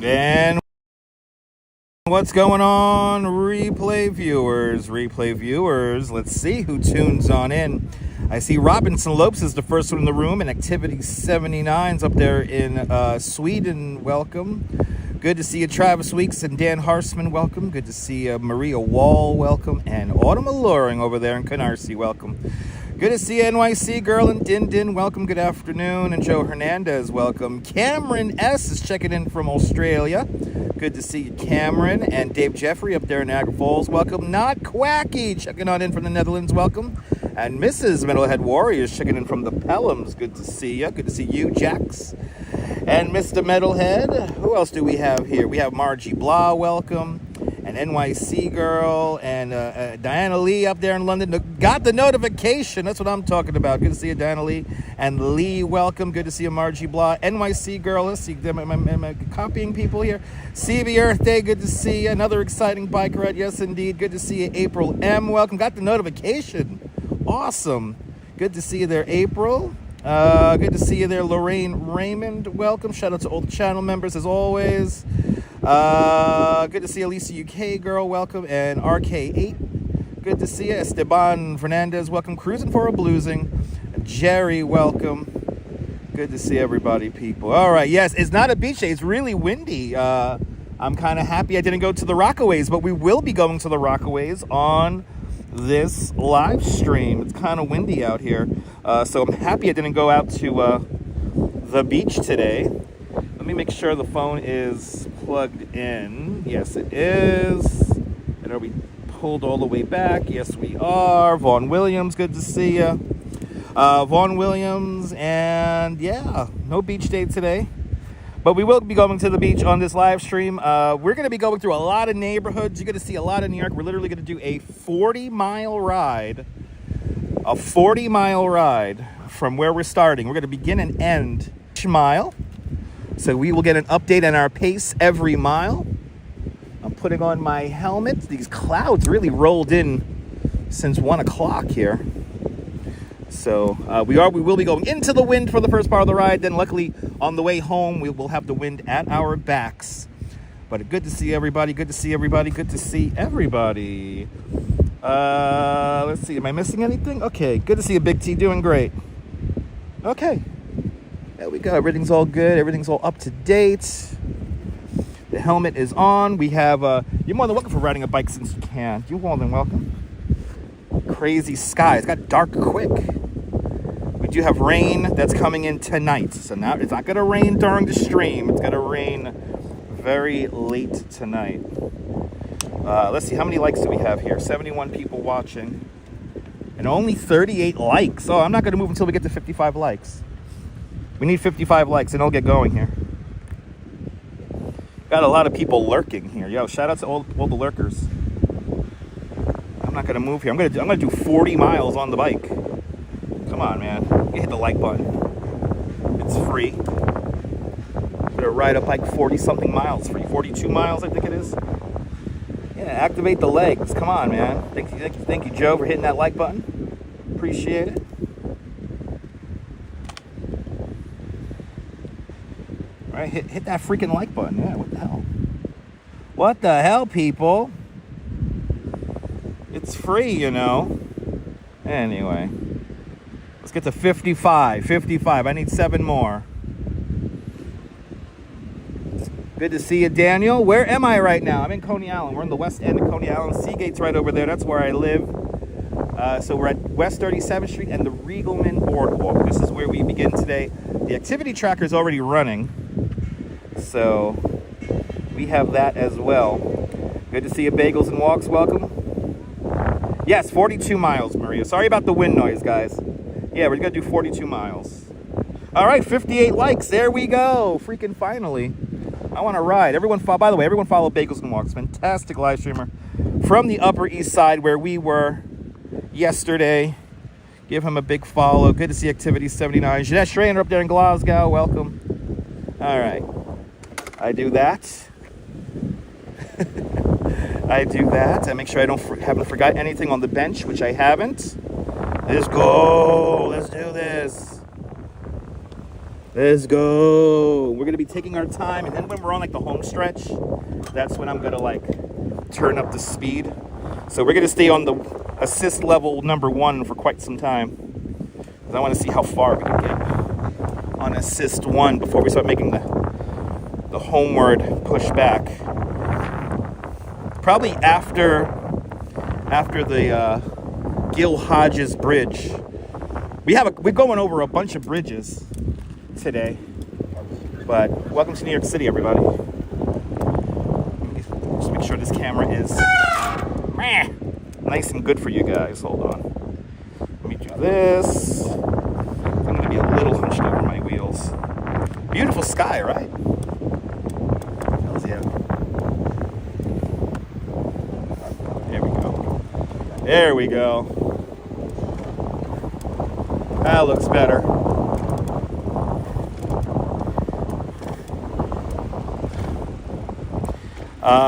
And what's going on, replay viewers? Let's see who tunes on in. I see Robinson Lopes is the first one in the room, and Activity 79's up there in Sweden. Welcome. Good to see you, Travis Weeks and Dan Harsman. Welcome. Good to see Maria Wall. Welcome. And Autumn Alluring over there in Canarsie. Welcome. Good to see you, NYC girl and Din Din. Welcome. Good afternoon. And Joe Hernandez. Welcome. Cameron S. is checking in from Australia. Good to see you, Cameron. And Dave Jeffrey up there in Niagara Falls. Welcome. Not Quacky checking on in from the Netherlands. Welcome. And Mrs. Metalhead Warriors checking in from the Pelhams. Good to see you. Good to see you, Jax. And Mr. Metalhead. Who else do we have here? We have Margie Blah. Welcome. And NYC girl. And Diana Lee up there in London. Got the notification. That's what I'm talking about. Good to see you, Diana Lee. And Lee, welcome. Good to see you, Margie Blah. NYC girl. Let's see. Am I copying people here? CB Earth Day. Good to see you. Another exciting bike ride. Yes, indeed. Good to see you, April M. Welcome. Got the notification. Awesome. Good to see you there, April. Good to see you there, Lorraine Raymond. Welcome. Shout out to all the channel members as always. Good to see Alicia UK girl. Welcome. And RK8. Good to see you. Esteban Fernandez. Welcome. Cruising for a Bluesing. Jerry. Welcome. Good to see everybody, people. All right. Yes, it's not a beach day. It's really windy. I'm kind of happy I didn't go to the Rockaways, but we will be going to the Rockaways on this live stream. It's kind of windy out here, so I'm happy I didn't go out to the beach today. Let me make sure the phone is plugged in. Yes, it is. And are we pulled all the way back? Yes, we are. Vaughn Williams, good to see you. Vaughn Williams, and yeah, no beach day today. But we will be going to the beach on this live stream. We're going to be going through a lot of neighborhoods. You're going to see a lot of New York. We're literally going to do a 40-mile ride. A 40-mile ride from where we're starting. We're going to begin and end each mile. So we will get an update on our pace every mile. I'm putting on my helmet. These clouds really rolled in since 1 o'clock here. So we will be going into the wind for the first part of the ride. Then luckily on the way home, we will have the wind at our backs. But good to see everybody. Good to see everybody. Good to see everybody. Let's see. Am I missing anything? Okay. Good to see you, Big T. Doing great. Okay. There we go. Everything's all good. Everything's all up to date. The helmet is on. We have, you're more than welcome for riding a bike since you can. You're more than welcome. Crazy sky. It's got dark quick. We do have rain that's coming in tonight. So now it's not going to rain during the stream. It's going to rain very late tonight. Let's see. How many likes do we have here? 71 people watching. And only 38 likes. Oh, I'm not going to move until we get to 55 likes. We need 55 likes and I'll get going here. Got a lot of people lurking here. Yo, shout out to all the lurkers. I'm not going to move here. I'm going to do 40 miles on the bike. Come on, man. You hit the like button. It's free. I'm gonna ride a bike 40-something miles. Free 42 miles, I think it is. Yeah, activate the legs. Come on, man. Thank you, Joe, for hitting that like button. Appreciate it. All right, hit that freaking like button. Yeah, what the hell? What the hell, people? It's free, you know. Anyway. Let's get to 55. 55. I need 7 more. Good to see you, Daniel. Where am I right now? I'm in Coney Island. We're in the west end of Coney Island. Seagate's right over there. That's where I live. So we're at West 37th Street and the Regalman Boardwalk. This is where we begin today. The activity tracker is already running. So we have that as well. Good to see you, Bagels and Walks. Welcome. Yes, 42 miles, Maria. Sorry about the wind noise, guys. Yeah, we're going to do 42 miles. All right, 58 likes. There we go. Freaking finally. I want to ride. By the way, everyone follow Bagels and Walks. Fantastic live streamer from the Upper East Side where we were yesterday. Give him a big follow. Good to see Activity 79. Jeanette Schrader up there in Glasgow. Welcome. All right. I do that. I do that. I make sure I haven't forgot anything on the bench, which I haven't. Let's go. Let's do this. Let's go. We're gonna be taking our time, and then when we're on like the home stretch, that's when I'm gonna like turn up the speed. So we're gonna stay on the assist level number 1 for quite some time, because I want to see how far we can get on assist 1 before we start making the homeward push back. Probably after the Gil Hodges Bridge. We're going over a bunch of bridges today. But welcome to New York City, everybody. Just make sure this camera is nice and good for you guys. Hold on. Let me do this. I'm going to be a little hunched over my wheels. Beautiful sky, right? Hells yeah. There we go. There we go. That looks better.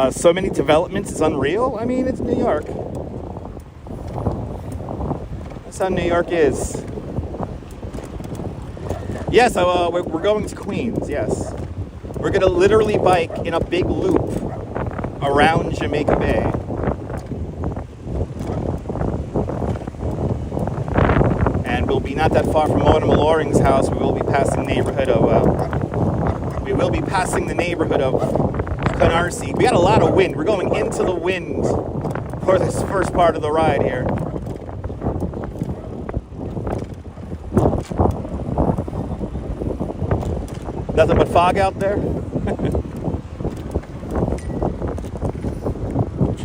So many developments, it's unreal. I mean, it's New York. That's how New York is. Yes, we're going to Queens, yes. We're going to literally bike in a big loop around Jamaica Bay. And we'll be not that far from Mona Maloring's house. We will be passing the neighborhood of Canarsie. We got a lot of wind. We're going into the wind for this first part of the ride here. Nothing but fog out there. You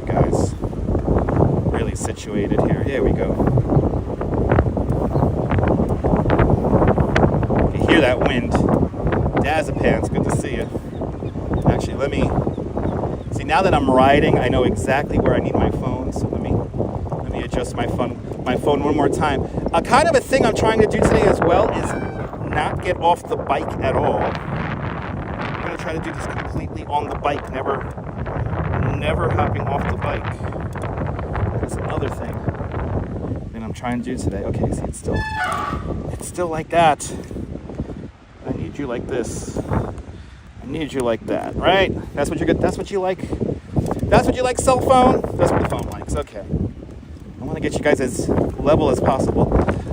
guys really situated here. Here we go. You hear that wind. Dazapants, good to see you. Actually, let me see. Now that I'm riding, I know exactly where I need my phone. So let me adjust my phone one more time. Kind of a thing I'm trying to do today as well is not get off the bike at all. I'm gonna try to do this completely on the bike, never hopping off the bike. That's another thing that I'm trying to do today. Okay, see, it's still like that. I need you like this. I need you like that, right? That's what you're good. That's what you like. That's what you like, cell phone. That's what the phone likes. Okay. I want to get you guys as level as possible.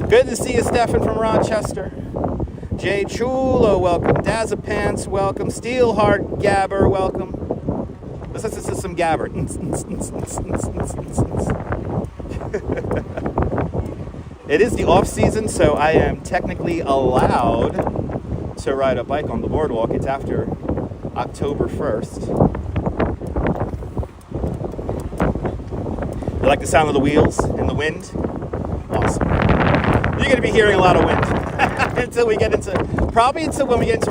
Good to see you, Stefan from Rochester. Jay Chulo, welcome. Dazapants, welcome. Steelheart Gabber, welcome. Let's listen to some Gabber. It is the off season, so I am technically allowed to ride a bike on the boardwalk. It's after October 1st. You like the sound of the wheels and the wind? Awesome. You're going to be hearing a lot of wind until when we get into Rockaway. Then when we get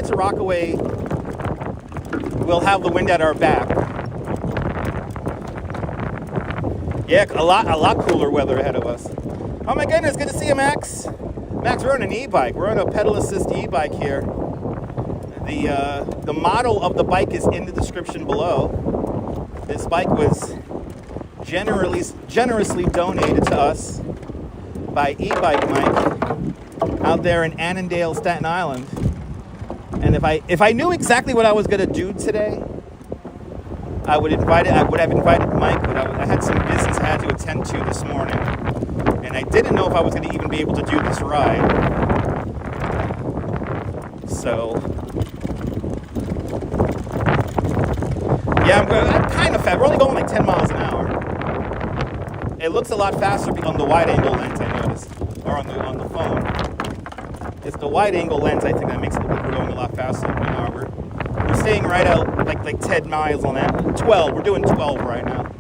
to Rockaway, we'll have the wind at our back. Yeah, a lot cooler weather ahead of us. Oh my goodness, good to see you, Max. Max, we're on an e-bike. We're on a pedal assist e-bike here. The model of the bike is in the description below. This bike was generously donated to us by e-bike Mike out there in Annandale, Staten Island. And if I knew exactly what I was gonna do today, I would have invited Mike, but I had some business I had to attend to this morning. And I didn't know if I was going to even be able to do this ride. So, yeah, I'm kind of fast. We're only going like 10 miles an hour. It looks a lot faster on the wide-angle lens, I noticed, or on the phone. It's the wide-angle lens, I think, that makes it look like we're going a lot faster than we are. We're staying right out like 10 miles on that. 12. We're doing 12 right now.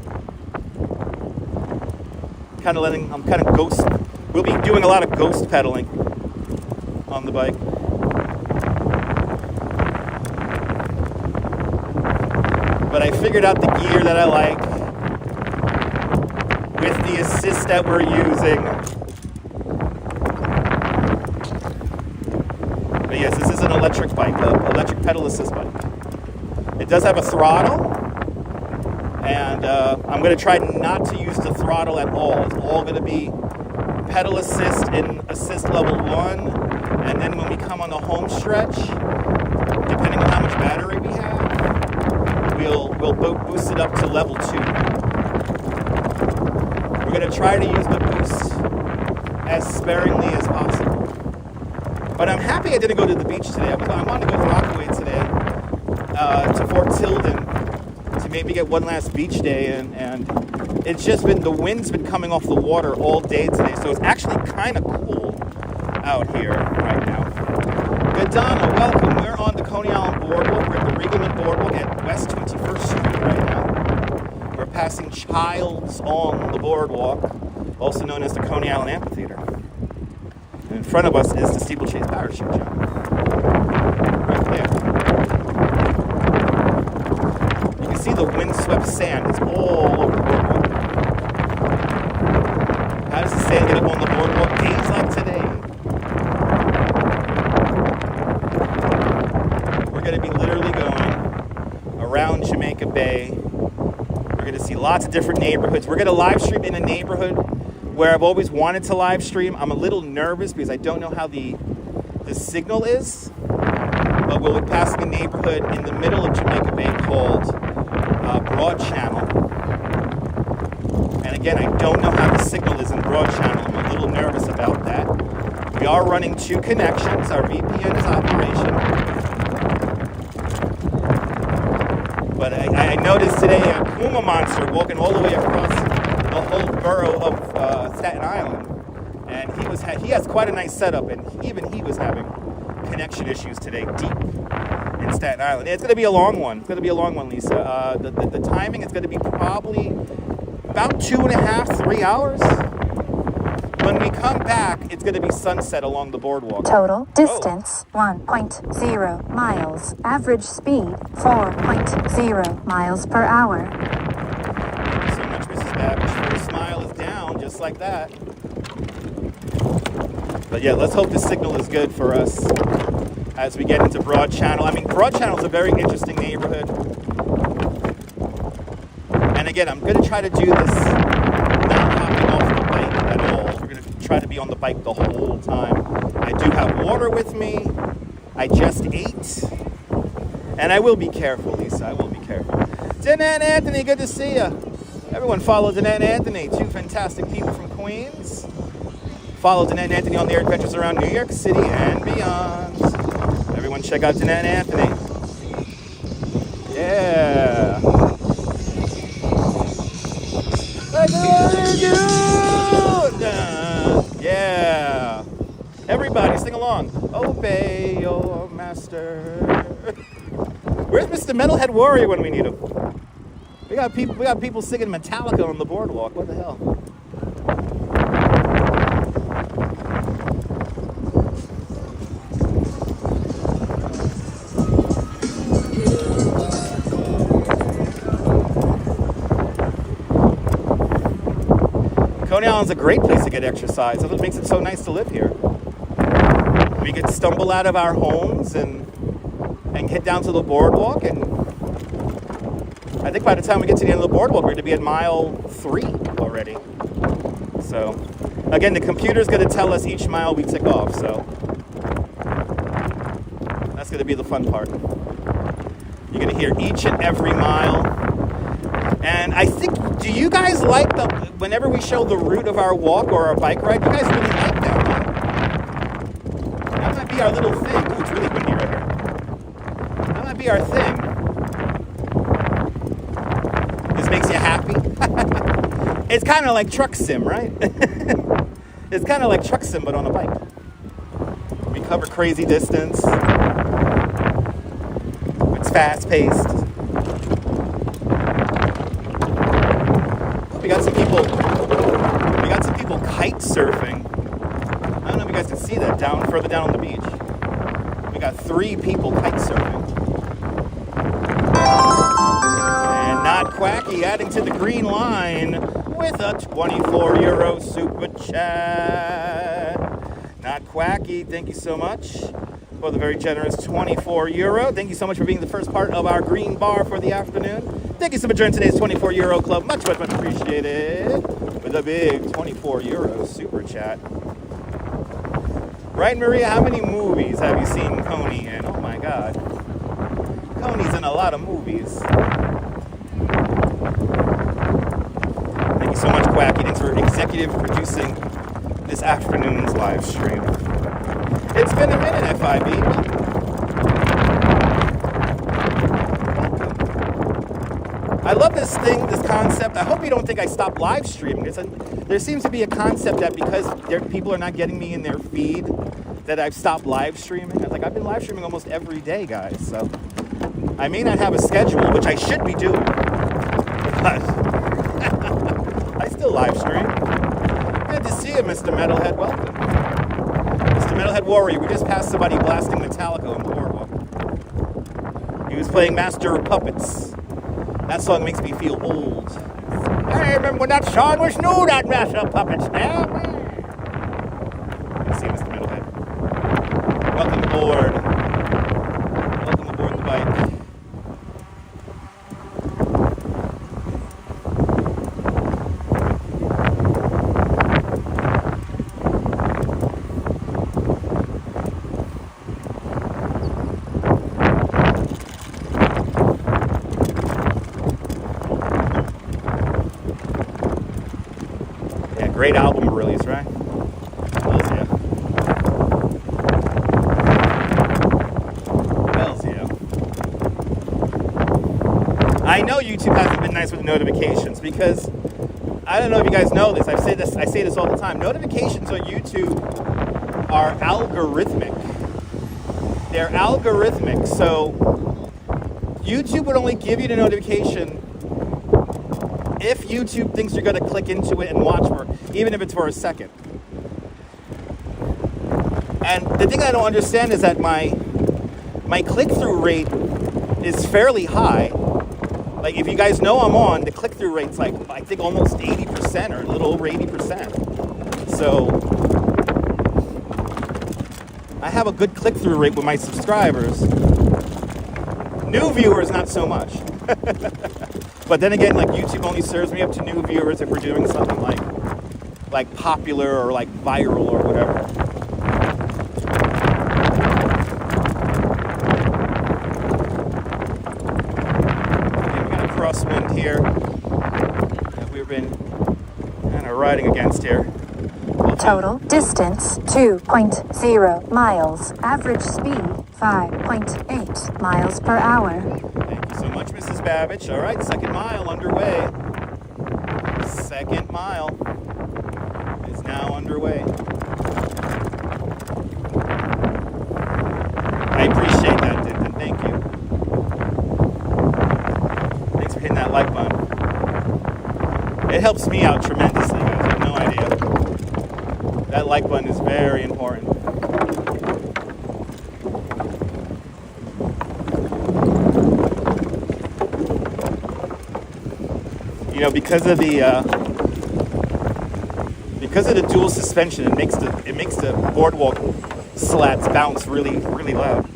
I'm kind of ghost. We'll be doing a lot of ghost pedaling on the bike. But I figured out the gear that I like with the assist that we're using. But yes, this is an electric bike, an electric pedal assist bike. It does have a throttle. And I'm going to try not to use the throttle at all. It's all going to be pedal assist in assist level 1, and then when we come on the home stretch, depending on how much battery we have, we'll boost it up to level 2. We're going to try to use the boost as sparingly as possible. But I'm happy I didn't go to the beach today. I wanted to go to Rockaway today, to Fort Tilden, to maybe get one last beach day, and it's just been, the wind's been coming off the water all day today, so it's actually kind of cool out here right now. Good Donna, welcome. We're on the Coney Island boardwalk. We're at the Regalman boardwalk at West 21st Street right now. We're passing Childs on the boardwalk, also known as the Coney Island Amphitheater. And in front of us is the Steeplechase parachute jump. Right there. You can see the windswept sand. It's all over the boardwalk. How does the sand get up on the boardwalk? Days like today. We're going to be literally going around Jamaica Bay. We're going to see lots of different neighborhoods. We're going to live stream in a neighborhood where I've always wanted to live stream. I'm a little nervous because I don't know how the signal is. But we'll be passing a neighborhood in the middle of Jamaica Bay called Broad Channel. And again, I don't know how the signal is in Broad Channel. I'm a little nervous about that. We are running 2 connections. Our VPN is operation. But I noticed today a Puma monster walking all the way across the whole borough of Staten Island. And he has quite a nice setup, and even he was having connection issues today deep in Staten Island. It's going to be a long one. It's going to be a long one, Lisa. The timing is going to be probably about 2.5, 3 hours. When we come back, it's going to be sunset along the boardwalk. Total distance 1.0 miles. Average speed 4.0 miles per hour. Thank you so much, Mrs. Babish. First smile is down, just like that. But yeah, let's hope the signal is good for us as we get into Broad Channel. I mean, Broad Channel is a very interesting neighborhood. And again, I'm going to try to do this not hopping off the bike at all. We're going to try to be on the bike the whole time. I do have water with me. I just ate. And I will be careful, Lisa. I will be careful. Danette Anthony, good to see you. Everyone follow Danette Anthony. 2 fantastic people from Queens. Follow Danette Anthony on their adventures around New York City and beyond. Everyone check out Danette Anthony. Yeah. Yeah. Everybody sing along. Obey your master. Where's Mr. Metalhead Warrior when we need him? We got people singing Metallica on the boardwalk. What the hell? Coney Island's a great place to get exercise. That's what makes it so nice to live here. We could stumble out of our homes and get down to the boardwalk, and I think by the time we get to the end of the boardwalk, we're going to be at mile 3 already. So, again, the computer's going to tell us each mile we tick off, so that's going to be the fun part. You're going to hear each and every mile. And I think, do you guys like whenever we show the route of our walk or our bike ride, you guys really like that, right? That might be our little thing. Ooh, it's really windy right here. That might be our thing. This makes you happy? It's kind of like truck sim, right? It's kind of like truck sim, but on a bike. We cover crazy distance. It's fast-paced. We got some people kite surfing. I don't know if you guys can see that further down on the beach. We got 3 people kite surfing. And Not Quacky adding to the green line with a €24 super chat. Not Quacky, thank you so much for the very generous €24. Thank you so much for being the first part of our green bar for the afternoon. Thank you so much for joining today's €24 club. Much, much, much appreciated. With the big 24 euro super chat. Right, Maria? How many movies have you seen Coney in? Oh my God. Coney's in a lot of movies. Thank you so much, Quacky. Thanks for executive producing this afternoon's live stream. It's been a minute, FIB. I love this thing, this concept. I hope you don't think I stopped live streaming. There seems to be a concept that because people are not getting me in their feed, that I've stopped live streaming. I've been live streaming almost every day, guys. So I may not have a schedule, which I should be doing, but I still live stream. Good to see you, Mr. Metalhead. Welcome. Mr. Metalhead Warrior, we just passed somebody blasting Metallica on the boardwalk. He was playing Master of Puppets. That song makes me feel old. I remember when that song was new, that Master of Puppets. Now, see, Mr. Metalhead. Welcome aboard. Welcome aboard the bike. Great album release, right? Hells yeah. Hells yeah. I know YouTube hasn't been nice with notifications because I don't know if you guys know this. I say this all the time. Notifications on YouTube are algorithmic. They're algorithmic. So YouTube would only give you the notification if YouTube thinks you're going to click into it and watch for, even if it's for a second. And the thing I don't understand is that my click-through rate is fairly high. Like, if you guys know I'm on, the click-through rate's like, I think almost 80% or a little over 80%. So I have a good click-through rate with my subscribers. New viewers, not so much. But then again, like, YouTube only serves me up to new viewers if we're doing something like popular or like viral or whatever. Okay, we got a crosswind here that we've been kind of riding against here. Total distance 2.0 miles. Average speed 5.8 miles per hour. Thank you so much, Mrs. Babbage. All right, second mile underway. Second mile is now underway. I appreciate that, Dinton. Thank you. Thanks for hitting that like button. It helps me out tremendously, guys. You have no idea. That like button is very important. You know, because of the dual suspension, it makes the boardwalk slats bounce really, really loud.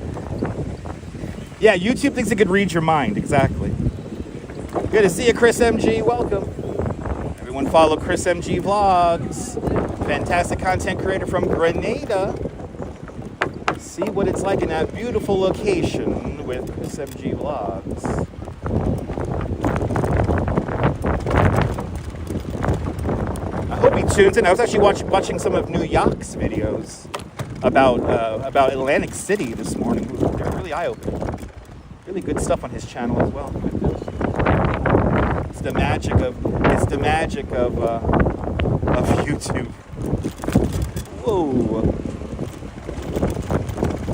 Yeah, YouTube thinks it could read your mind. Exactly. Good to see you, Chris MG. Welcome. Everyone follow Chris MG Vlogs. Fantastic content creator from Grenada. See what it's like in that beautiful location with Chris MG Vlogs. I hope he tunes in. I was actually watching some of New York's videos about Atlantic City this morning. They're really eye-opening. Really good stuff on his channel as well. It's the magic of YouTube. Whoa.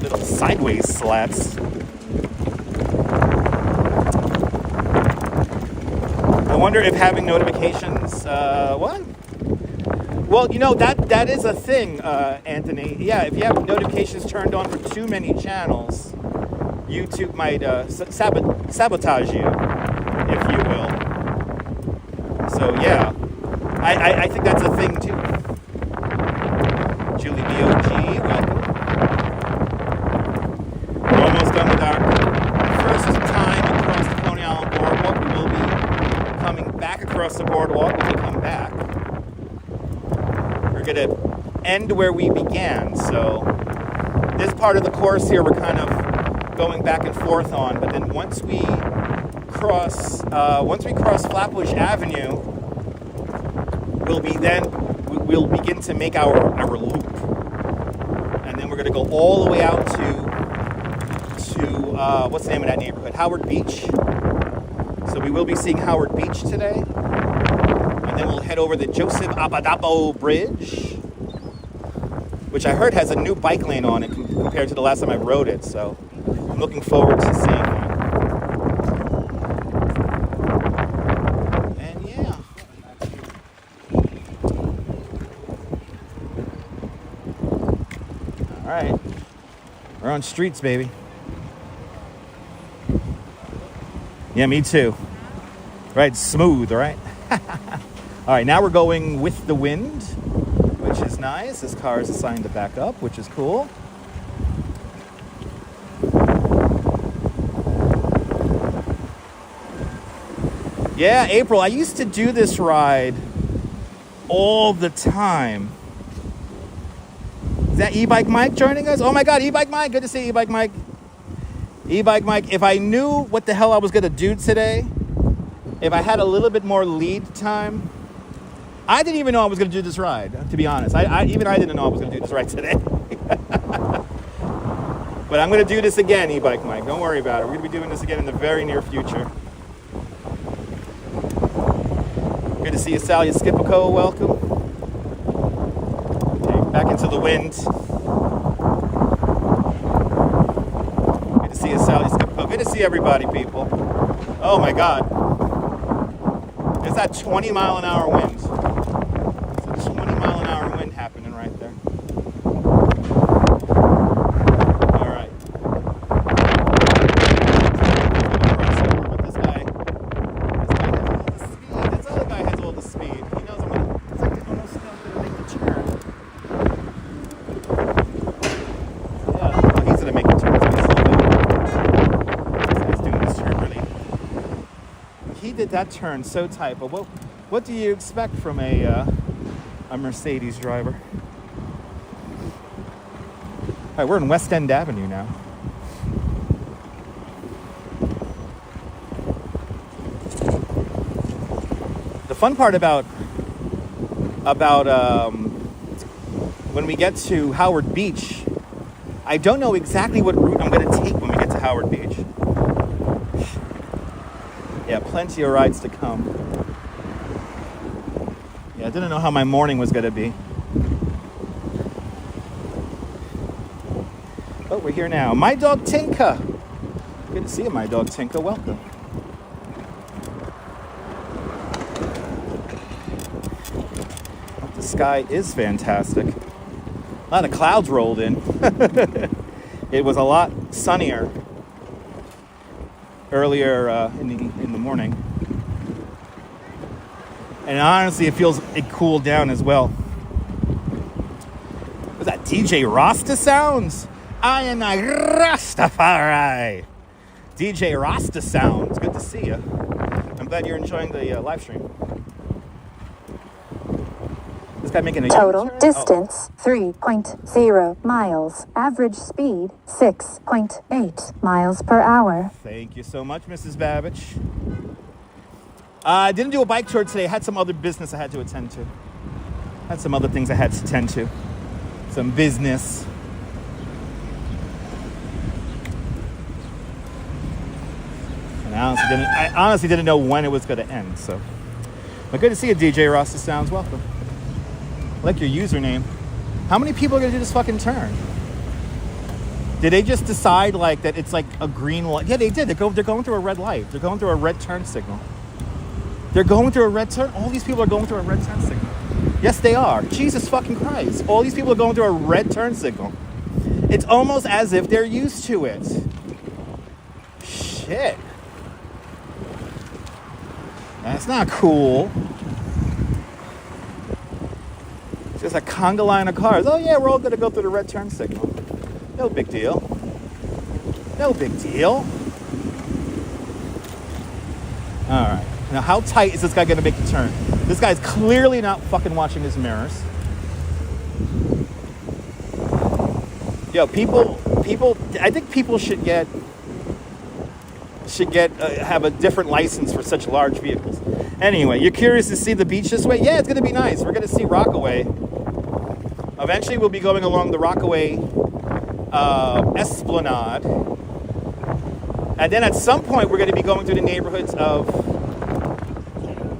Little sideways slats. I wonder if having notifications, what? Well, you know, that is a thing, Anthony. Yeah, if you have notifications turned on for too many channels, YouTube might sabotage you, if you will. So, yeah. I think that's a thing, too. Julie BOG, welcome. We're almost done with our first time across the Coney Island boardwalk. We will be coming back across the boardwalk when we come back. going to end where we began. So this part of the course here, we're kind of going back and forth on. But then once we cross Flatbush Avenue, we'll begin to make our loop, and then we're going to go all the way out to what's the name of that neighborhood? Howard Beach. So we will be seeing Howard Beach today, and then we'll head over the Joseph Apadapo Bridge, which I heard has a new bike lane on it compared to the last time I rode it. So I'm looking forward to seeing that. And yeah. All right. We're on streets, baby. Yeah, me too. Right, smooth, right? All right, now we're going with the wind, which is nice. This car is assigned to back up, which is cool. Yeah, April, I used to do this ride all the time. Is that E-Bike Mike joining us? Oh my God, E-Bike Mike, good to see E-Bike Mike. E-Bike Mike, if I knew what the hell I was gonna do today, if I had a little bit more lead time, I didn't even know I was gonna do this ride, to be honest. I didn't know I was gonna do this ride today. But I'm gonna do this again, E-Bike Mike, don't worry about it. We're gonna be doing this again in the very near future. Good to see you, Sally Skipico, welcome. Okay, back into the wind. Good to see you, Sally Skipico. Good to see everybody, people. Oh my God. There's that 20-mile-an-hour wind. It's a 20-mile-an-hour wind happening right there. All right. But this guy has all the speed. This other guy has all the speed. He knows I'm gonna. It's like they're almost not gonna make the turn. Yeah, well, he's gonna make the turn. It's gonna slow down. This guy's doing this turn really. He did that turn so tight, but what do you expect from a Mercedes driver? All right, we're in West End Avenue now. The fun part about when we get to Howard Beach, I don't know exactly what route I'm going to take when we get to Howard Beach. Yeah, plenty of rides to come. Yeah, I didn't know how my morning was going to be. Oh, we're here now. My dog Tinka. Good to see you, my dog Tinka. Welcome. The sky is fantastic. A lot of clouds rolled in. It was a lot sunnier earlier in the morning, and honestly it cooled down as well. Was that DJ Rasta sounds? I am a Rastafari. DJ Rasta sounds. Good to see you. I'm glad you're enjoying the live stream. This guy making a Total U-turn? distance 3.0 miles. Average speed 6.8 miles per hour. Thank you so much, Mrs. Babbage. I didn't do a bike tour today. I had some other business I had to attend to. Had some other things I had to attend to. Some business. And I honestly didn't know when it was going to end. So, but good to see you, DJ Rasta Sounds. Welcome. I like your username. How many people are going to do this fucking turn? Did they just decide like that it's like a green light? Yeah, they did. They're going through a red light. They're going through a red turn signal. They're going through a red turn. All these people are going through a red turn signal. Yes, they are. Jesus fucking Christ. All these people are going through a red turn signal. It's almost as if they're used to it. Shit. That's not cool. It's just a conga line of cars. Oh yeah, we're all gonna go through the red turn signal. No big deal. No big deal. All right. Now, how tight is this guy gonna make the turn? This guy's clearly not fucking watching his mirrors. Yo, people. I think people should have a different license for such large vehicles. Anyway, you're curious to see the beach this way? Yeah, it's going to be nice. We're going to see Rockaway. Eventually, we'll be going along the Rockaway Esplanade. And then at some point, we're going to be going through the neighborhoods of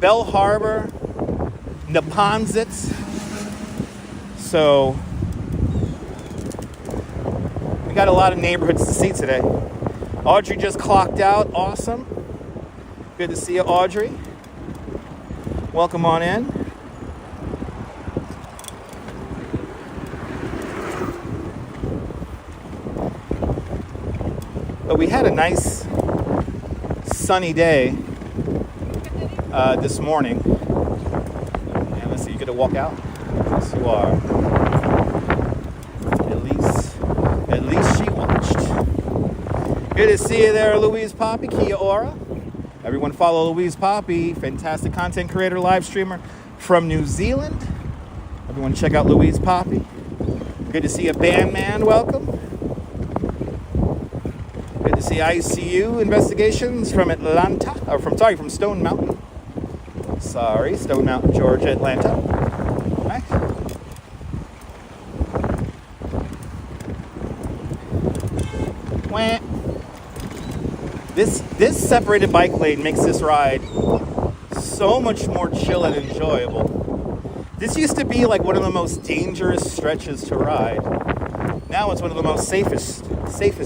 Bell Harbor, Neponset. So, we got a lot of neighborhoods to see today. Audrey just clocked out. Awesome. Good to see you, Audrey. Welcome on in. But we had a nice sunny day this morning. And let's see, you gonna walk out? Yes, you are. At least she watched. Good to see you there, Louise Poppy, Eahora. Everyone follow Louise Poppy, fantastic content creator, live streamer from New Zealand. Everyone check out Louise Poppy. Good to see you, Bandman, welcome. Good to see ICU Investigations from Atlanta, or from Stone Mountain. Sorry, Stone Mountain, Georgia, Atlanta. All right. Wah. This separated bike lane makes this ride so much more chill and enjoyable. This used to be like one of the most dangerous stretches to ride. Now it's one of the most safest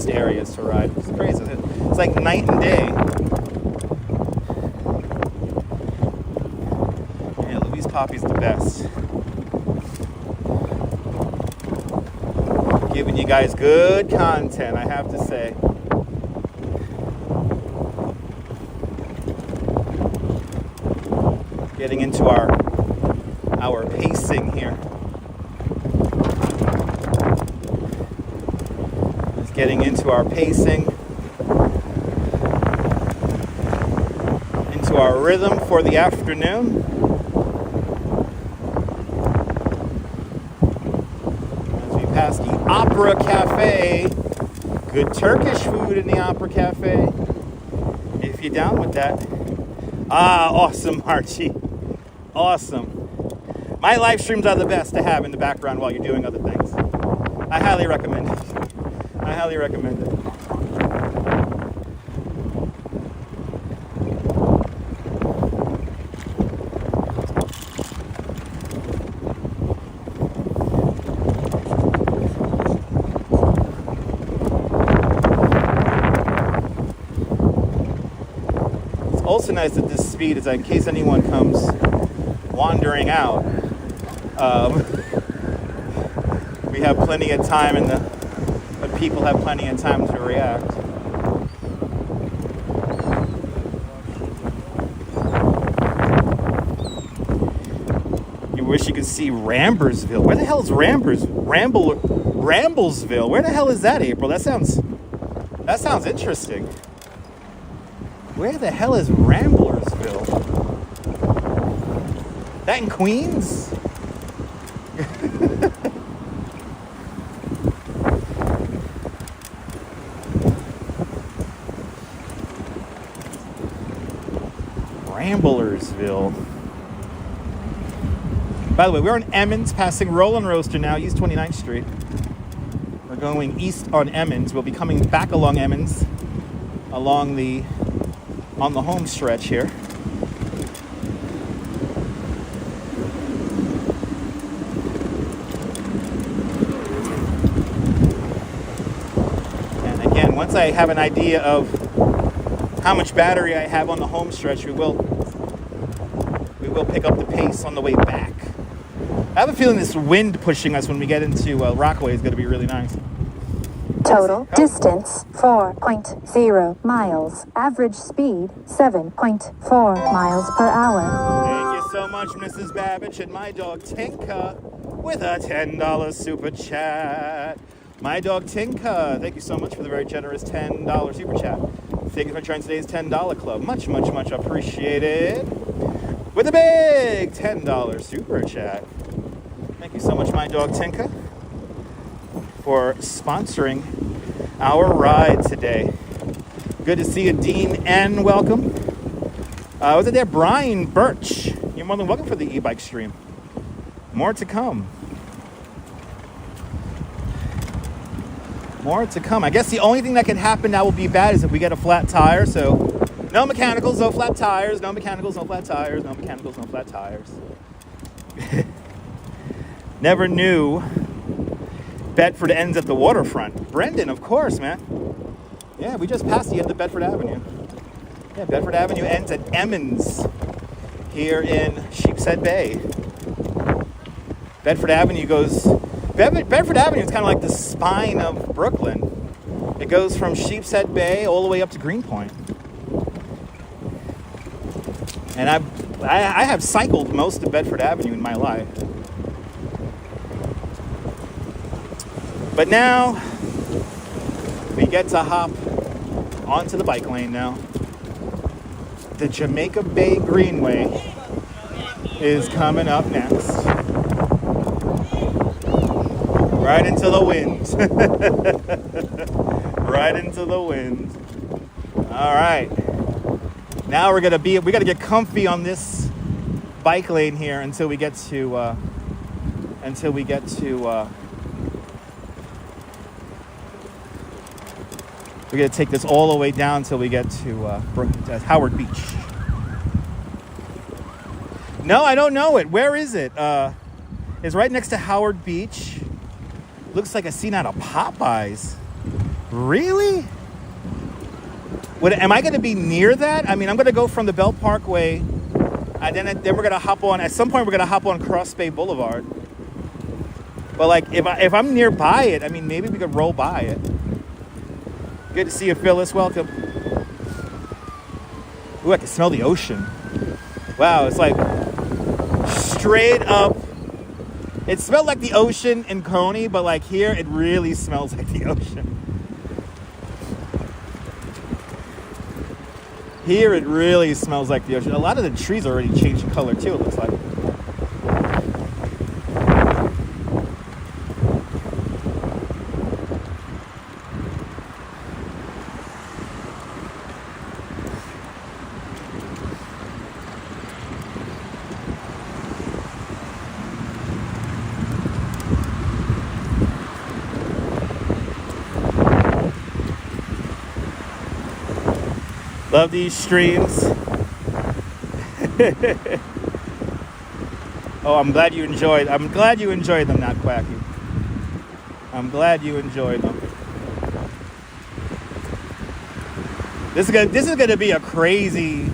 areas to ride. It's crazy, isn't it? It's like night and day. Yeah, Louise Poppy's the best. Giving you guys good content, I have to say. Getting into our pacing here. Just getting into our pacing, into our rhythm for the afternoon. As we pass the Opera Cafe, good Turkish food in the Opera Cafe. If you're down with that. Ah, awesome, Archie. Awesome. My live streams are the best to have in the background while you're doing other things. I highly recommend it. I highly recommend it. It's also nice at this speed is that in case anyone comes wandering out, we have plenty of time and the people have plenty of time to react. You wish you could see Rambersville. Where the hell is Ramblesville? Where the hell is that, April? That sounds interesting. Where the hell is Ramblersville? That in Queens? Ramblersville. By the way, we're on Emmons, passing Roland Roaster now, East 29th Street. We're going east on Emmons. We'll be coming back along Emmons, on the home stretch here. And again, once I have an idea of how much battery I have on the home stretch, we will pick up the pace on the way back. I have a feeling this wind pushing us when we get into Rockaway is going to be really nice. Total distance 4.0 miles. Average speed 7.4 miles per hour. Thank you so much, Mrs. Babbage, and my dog Tinka with a $10 super chat. My dog Tinka, thank you so much for the very generous $10 super chat. Thank you for joining today's $10 club. Much, much, much appreciated. With a big $10 super chat. Thank you so much, my dog Tinka, for sponsoring our ride today. Good to see you, Dean N. Welcome. Was it there? Brian Birch. You're more than welcome for the e-bike stream. More to come. More to come. I guess the only thing that can happen that will be bad is if we get a flat tire. So no mechanicals, no flat tires. No mechanicals, no flat tires. No mechanicals, no flat tires. Never knew Bedford ends at the waterfront. Brendan, of course, man. Yeah, we just passed the end of Bedford Avenue. Yeah, Bedford Avenue ends at Emmons here in Sheepshead Bay. Bedford Avenue is kind of like the spine of Brooklyn. It goes from Sheepshead Bay all the way up to Greenpoint. And I have cycled most of Bedford Avenue in my life. But now we get to hop onto the bike lane now. The Jamaica Bay Greenway is coming up next. Right into the wind. Right into the wind. All right. Now we got to get comfy on this bike lane here until we get to we're going to take this all the way down until we get to Howard Beach. No, I don't know it. Where is it? It's right next to Howard Beach. Looks like a scene out of Popeyes. Really? Am I going to be near that? I mean, I'm going to go from the Belt Parkway, and then we're going to hop on. At some point, we're going to hop on Cross Bay Boulevard. But like, if I'm nearby it, I mean, maybe we could roll by it. Good to see you, Phyllis. Welcome. Ooh, I can smell the ocean. Wow, it's like straight up. It smelled like the ocean in Coney, but like here, it really smells like the ocean. Here, it really smells like the ocean. A lot of the trees are already changed color too, it looks like. Love these streams. Oh, I'm glad you enjoyed them, not Quacky. I'm glad you enjoyed them. This is gonna be a crazy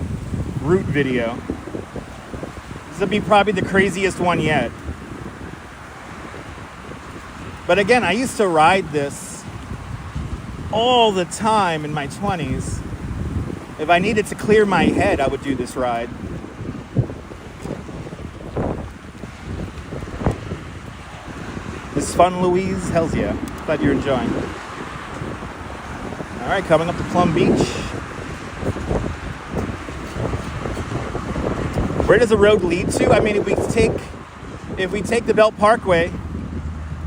route video. This will be probably the craziest one yet. But again, I used to ride this all the time in my 20s. If I needed to clear my head, I would do this ride. This is fun, Louise? Hells yeah. Glad you're enjoying. All right, coming up to Plum Beach. Where does the road lead to? I mean, if we take the Belt Parkway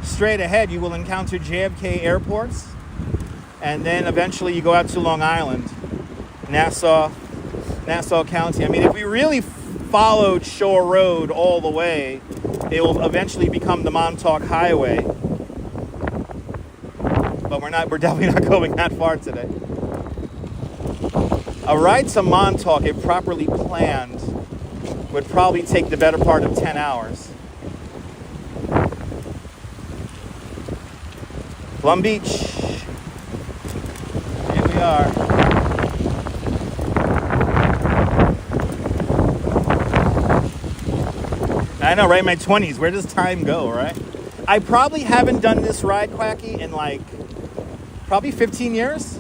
straight ahead, you will encounter JFK airports, and then eventually you go out to Long Island. Nassau County. I mean, if we really followed Shore Road all the way, it will eventually become the Montauk Highway. But we're definitely not going that far today. A ride to Montauk, if properly planned, would probably take the better part of 10 hours. Plum Beach. Here we are. I know, right? In my 20s. Where does time go, right? I probably haven't done this ride, Quacky, in like probably 15 years.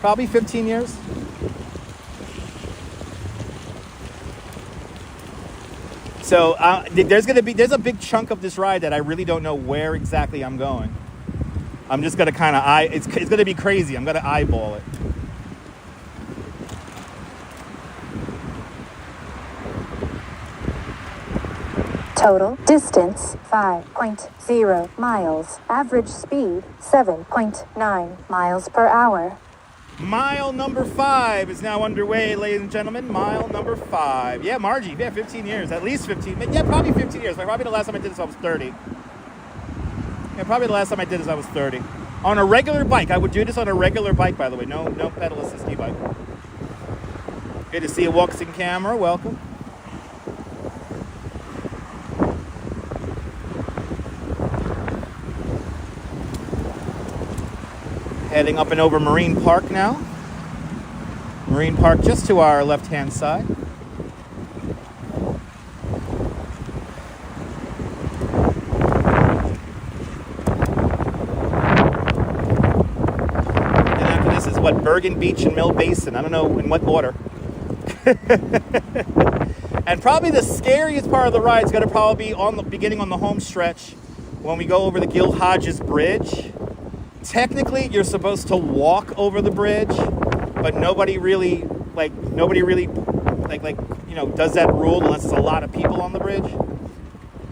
Probably 15 years. So there's a big chunk of this ride that I really don't know where exactly I'm going. I'm just gonna kind of it's gonna be crazy. I'm gonna eyeball it. Total distance 5.0 miles. Average speed 7.9 miles per hour. Mile number 5 is now underway, ladies and gentlemen. Mile number 5. Yeah, Margie. Yeah, 15 years. At least 15. Yeah, probably 15 years. Probably the last time I did this, I was 30. Yeah, probably the last time I did this, I was 30. On a regular bike. I would do this on a regular bike, by the way. No pedal assist e-bike. Good to see you, Walks in Camera. Welcome. Heading up and over Marine Park now. Marine Park just to our left-hand side. And after this is what, Bergen Beach and Mill Basin. I don't know in what order. And probably the scariest part of the ride is going to probably be on the beginning on the home stretch when we go over the Gil Hodges Bridge. Technically, you're supposed to walk over the bridge, but nobody really does that rule unless there's a lot of people on the bridge.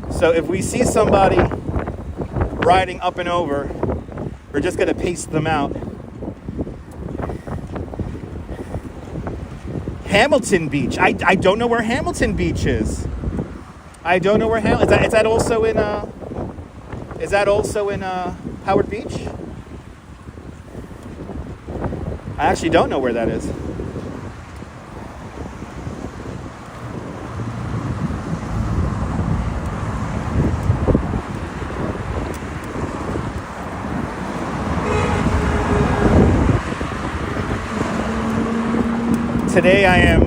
So if we see somebody riding up and over, we're just going to pace them out. Hamilton Beach. I don't know where Hamilton Beach is. I don't know where is that also in Howard Beach? I actually don't know where that is. Today I am...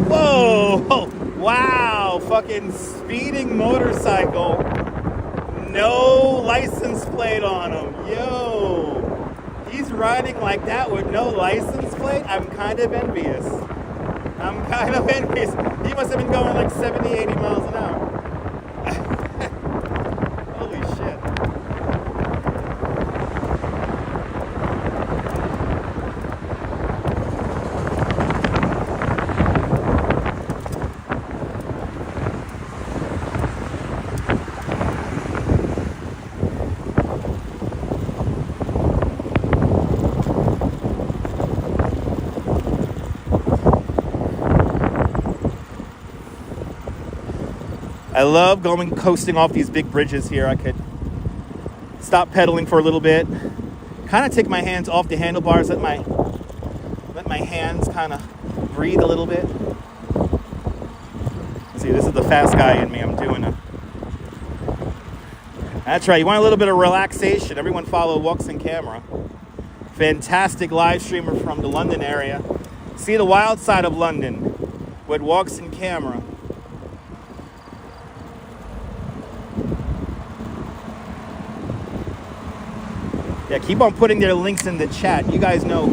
Whoa! Wow! Fucking speeding motorcycle. No license plate on him. Yo! He's riding like that with no license plate. I'm kind of envious. He must have been going like 70, 80 miles an hour. Holy shit. I love coasting off these big bridges here. I could stop pedaling for a little bit, kind of take my hands off the handlebars, let my hands kind of breathe a little bit. See, this is the fast guy in me. I'm doing it. That's right. You want a little bit of relaxation. Everyone follow Walks in Camera. Fantastic live streamer from the London area. See the wild side of London with Walks in Camera. Yeah, keep on putting their links in the chat. You guys know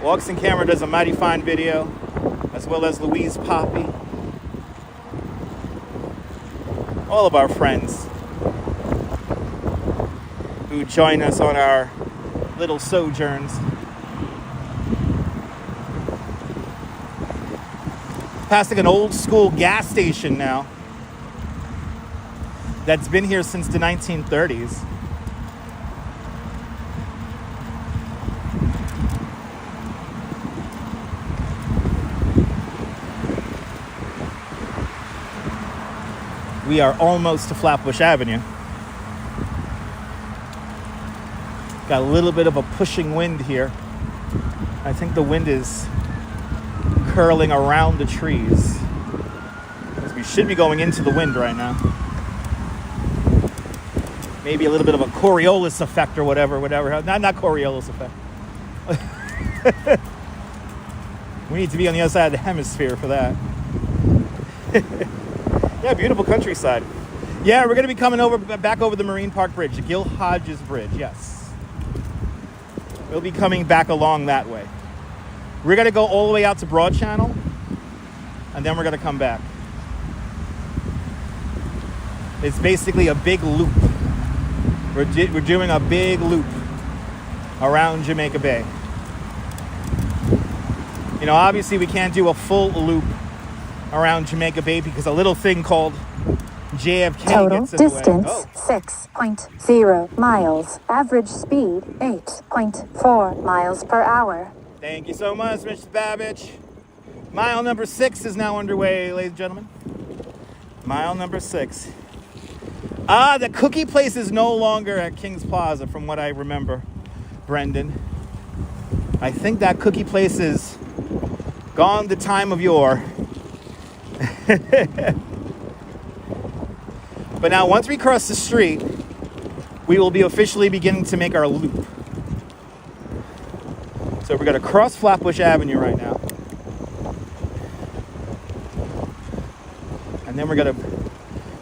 Walks in Camera does a mighty fine video, as well as Louise Poppy. All of our friends who join us on our little sojourns. Passing an old school gas station now that's been here since the 1930s. We are almost to Flatbush Avenue. Got a little bit of a pushing wind here. I think the wind is curling around the trees. We should be going into the wind right now. Maybe a little bit of a Coriolis effect or whatever. Not Coriolis effect. We need to be on the other side of the hemisphere for that. Yeah, beautiful countryside. Yeah, we're going to be coming back over the Marine Park Bridge, the Gil Hodges Bridge, yes. We'll be coming back along that way. We're going to go all the way out to Broad Channel, and then we're going to come back. It's basically a big loop. We're doing a big loop around Jamaica Bay. You know, obviously we can't do a full loop around Jamaica Bay because a little thing called JFK Total gets in the way. distance Oh, 6.0 miles. Average speed 8.4 miles per hour. thank you so much, Mr. Babbage. Mile number 6 is now underway, ladies and gentlemen. Mile number 6. The cookie place is no longer at King's Plaza, from what I remember, Brendan. I think that cookie place is gone the time of yore. But now, once we cross the street, we will be officially beginning to make our loop. So we're going to cross Flatbush Avenue right now. And then we're going to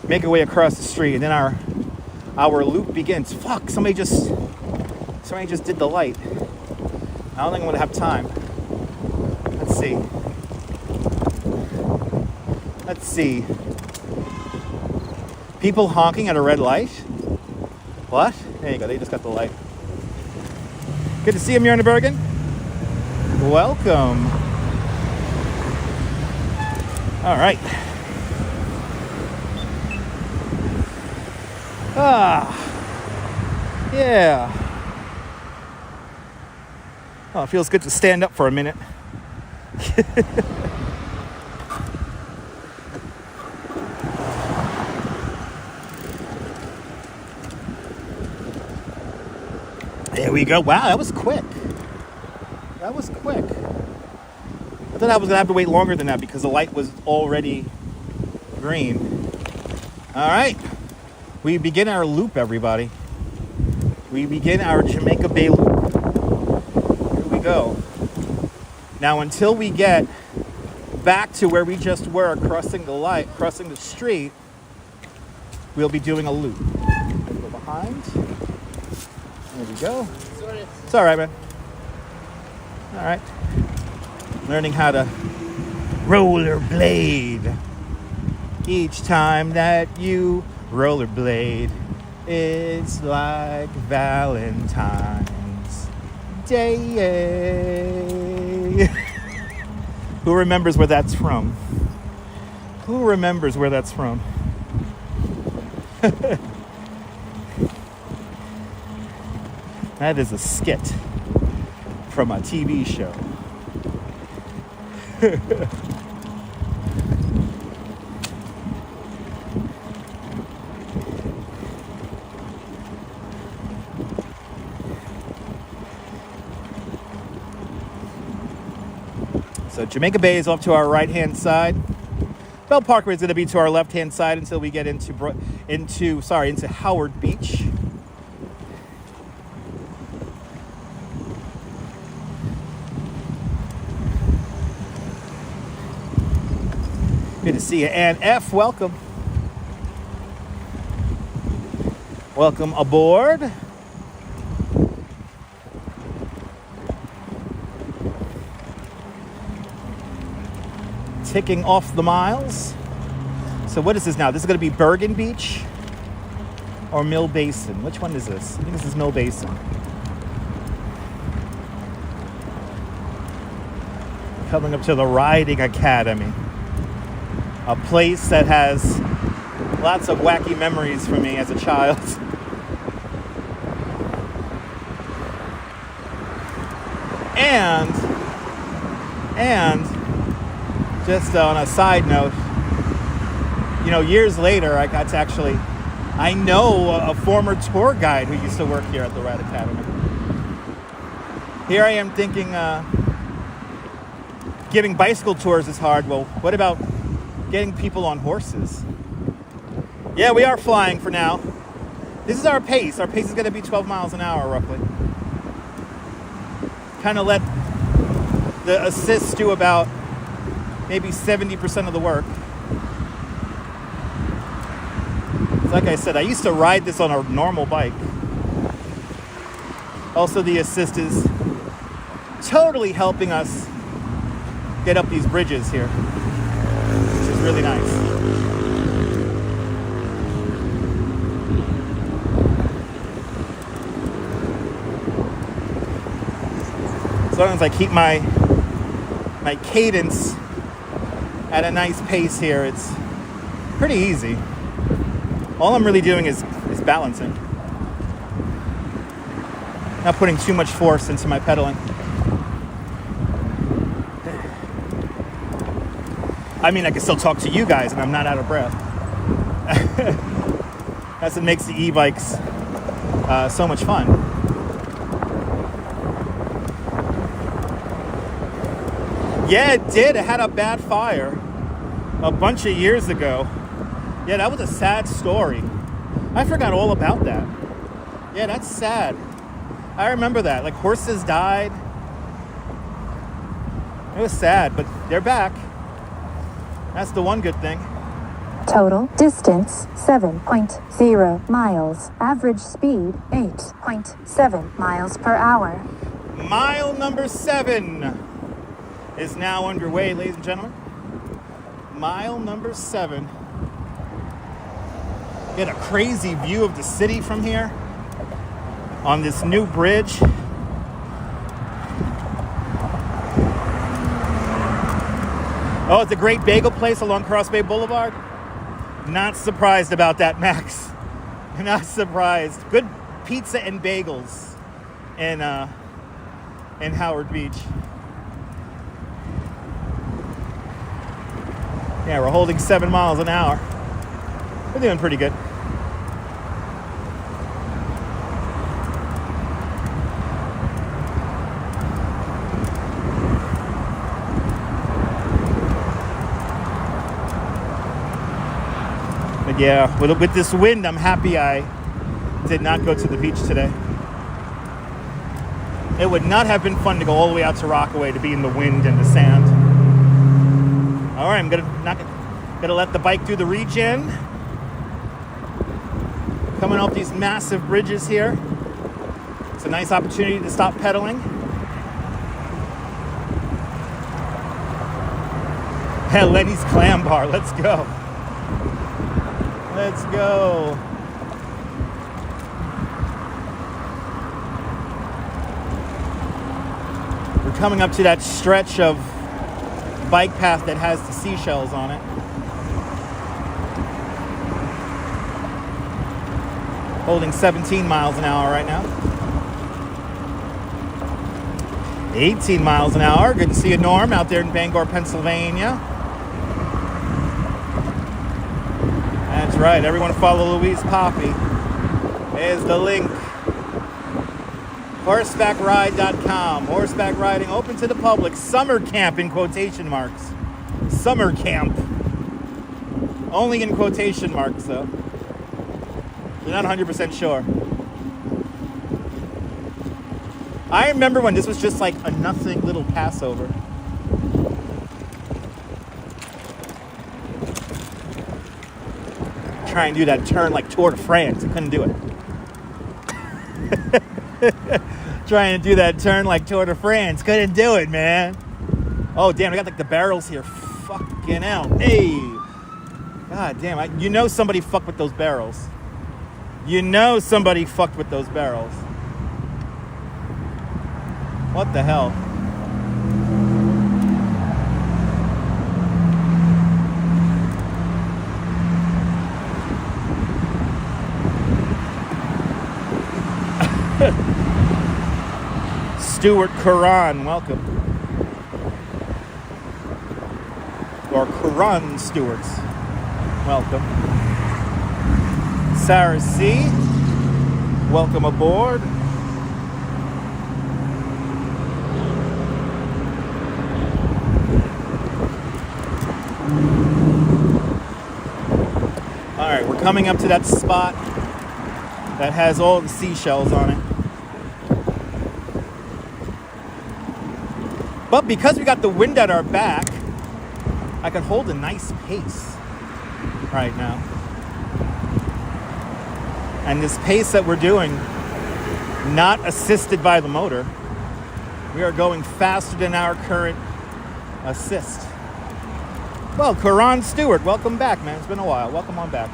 make our way across the street. And then our loop begins. Fuck, somebody just did the light. I don't think I'm going to have time. Let's see. Let's see. People honking at a red light? What? There you go, they just got the light. Good to see you, Myrna Bergen. Welcome. All right. Yeah. Oh, it feels good to stand up for a minute. There we go. Wow, that was quick. That was quick. I thought I was going to have to wait longer than that because the light was already green. All right. We begin our loop, everybody. We begin our Jamaica Bay loop. Here we go. Now, until we get back to where we just were, crossing the street, we'll be doing a loop. Go behind. There we go. Sorry. It's all right, man. All right. Learning how to rollerblade. Each time that you rollerblade, it's like Valentine's Day. Who remembers where that's from? Who remembers where that's from? That is a skit from a TV show. So Jamaica Bay is off to our right-hand side. Bell Parkway is going to be to our left-hand side until we get into Howard Beach. Good to see you. And F, welcome. Welcome aboard. Ticking off the miles. So what is this now? This is going to be Bergen Beach or Mill Basin? Which one is this? I think this is Mill Basin. Coming up to the Riding Academy. A place that has lots of wacky memories for me as a child. And just on a side note, you know, years later, I know a former tour guide who used to work here at the Ride Academy. Here I am thinking, giving bicycle tours is hard. Well, what about getting people on horses? Yeah, we are flying for now. This is our pace. Our pace is going to be 12 miles an hour, roughly. Kind of let the assist do about maybe 70% of the work. Like I said, I used to ride this on a normal bike. Also, the assist is totally helping us get up these bridges here, which is really nice. As long as I keep my cadence at a nice pace here. It's pretty easy. All I'm really doing is balancing. Not putting too much force into my pedaling. I mean, I can still talk to you guys and I'm not out of breath. That's what makes the e-bikes so much fun. Yeah, it did. It had a bad fire a bunch of years ago. Yeah, that was a sad story. I forgot all about that. Yeah, that's sad. I remember that. Like, horses died. It was sad, but they're back. That's the one good thing. Total distance 7.0 miles. Average speed 8.7 miles per hour. Mile number 7 is now underway, ladies and gentlemen. Mile number 7. Get a crazy view of the city from here on this new bridge. Oh, it's a great bagel place along Cross Bay Boulevard. Not surprised about that, Max. Not surprised. Good pizza and bagels in Howard Beach. Yeah, we're holding 7 miles an hour. We're doing pretty good. But yeah, with this wind, I'm happy I did not go to the beach today. It would not have been fun to go all the way out to Rockaway to be in the wind and the sand. All right, I'm gonna let the bike do the regen. Coming off these massive bridges here. It's a nice opportunity to stop pedaling. Hey, Lenny's Clam Bar, let's go. Let's go. We're coming up to that stretch of bike path that has the seashells on it. Holding 17 miles an hour right now. 18 miles an hour. Good to see you, Norm, out there in Bangor, Pennsylvania. That's right. Everyone follow Louise Poppy. There's the link. Horsebackride.com. Horseback riding open to the public. Summer camp in quotation marks. Summer camp. Only in quotation marks, though. You're not 100% sure. I remember when this was just like a nothing little Passover. Try and do that turn like Tour de France. I couldn't do it. Trying to do that turn like Tour de France. Couldn't do it, man. Oh, damn. I got like the barrels here. Fucking hell. Hey. God damn. You know somebody fucked with those barrels. You know somebody fucked with those barrels. What the hell? Stuart Curran, welcome. Or Curran Stewarts, welcome. Sarah C, welcome aboard. All right, we're coming up to that spot that has all the seashells on it. But because we got the wind at our back, I can hold a nice pace right now. And this pace that we're doing, not assisted by the motor, we are going faster than our current assist. Well, Karan Stewart, welcome back, man. It's been a while. Welcome on back.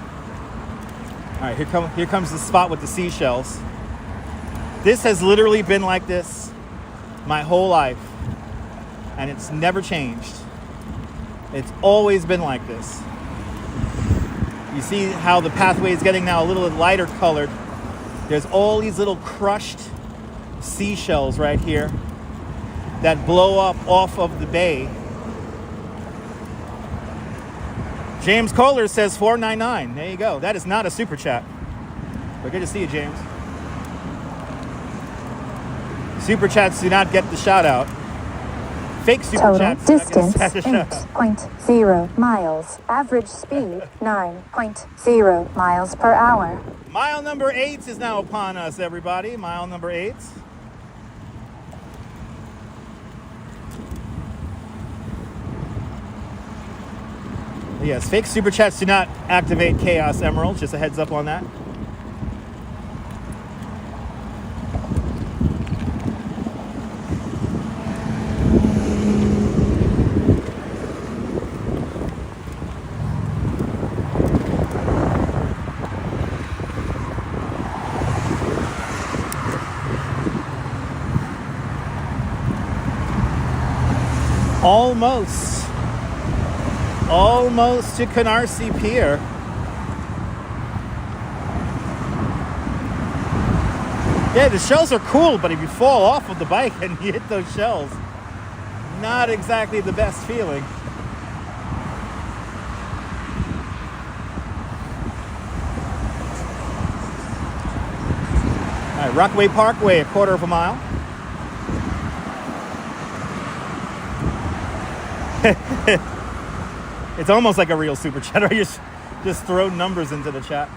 All right, here comes the spot with the seashells. This has literally been like this my whole life, and it's never changed. It's always been like this. You see how the pathway is getting now a little lighter colored. There's all these little crushed seashells right here that blow up off of the bay. James Kohler says $4.99. There you go. That is not a super chat. But good to see you, James. Super chats do not get the shout out. Fake super Total chats distance do not get the shout out. 8.0 miles. Average speed 9.0 miles per hour. Mile number 8 is now upon us, everybody. Mile number 8. Yes, fake super chats do not activate Chaos Emeralds. Just a heads up on that. Almost to Canarsie Pier. Yeah, the shells are cool, but if you fall off of the bike and you hit those shells, not exactly the best feeling. All right, Rockaway Parkway, a quarter of a mile. It's almost like a real super chat. Or you just throw numbers into the chat.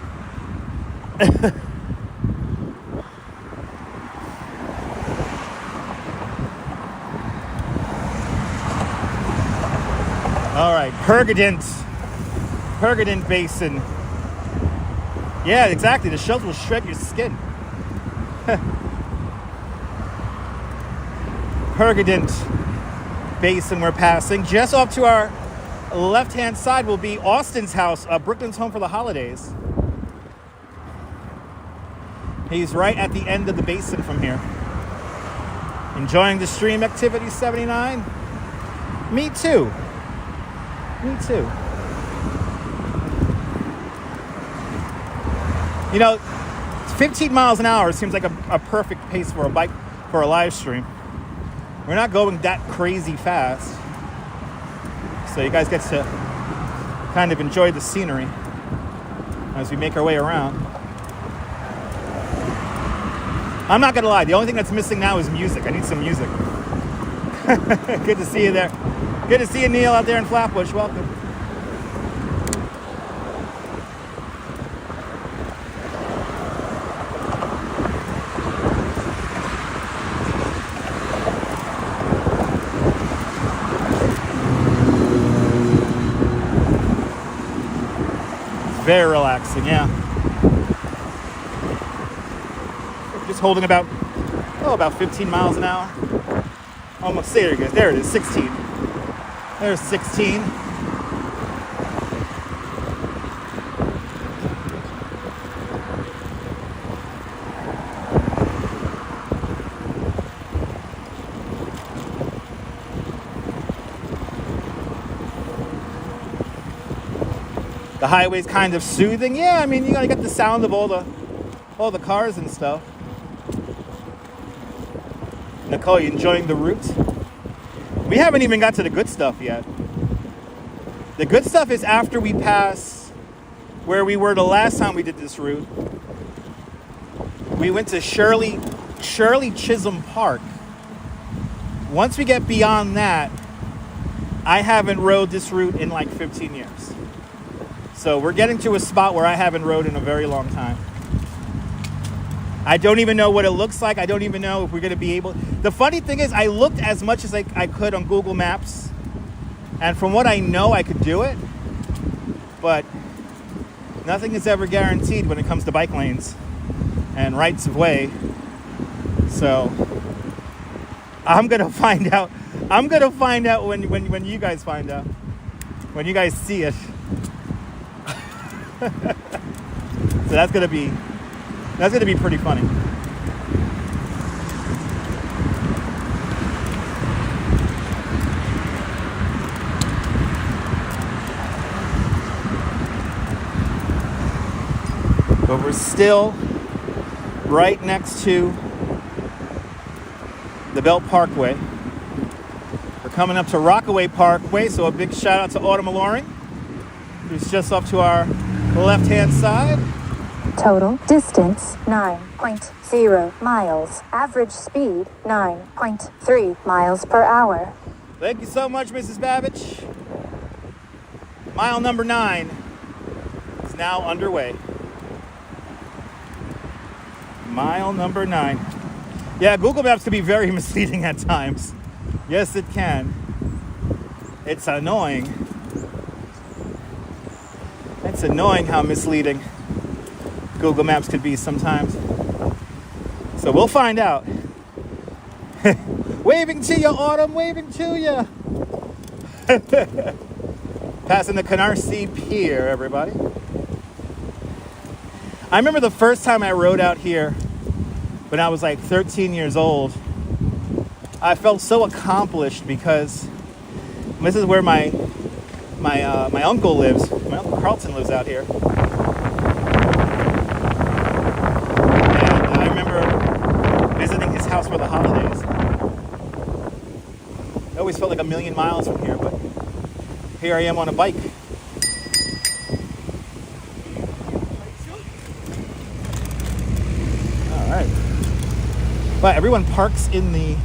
All right, Purgadent Basin. Yeah, exactly. The shells will shred your skin. Purgadent Basin we're passing. Just off to our left-hand side will be Austin's house, Brooklyn's home for the holidays. He's right at the end of the basin from here. Enjoying the stream activity 79? Me too. Me too. You know, 15 miles an hour seems like a perfect pace for a live stream. We're not going that crazy fast. So you guys get to kind of enjoy the scenery as we make our way around. I'm not gonna lie, the only thing that's missing now is music. I need some music. Good to see you there. Good to see you, Neil, out there in Flatbush. Welcome. Very relaxing, yeah. Just holding about 15 miles an hour. Almost, there it goes. There it is, 16. There's 16. The highway's kind of soothing. Yeah, I mean, you gotta get the sound of all the cars and stuff. Nicole, you enjoying the route? We haven't even got to the good stuff yet. The good stuff is after we pass where we were the last time we did this route. We went to Shirley Chisholm Park. Once we get beyond that, I haven't rode this route in like 15 years. So we're getting to a spot where I haven't rode in a very long time. I don't even know what it looks like. I don't even know if we're going to be able... The funny thing is, I looked as much as I could on Google Maps. And from what I know, I could do it. But nothing is ever guaranteed when it comes to bike lanes and rights of way. So I'm going to find out. I'm going to find out when you guys find out. When you guys see it. So that's gonna be pretty funny. but we're still right next to the Belt Parkway. We're coming up to Rockaway Parkway, so a big shout out to Autumn Alluring, who's just off to our left-hand side. Total distance 9.0 miles. Average speed 9.3 miles per hour. Thank you so much, Mrs. Babbage. Mile number 9 is now underway. Mile number 9. Yeah, Google Maps can be very misleading at times. Yes, it can. It's annoying. It's annoying how misleading Google Maps could be sometimes. So we'll find out. Waving to you, Autumn, waving to you. Passing the Canarsie Pier, everybody. I remember the first time I rode out here when I was like 13 years old. I felt so accomplished because this is where my uncle lives. My Uncle Carlton lives out here. And I remember visiting his house for the holidays. It always felt like a million miles from here, but here I am on a bike. All right. But everyone parks in the...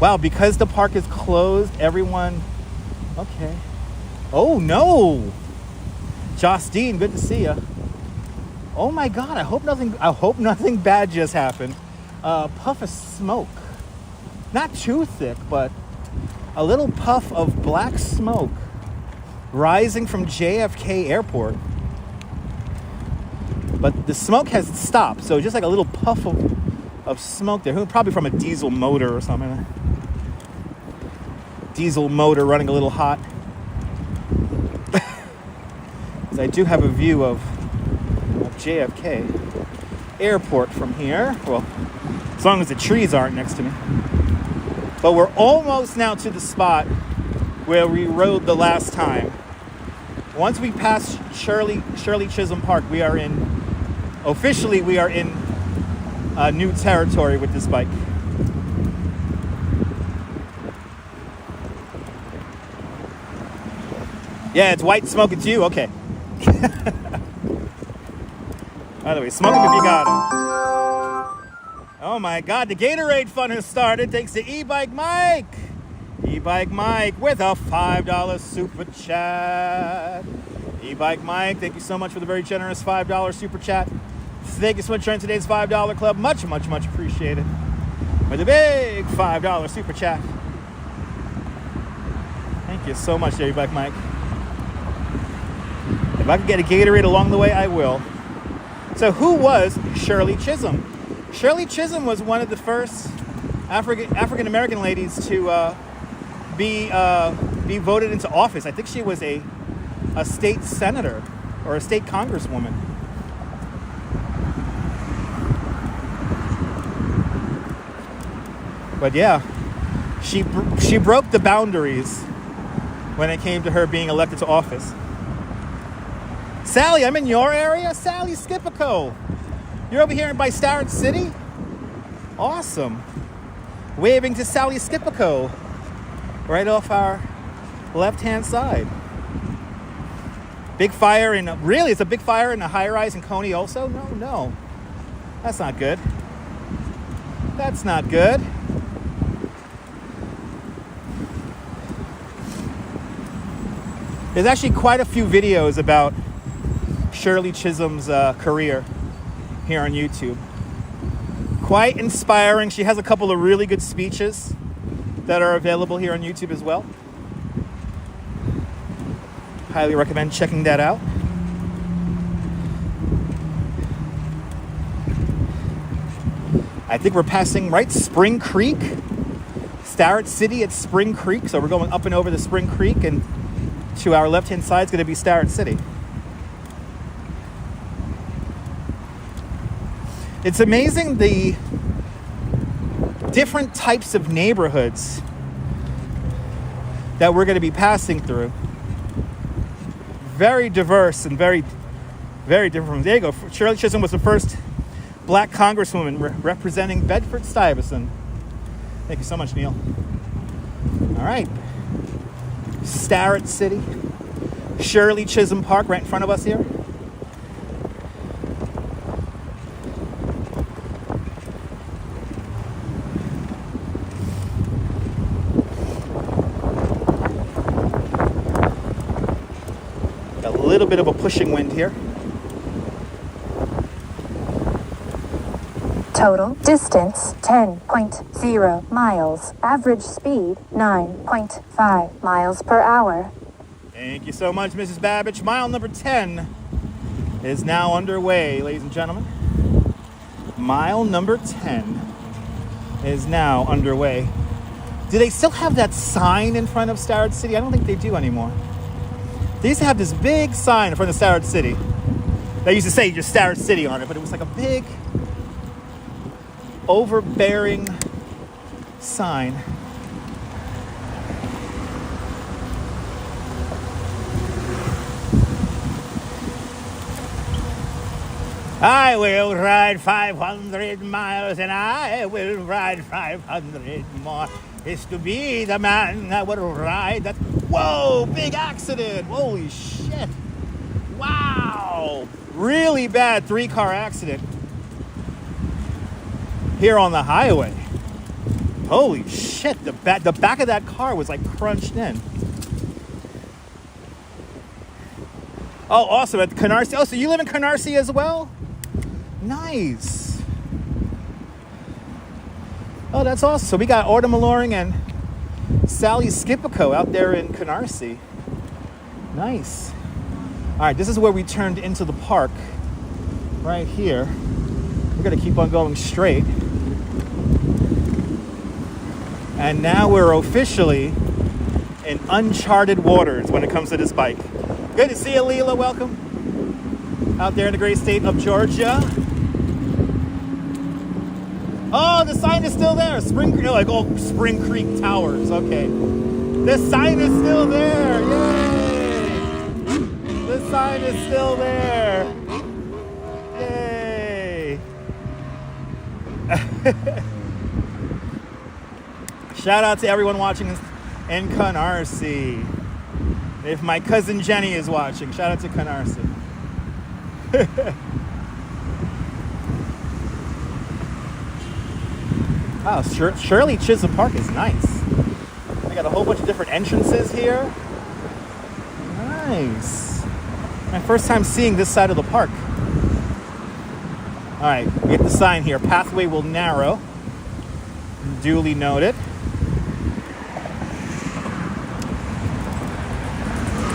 Wow, because the park is closed, everyone... Okay. Oh, no! Justine, good to see you. Oh my God, I hope nothing bad just happened. Puff of smoke. Not too thick, but a little puff of black smoke rising from JFK Airport. But the smoke has stopped, so just like a little puff of smoke there. Probably from a diesel motor or something. Diesel motor running a little hot. I do have a view of JFK Airport from here. Well, as long as the trees aren't next to me. But we're almost now to the spot where we rode the last time. Once we pass Shirley Chisholm Park, we are officially in new territory with this bike. Yeah, it's white smoke, it's you? Okay. By the way, smoking if you got it. Oh my God, the Gatorade fun has started. Thanks to E-Bike Mike. E-Bike Mike with a $5 super chat. E-Bike Mike, thank you so much for the very generous $5 super chat. Thank you so much for joining today's $5 club. Much, much, much appreciated. With a big $5 super chat. Thank you so much, E-Bike Mike. If I can get a Gatorade along the way, I will. So who was Shirley Chisholm? Shirley Chisholm was one of the first African-American ladies to be voted into office. I think she was a state senator or a state congresswoman. But yeah, she broke the boundaries when it came to her being elected to office. Sally, I'm in your area? Sally Skipico. You're over here by Starrett City? Awesome. Waving to Sally Skipico. Right off our left-hand side. Big fire in... Really? It's a big fire in a high-rise in Coney also? No. That's not good. That's not good. There's actually quite a few videos about Shirley Chisholm's career here on YouTube. Quite inspiring. She has a couple of really good speeches that are available here on YouTube as well. Highly recommend checking that out. I think we're passing right Spring Creek. Starrett City at Spring Creek. So we're going up and over the Spring Creek, and to our left-hand side is going to be Starrett City. It's amazing the different types of neighborhoods that we're going to be passing through. Very diverse and very Very different from, there you go. Shirley Chisholm was the first black congresswoman representing Bedford Stuyvesant. Thank you so much, Neil. All right. Starrett City. Shirley Chisholm Park right in front of us here. A little bit of a pushing wind here. Total distance 10.0 miles. Average speed 9.5 miles per hour. Thank you so much, Mrs. Babbage. Mile number 10 is now underway, ladies and gentlemen. Mile number 10 is now underway. Do they still have that sign in front of Starrett City? I don't think they do anymore. They used to have this big sign in front of Starrett City. They used to say just Starrett City on it, but it was like a big, overbearing sign. I will ride 500 miles and I will ride 500 more. It's to be the man that would ride that. Whoa, big accident. Holy shit. Wow. Really bad 3-car accident here on the highway. Holy shit. The back of that car was like crunched in. Oh, awesome. At Canarsie. Oh, so you live in Canarsie as well? Nice. Oh, that's awesome. So we got Autumn Alluring and Sally Skipico out there in Canarsie. Nice. All right, this is where we turned into the park. Right here. We're going to keep on going straight. And now we're officially in uncharted waters when it comes to this bike. Good to see you, Leela. Welcome. Out there in the great state of Georgia. Oh, the sign is still there. Spring Creek Towers. Okay. The sign is still there. Yay! The sign is still there. Yay! Shout out to everyone watching in Canarsie. If my cousin Jenny is watching, shout out to Canarsie. Wow, Shirley Chisholm Park is nice. I got a whole bunch of different entrances here. Nice. My first time seeing this side of the park. All right, we get the sign here. Pathway will narrow. Duly noted.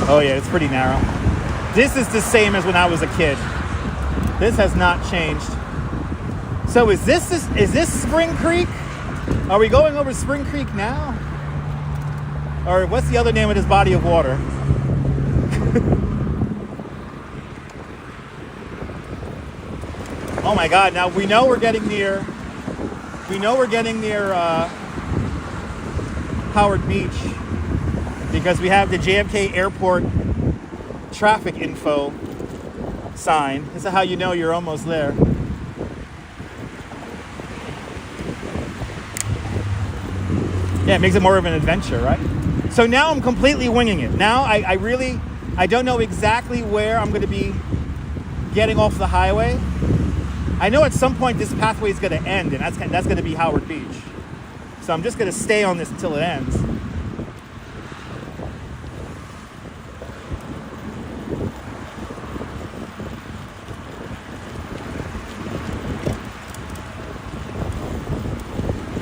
Oh yeah, it's pretty narrow. This is the same as when I was a kid. This has not changed. So is this Spring Creek? Are we going over Spring Creek now? Or what's the other name of this body of water? Oh my God, now we know we're getting near Howard Beach because we have the JFK Airport traffic info sign. This is how you know you're almost there. Yeah, it makes it more of an adventure, right? So now I'm completely winging it. Now I don't know exactly where I'm going to be getting off the highway. I know at some point this pathway is going to end, and that's going to be Howard Beach. So I'm just going to stay on this until it ends.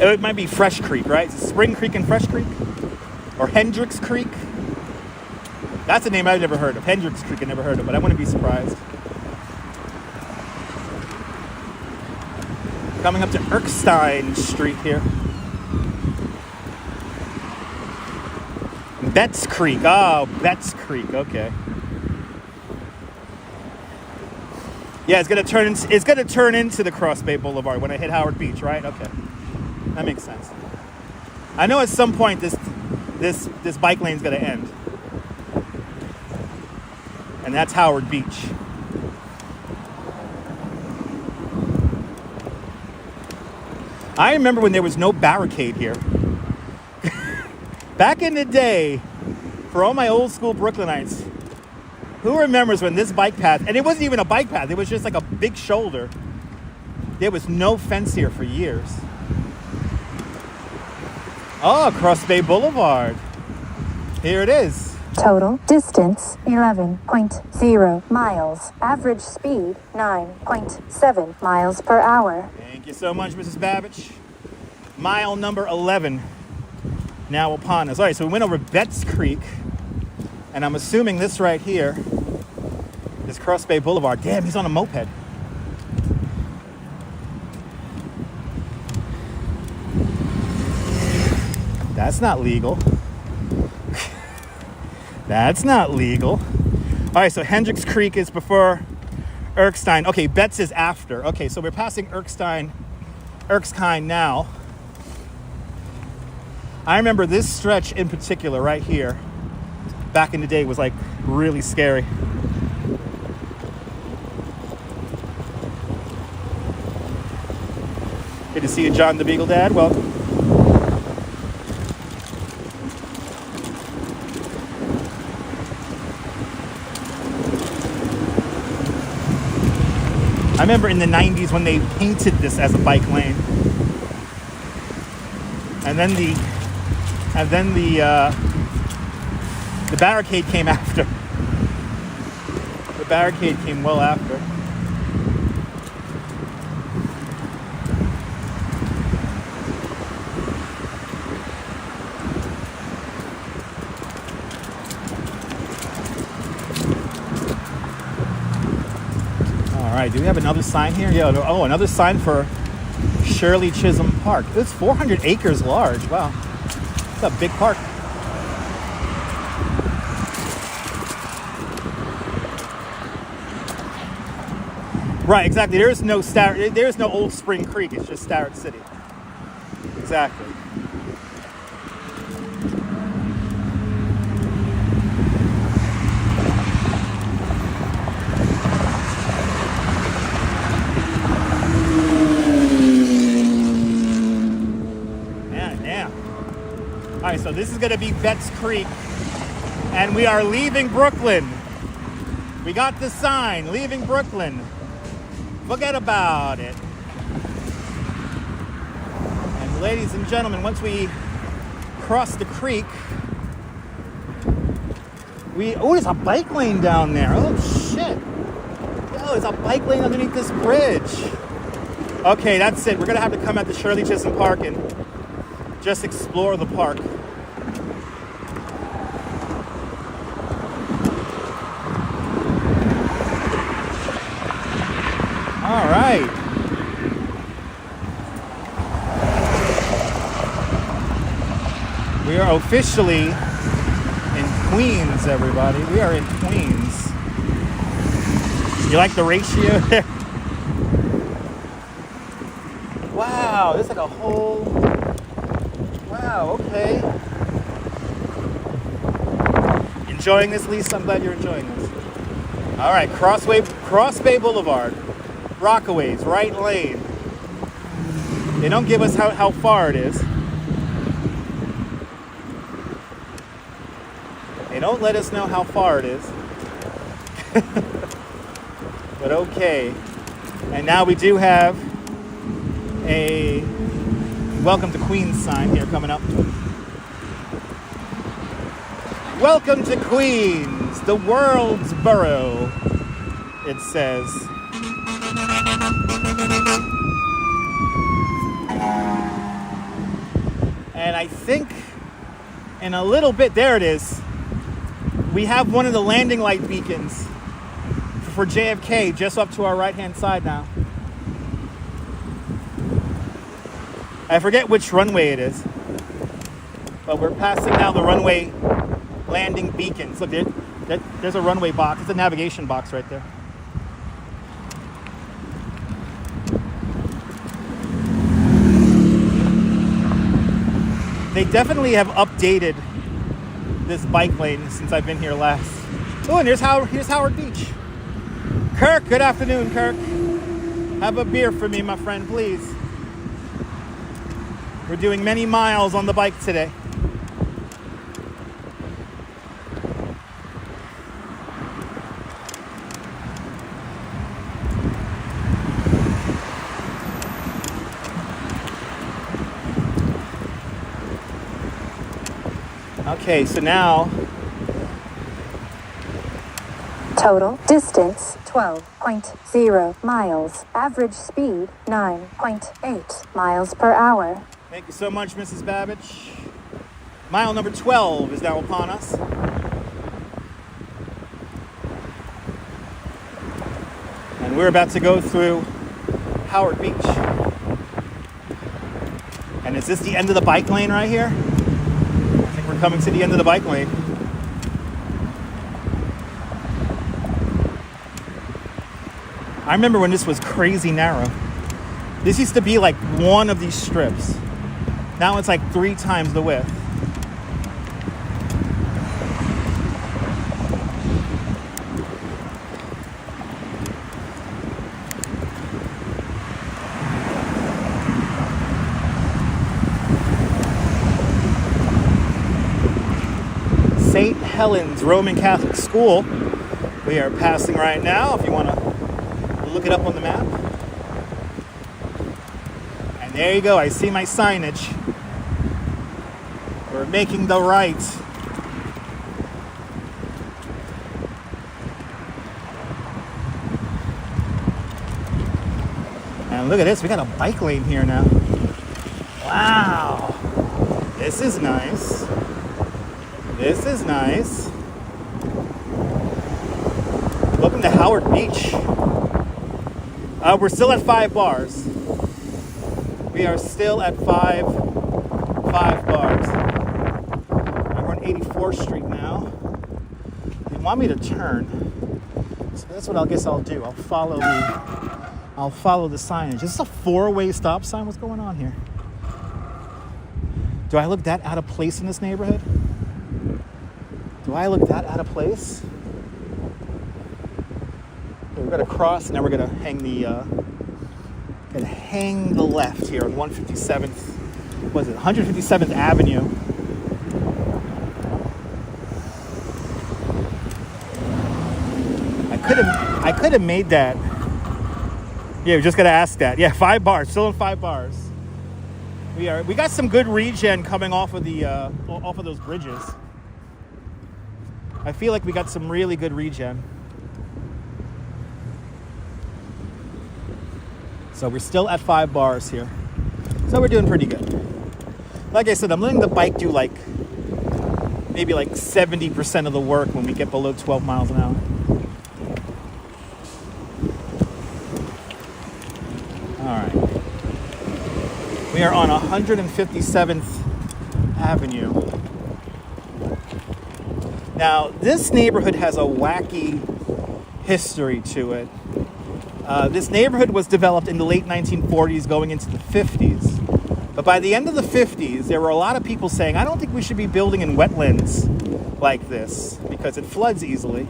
It might be Fresh Creek, right? Spring Creek and Fresh Creek? Or Hendricks Creek? That's a name I've never heard of. Hendricks Creek I never heard of, but I wouldn't be surprised. Coming up to Erskine Street here. Betts Creek. Oh, Betts Creek. Okay. Yeah, it's gonna turn into the Cross Bay Boulevard when I hit Howard Beach, right? Okay. That makes sense. I know at some point this bike lane's gonna end. And that's Howard Beach. I remember when there was no barricade here. Back in the day, for all my old school Brooklynites, who remembers when this bike path, and it wasn't even a bike path, it was just like a big shoulder. There was no fence here for years. Oh, Cross Bay Boulevard. Here it is. Total distance 11.0 miles. Average speed 9.7 miles per hour. Thank you so much, Mrs. Babbage. Mile number 11 now upon us. All right, so we went over Betts Creek, and I'm assuming this right here is Cross Bay Boulevard. Damn, he's on a moped. That's not legal. That's not legal. All right, so Hendricks Creek is before Erskine. Okay, Betts is after. Okay, so we're passing Erskine now. I remember this stretch in particular right here, back in the day, was like really scary. Good to see you, John the Beagle Dad. Welcome. I remember in the 90s when they painted this as a bike lane. And then the barricade came after. The barricade came well after. All right, do we have another sign here? Yeah, oh, another sign for Shirley Chisholm Park. It's 400 acres large. Wow, it's a big park. Right, exactly. There is no Old Spring Creek. It's just Starrett City. Exactly. All right, so this is going to be Betts Creek, and we are leaving Brooklyn. We got the sign, leaving Brooklyn. Forget about it. And ladies and gentlemen, once we cross the creek, oh, there's a bike lane down there. Oh, shit. Yo, there's a bike lane underneath this bridge. Okay, that's it. We're going to have to come at the Shirley Chisholm Park and just explore the park. All right. We are officially in Queens, everybody. We are in Queens. You like the ratio there? Wow, there's like a whole... Wow, okay. Enjoying this, Lisa? I'm glad you're enjoying this. All right, Cross Bay Boulevard. Rockaway's right lane. They don't give us how far it is. They don't let us know how far it is. But okay. And now we do have a Welcome to Queens sign here coming up. Welcome to Queens, the world's borough, it says. And I think in a little bit, there it is, we have one of the landing light beacons for JFK just up to our right-hand side now. I forget which runway it is, but we're passing now the runway landing beacons. Look, there's a runway box. It's a navigation box right there. They definitely have updated this bike lane since I've been here last. Oh, and here's Howard Beach. Kirk, good afternoon, Kirk. Have a beer for me, my friend, please. We're doing many miles on the bike today. Okay, so now total distance 12.0 miles. Average speed 9.8 miles per hour. thank you so much, Mrs. Babbage. Mile number 12 is now upon us. And we're about to go through Howard Beach. And is this the end of the bike lane right here? I think we're coming to the end of the bike lane. I remember when this was crazy narrow. This used to be like one of these strips. Now it's like 3 times the width. St. Helens Roman Catholic School. We are passing right now, if you want to look it up on the map. And there you go, I see my signage. We're making the right. And look at this, we got a bike lane here now. Wow. This is nice. This is nice. Welcome to Howard Beach. We're still at 5 bars. We are still at 5 bars. And we're on 84th Street now. They want me to turn. So that's what I guess I'll do. I'll follow the signage. Is this a 4-way stop sign? What's going on here? Do I look that out of place in this neighborhood? Do I look that out of place? Okay, we're gonna cross, and then we're gonna hang the left here on 157th. What is it? 157th Avenue. I could have made that. Yeah, we just gotta ask that. Yeah, 5 bars. Still in 5 bars. We got some good regen coming off of those bridges. I feel like we got some really good regen. So we're still at 5 bars here. So we're doing pretty good. Like I said, I'm letting the bike do maybe 70% of the work when we get below 12 miles an hour. All right. We are on 157th Avenue. Now, this neighborhood has a wacky history to it. This neighborhood was developed in the late 1940s going into the 50s. But by the end of the 50s, there were a lot of people saying, I don't think we should be building in wetlands like this because it floods easily.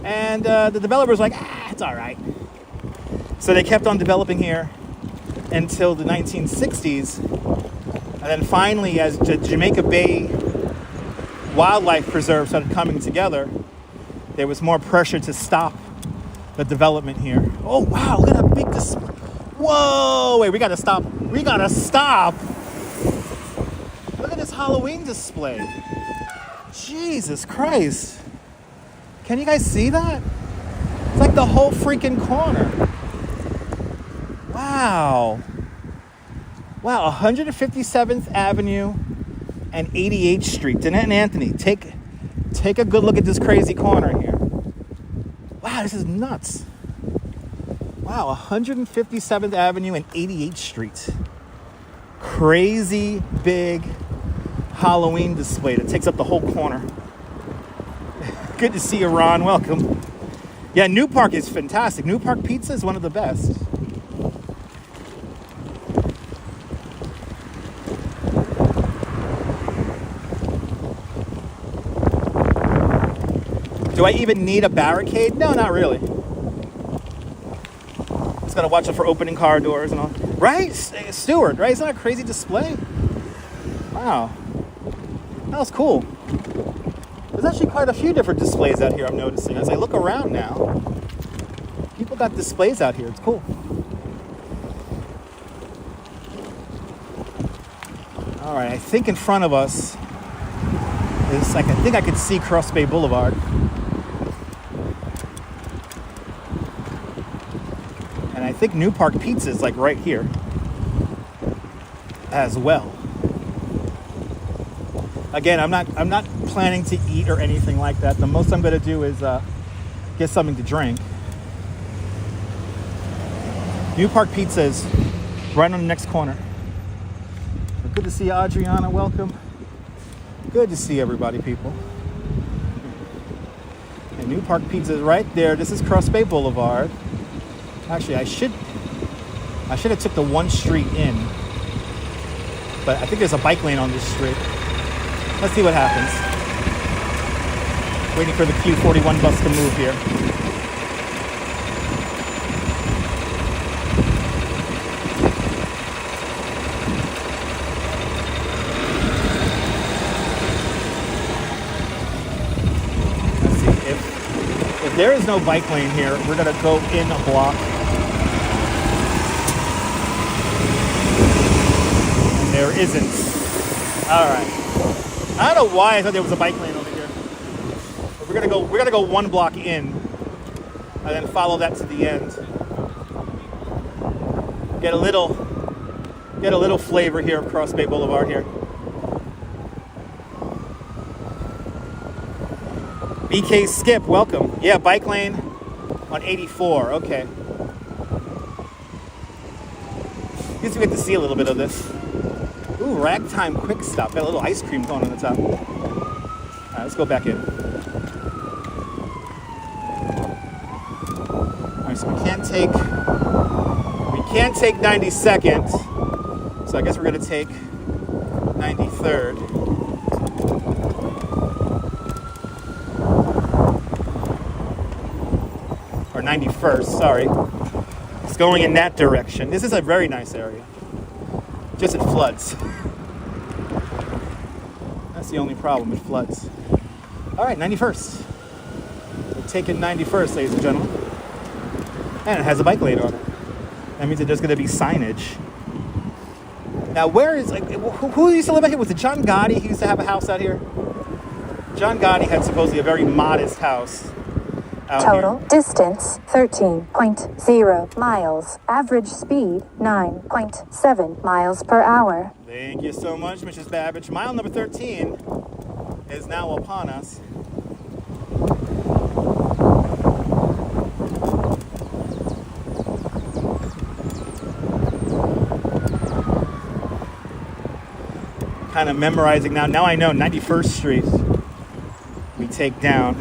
And the developers were like, it's all right. So they kept on developing here until the 1960s. And then finally, as the Jamaica Bay Wildlife Preserve started coming together, there was more pressure to stop the development here. Oh, wow, look at that big display. Whoa, wait, we gotta stop. We gotta stop. Look at this Halloween display. Jesus Christ. Can you guys see that? It's like the whole freaking corner. Wow. Wow, 157th Avenue and 88th Street. Danette and Anthony, take a good look at this crazy corner here. Wow, this is nuts. Wow, 157th Avenue and 88th Street. Crazy big Halloween display that takes up the whole corner. Good to see you, Ron. Welcome. Yeah, New Park is fantastic. New Park Pizza is one of the best. Do I even need a barricade? No, not really. Just gotta watch it for opening car doors and all. Right? Stewart, right? Isn't that a crazy display? Wow. That was cool. There's actually quite a few different displays out here I'm noticing. As I look around now, people got displays out here. It's cool. All right, I think in front of us is like, I think I could see Cross Bay Boulevard. And I think New Park Pizza is like right here as well. Again, I'm not planning to eat or anything like that. The most I'm going to do is get something to drink. New Park Pizza is right on the next corner. Good to see you, Adriana. Welcome. Good to see everybody, people. And New Park Pizza is right there. This is Cross Bay Boulevard. Actually, I should have took the one street in, but I think there's a bike lane on this street. Let's see what happens. Waiting for the Q41 bus to move here. Let's see, if there is no bike lane here, we're gonna go in a block. And there isn't. All right. I don't know why I thought there was a bike lane over here. But we're gonna go one block in and then follow that to the end. Get a little flavor here of Cross Bay Boulevard here. BK Skip, welcome. Yeah, bike lane on 84. Okay. At least we get to see a little bit of this. Ooh, Ragtime Quick Stop. Got a little ice cream going on the top. All right, let's go back in. All right, so we can't take 92nd. So I guess we're gonna take 93rd. Or 91st, sorry. It's going in that direction. This is a very nice area. Just it floods. That's the only problem, it floods. All right, 91st. We're taking 91st, ladies and gentlemen. And it has a bike lane on it. That means that there's gonna be signage. Now, where is, like, who used to live out here? Was it John Gotti? He used to have a house out here. John Gotti had supposedly a very modest house out Total here. distance 13.0 miles. Average speed 9.7 miles per hour. Thank you so much, Mrs. Babbage. Mile number 13 is now upon us. Kind of memorizing now. Now I know 91st Street we take down.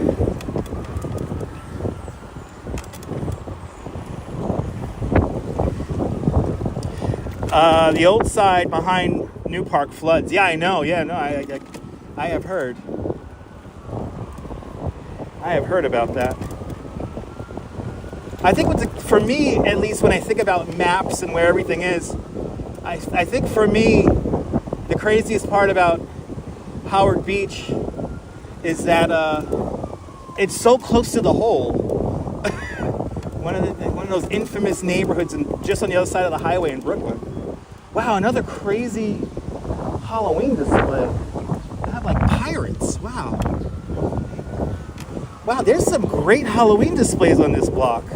The old side behind New Park floods. Yeah, I know. Yeah, no, I have heard. I have heard about that. I think for me, at least when I think about maps and where everything is, I think for me, the craziest part about Howard Beach is that it's so close to the hole. one of those infamous neighborhoods, and just on the other side of the highway in Brooklyn. Wow, another crazy Halloween display. They have like pirates. Wow. Wow, there's some great Halloween displays on this block.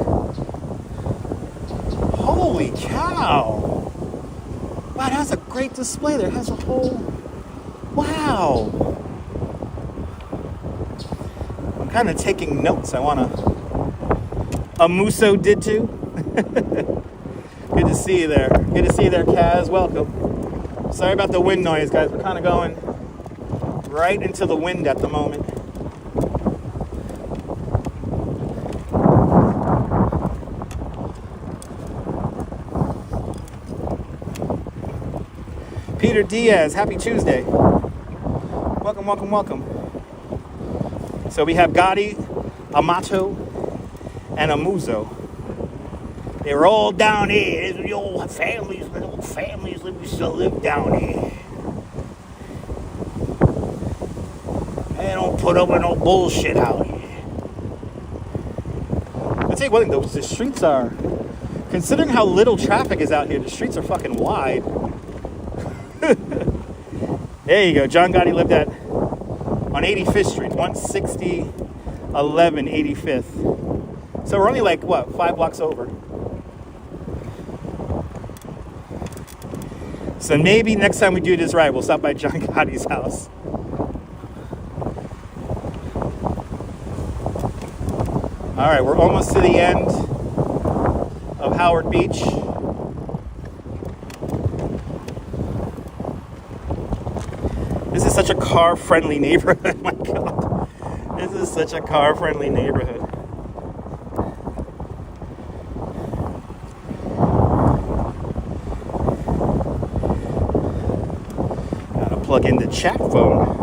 Holy cow. Wow, that's a great display. There has a whole... Wow. I'm kind of taking notes. I want to... Amuso did too. Good to see you there. Good to see you there, Kaz. Welcome. Sorry about the wind noise, guys. We're kind of going right into the wind at the moment. Peter Diaz, happy Tuesday. Welcome, welcome, welcome. So we have Gotti, Amato, and Amuso. They were all down here. The old families still live down here. They don't put up with no bullshit out here. I'll tell you one thing, the streets are, considering how little traffic is out here, the streets are fucking wide. There you go. John Gotti lived on 85th Street, 16011 85th. So we're only like, what, 5 blocks over. So maybe next time we do this right, we'll stop by John Gotti's house. All right, we're almost to the end of Howard Beach. This is such a car-friendly neighborhood. Oh my God. This is such a car-friendly neighborhood. Gotta plug in the chat phone.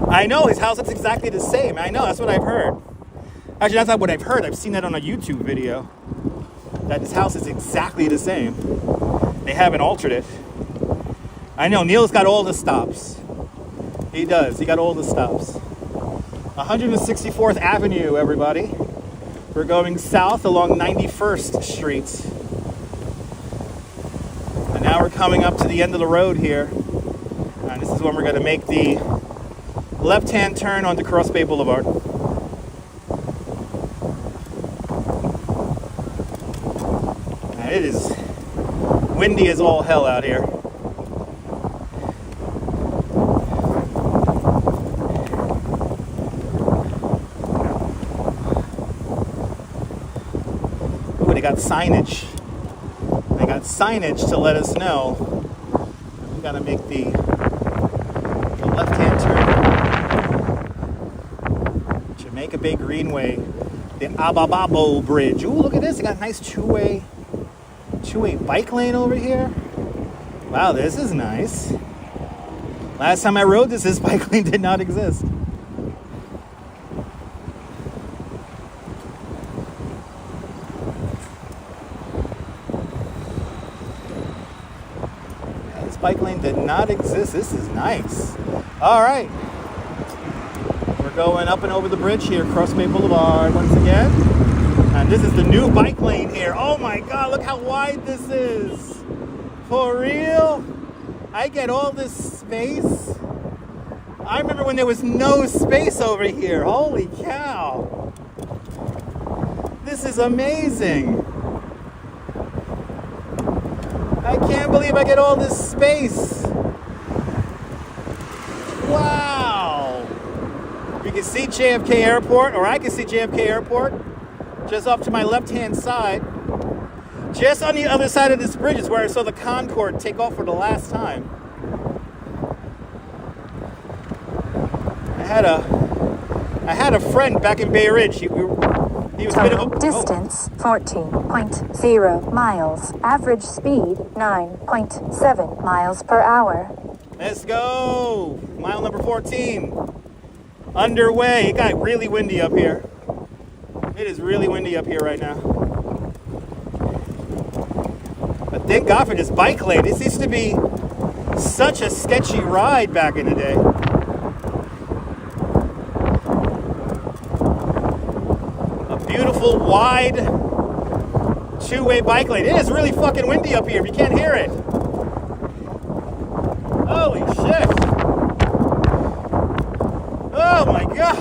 I know, his house looks exactly the same. I know, that's what I've heard. Actually, that's not what I've heard. I've seen that on a YouTube video. That his house is exactly the same. They haven't altered it. I know, Neil's got all the stops. He does, he got all the stops. 164th Avenue, everybody. We're going south along 91st Street. And now we're coming up to the end of the road here. And this is when we're gonna make the left-hand turn onto Cross Bay Boulevard. And it is windy as all hell out here. Ooh, they got signage. They got signage to let us know we gotta make the left-hand turn. Jamaica Bay Greenway, the Abababo Bridge. Ooh, look at this. They got a nice two-way bike lane over here. Wow, this is nice. Last time I rode this bike lane did not exist. Yeah, this bike lane did not exist. This is nice. All right. We're going up and over the bridge here, Cross Bay Boulevard once again. And this is the new bike lane here. Oh my God, look how wide this is. For real? I get all this space. I remember when there was no space over here. Holy cow. This is amazing. I can't believe I get all this space. Wow. You can see JFK Airport, or I can see JFK Airport just off to my left-hand side. Just on the other side of this bridge is where I saw the Concorde take off for the last time. I had a friend back in Bay Ridge. He was Total distance 14.0 miles. Average speed 9.7 miles per hour. Let's go. Mile number 14. Underway. It got really windy up here. It is really windy up here right now. But thank God for this bike lane. This used to be such a sketchy ride back in the day. A beautiful, wide, two-way bike lane. It is really fucking windy up here if you can't hear it. Holy shit. Oh my God.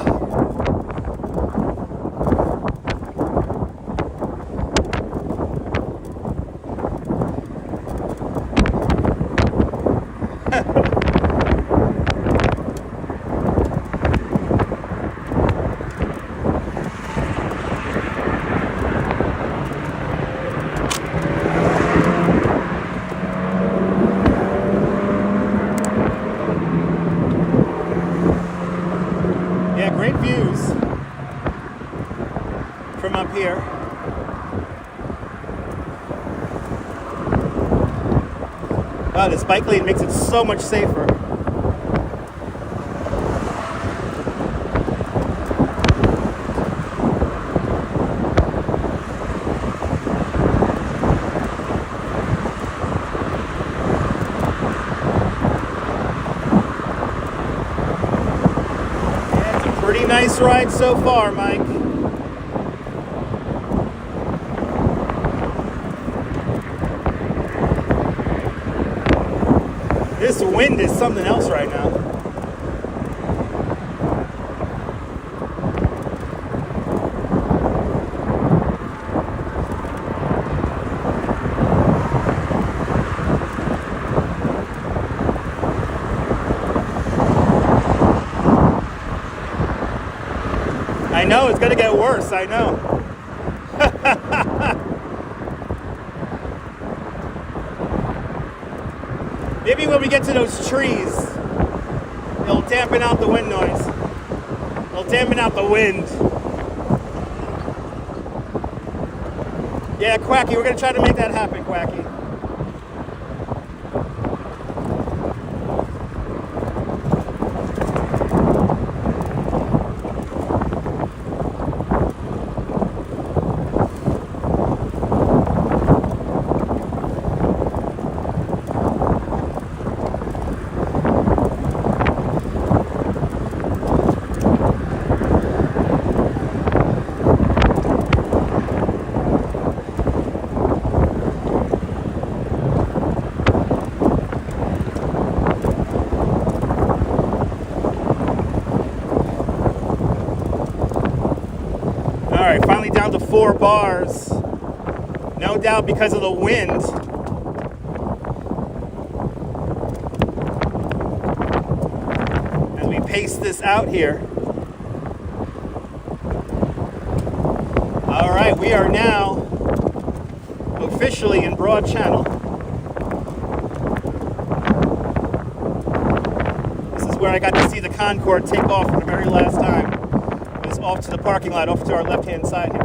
Great views from up here. Wow, this bike lane makes it so much safer. ride so far, Mike. This wind is something else right now. I know, it's gonna get worse, I know. Maybe when we get to those trees, it'll dampen out the wind noise. It'll dampen out the wind. Yeah, Quacky, we're gonna try to make that happen, Quacky. Alright, finally down to 4 bars. No doubt because of the wind. As we pace this out here. Alright, we are now officially in Broad Channel. This is where I got to see the Concorde take off for the very last time. Off to the parking lot, off to our left-hand side here.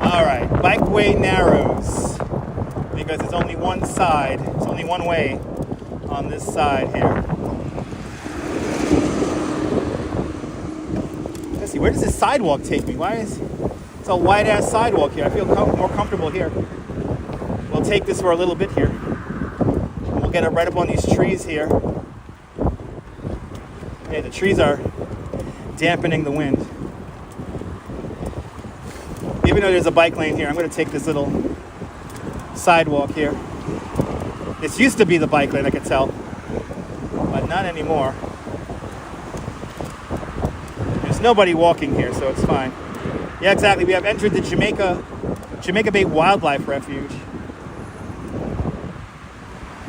Alright, bikeway narrows. Because it's only one side, it's only one way on this side here. Let's see, where does this sidewalk take me? Why is it's a wide-ass sidewalk here? I feel more comfortable here. We'll take this for a little bit here. Get it right up on these trees here. Okay, the trees are dampening the wind. Even though there's a bike lane here, I'm going to take this little sidewalk here. This used to be the bike lane, I could tell, but not anymore. There's nobody walking here, so it's fine. Yeah, exactly. We have entered the Jamaica Bay Wildlife Refuge.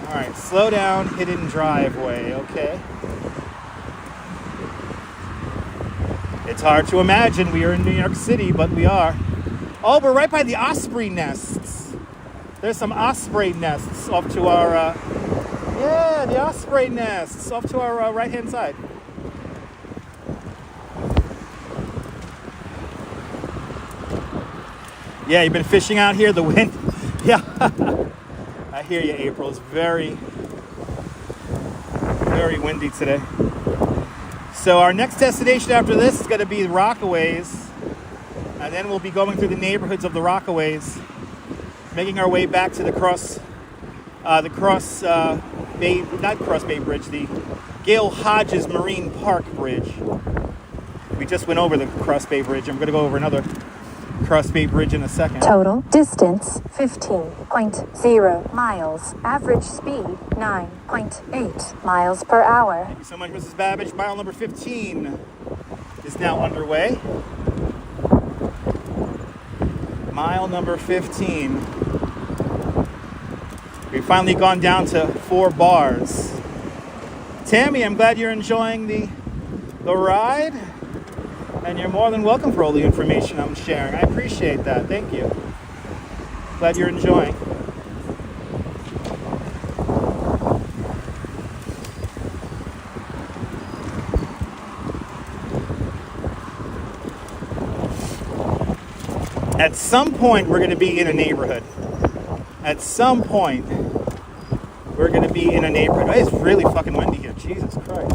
Alright, slow down, hidden driveway, okay. It's hard to imagine we are in New York City, but we are. Oh, we're right by the osprey nests. There's some osprey nests off to our, yeah, the osprey nests off to our right-hand side. Yeah, you've been fishing out here, the wind, yeah. I hear you, April. It's very, very windy today. So our next destination after this is going to be the Rockaways. And then we'll be going through the neighborhoods of the Rockaways, making our way back to the the Gail Hodges Marine Park Bridge. We just went over the Cross Bay Bridge. I'm going to go over another Cross Bay Bridge in a second. Total distance 15.0 miles. Average speed 9.8 miles per hour. Thank you so much, Mrs. Babbage. Mile number 15 is now underway. Mile number 15. We've finally gone down to 4 bars. Tammy, I'm glad you're enjoying the ride. And you're more than welcome for all the information I'm sharing. I appreciate that. Thank you. Glad you're enjoying. At some point, we're going to be in a neighborhood. At some point, we're going to be in a neighborhood. It's really fucking windy here. Jesus Christ.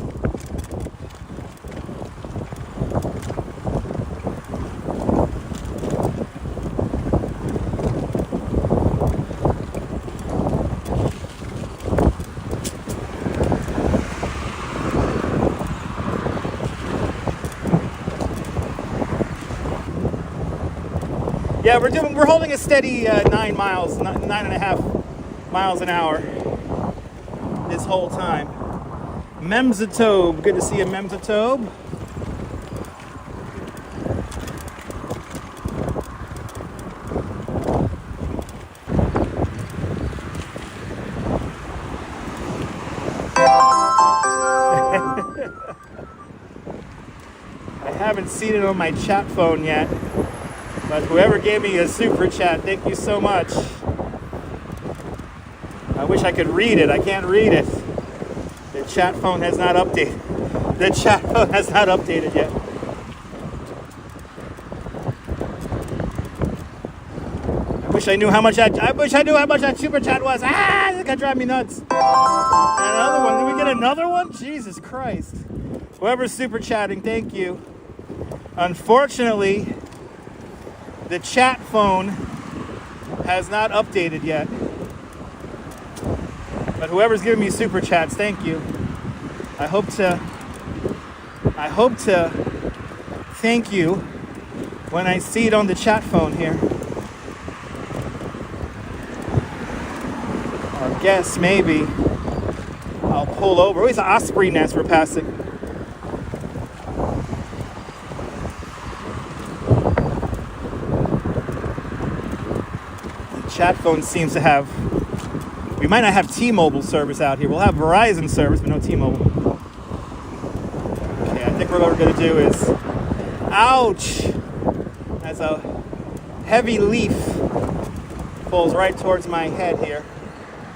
Yeah, we're holding a steady 9 miles, 9.5 miles an hour this whole time. Memzatobe, good to see you, Memzatobe. I haven't seen it on my chat phone yet, but whoever gave me a super chat, thank you so much. I wish I could read it. I can't read it. The chat phone has not updated. The chat phone has not updated yet. I wish I knew how much that super chat was. Ah, this guy drive me nuts. Another one. Did we get another one? Jesus Christ. Whoever's super chatting, thank you. Unfortunately, the chat phone has not updated yet. But whoever's giving me super chats, thank you. I hope to thank you when I see it on the chat phone here. Or guess maybe I'll pull over. Oh, it's an osprey nest we're passing. The chat phone seems to have. We might not have T-Mobile service out here. We'll have Verizon service, but no T-Mobile. Okay, I think what we're going to do is... Ouch! As a heavy leaf falls right towards my head here.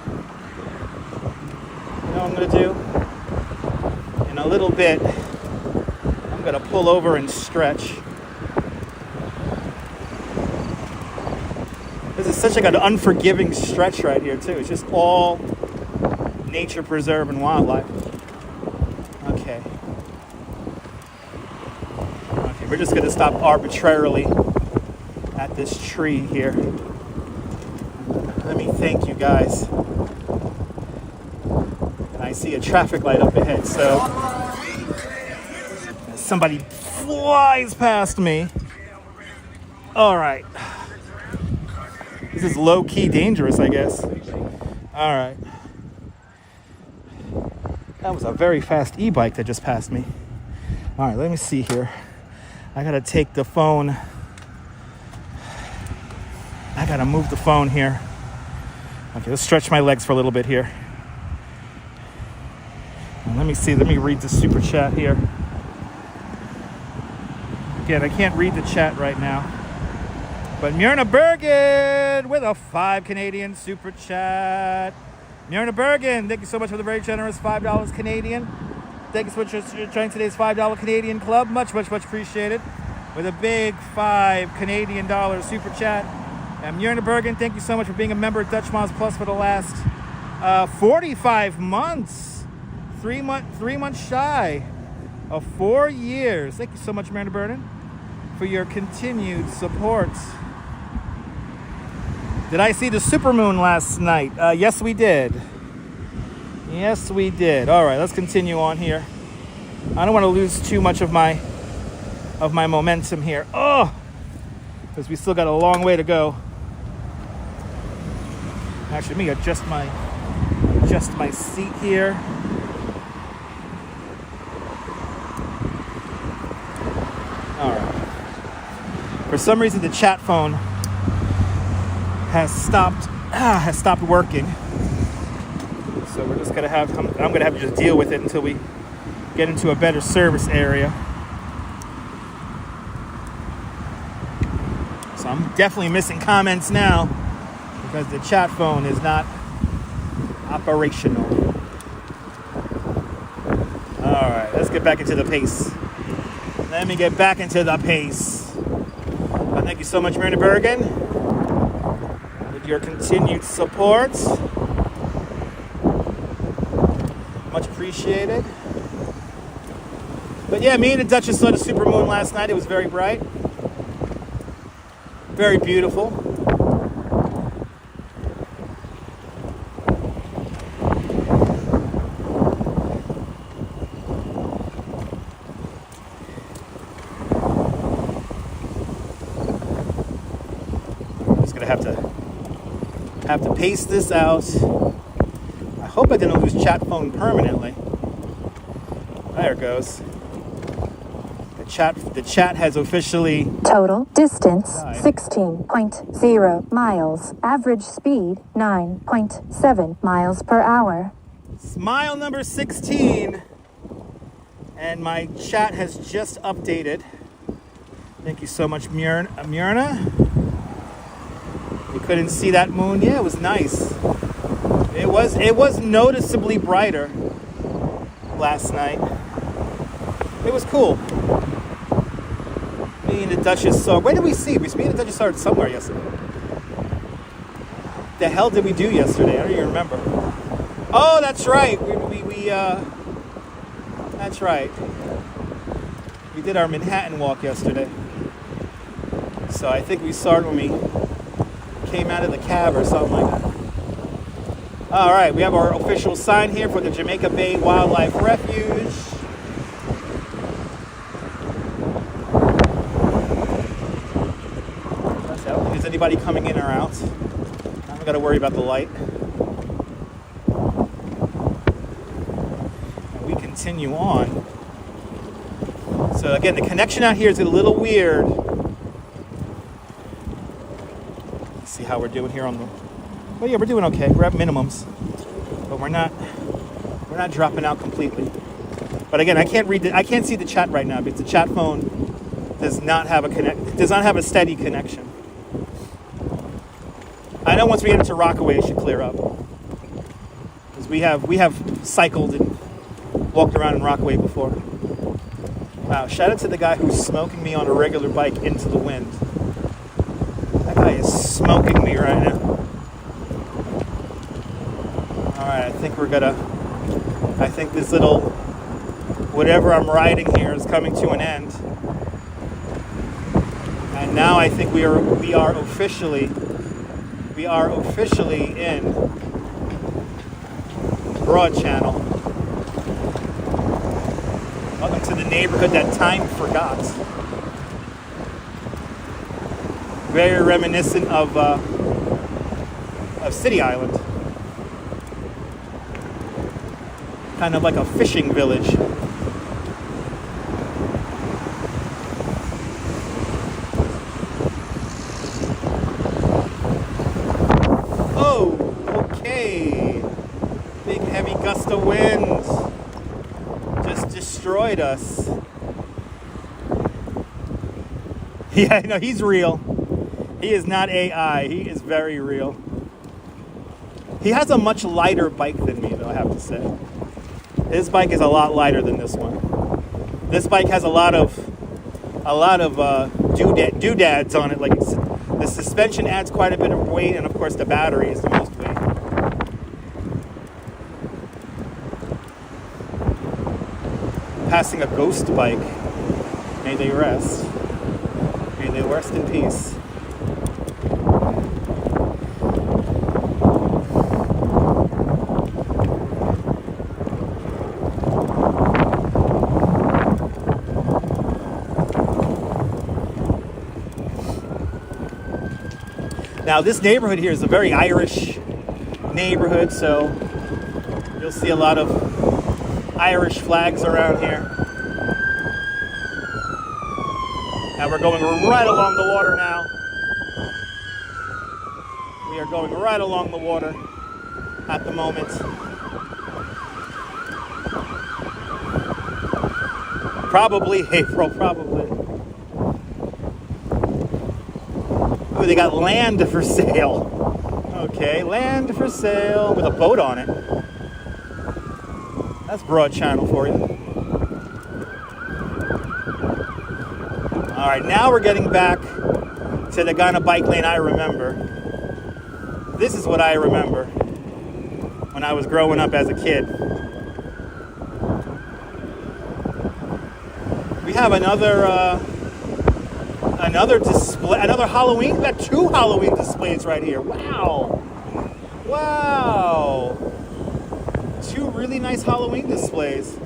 You know what I'm going to do? In a little bit, I'm going to pull over and stretch. This is such like an unforgiving stretch right here too. It's just all nature preserve and wildlife. Okay. Okay, we're just gonna stop arbitrarily at this tree here. Let me thank you guys. And I see a traffic light up ahead, so somebody flies past me. All right. This is low-key dangerous, I guess. All right. That was a very fast e-bike that just passed me. All right, let me see here. I gotta take the phone. I gotta move the phone here. Okay, let's stretch my legs for a little bit here. And let me see, let me read the super chat here. Again, I can't read the chat right now. But Myrna Bergen with a 5 Canadian super chat. Myrna Bergen, thank you so much for the very generous $5 Canadian. Thank you so much for joining today's $5 Canadian club. Much, much, much appreciated. With a big 5 Canadian dollar super chat. And Myrna Bergen, thank you so much for being a member of Dutch Miles Plus for the last 45 months. 3 months shy of 4 years. Thank you so much, Myrna Bergen, for your continued support. Did I see the supermoon last night? Yes, we did. Yes, we did. All right, let's continue on here. I don't want to lose too much of my momentum here. Oh, because we still got a long way to go. Actually, let me adjust my seat here. All right. For some reason, the chat phone has stopped working. So we're just gonna have. I'm gonna have to just deal with it until we get into a better service area. So I'm definitely missing comments now because the chat phone is not operational. All right, let's get back into the pace. Let me get back into the pace. But thank you so much, Myrna Bergen, with your continued support. Much appreciated. But yeah, me and the Duchess saw the supermoon last night. It was very bright. Very beautiful. I have to paste this out. I hope I didn't lose chat phone permanently. There it goes. The chat has officially... Total distance 16.0 miles. Average speed 9.7 miles per hour. It's mile number 16. And my chat has just updated. Thank you so much, Myrna. You couldn't see that moon? Yeah, it was nice. It was noticeably brighter last night. It was cool. Me and the Duchess saw... Where did we see? Me and the Duchess saw it somewhere yesterday. The hell did we do yesterday? I don't even remember. Oh, that's right. That's right. We did our Manhattan walk yesterday. So I think we saw it when we came out of the cab or something like that. All right, we have our official sign here for the Jamaica Bay Wildlife Refuge. I don't think there's anybody coming in or out. I don't got to worry about the light. And we continue on. So again, the connection out here is a little weird. Let's see how we're doing here on the... Well, yeah, we're doing okay. We're at minimums, but we're not dropping out completely. But again, I can't see the chat right now because the chat phone does not have a steady connection. I know once we get into Rockaway, it should clear up because we have cycled and walked around in Rockaway before. Wow! Shout out to the guy who's smoking me on a regular bike into the wind. That guy is smoking me right now. Alright, I think this little, whatever I'm riding here is coming to an end. And now I think we are officially in Broad Channel. Welcome to the neighborhood that time forgot. Very reminiscent of City Island. Kind of like a fishing village. Oh, okay. Big heavy gust of wind just destroyed us. Yeah, no, he's real. He is not AI. He is very real. He has a much lighter bike than me, though, I have to say. His bike is a lot lighter than this one. This bike has a lot of doodads on it. Like the suspension adds quite a bit of weight, and of course the battery is the most weight. Passing a ghost bike. May they rest. May they rest in peace. Now, this neighborhood here is a very Irish neighborhood, so you'll see a lot of Irish flags around here. And we're going right along the water now. We are going right along the water at the moment. Probably April, probably. Ooh, they got land for sale. Okay, land for sale with a boat on it. That's Broad Channel for you. All right, now we're getting back to the kind of bike lane I remember. This is what I remember when I was growing up as a kid. We have another display, another Halloween. We got 2 Halloween displays right here. Wow. Wow. 2 really nice Halloween displays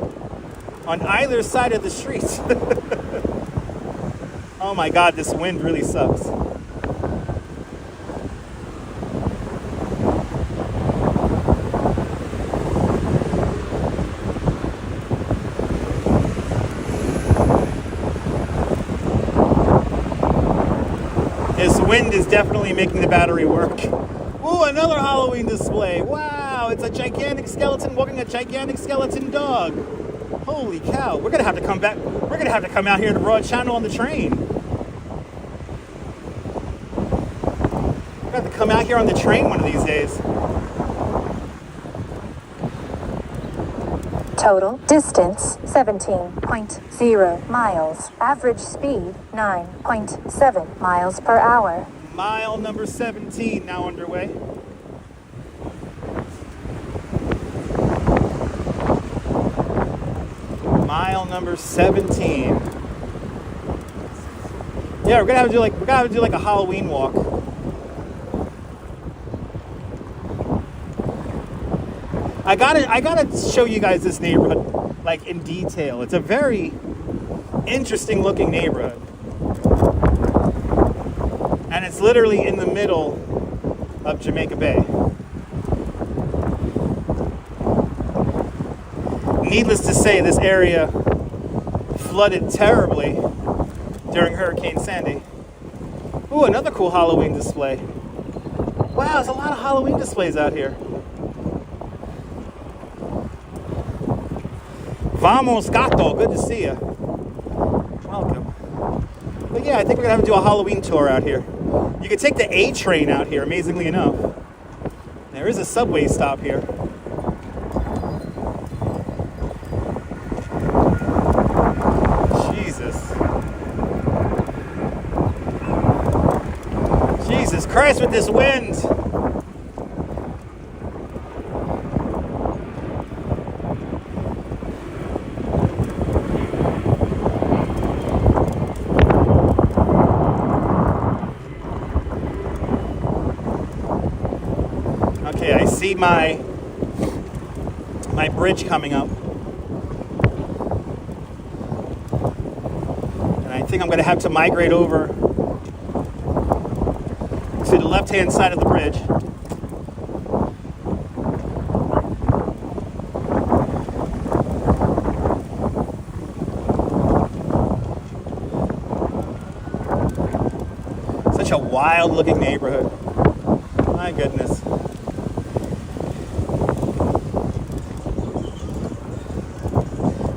on either side of the street. Oh my God, this wind really sucks. This wind is definitely making the battery work. Ooh, another Halloween display. Wow, it's a gigantic skeleton walking a gigantic skeleton dog. Holy cow. We're gonna have to come back. We're gonna have to come out here to Broad Channel on the train. We're gonna have to come out here on the train one of these days. Total distance 17.0 miles. Average speed 9.7 miles per hour. Mile number 17 now underway. Mile number 17. Yeah, we're gonna have to do like a Halloween walk. I gotta show you guys this neighborhood like in detail. It's a very interesting looking neighborhood. And it's literally in the middle of Jamaica Bay. Needless to say, this area flooded terribly during Hurricane Sandy. Ooh, another cool Halloween display. Wow, there's a lot of Halloween displays out here. Vamos, gato. Good to see you. Welcome. But yeah, I think we're gonna have to do a Halloween tour out here. You can take the A train out here, amazingly enough. There is a subway stop here. Jesus Christ with this wind. Okay, I see my bridge coming up. And I think I'm going to have to migrate over to the left-hand side of the bridge. Such a wild-looking neighborhood. My goodness.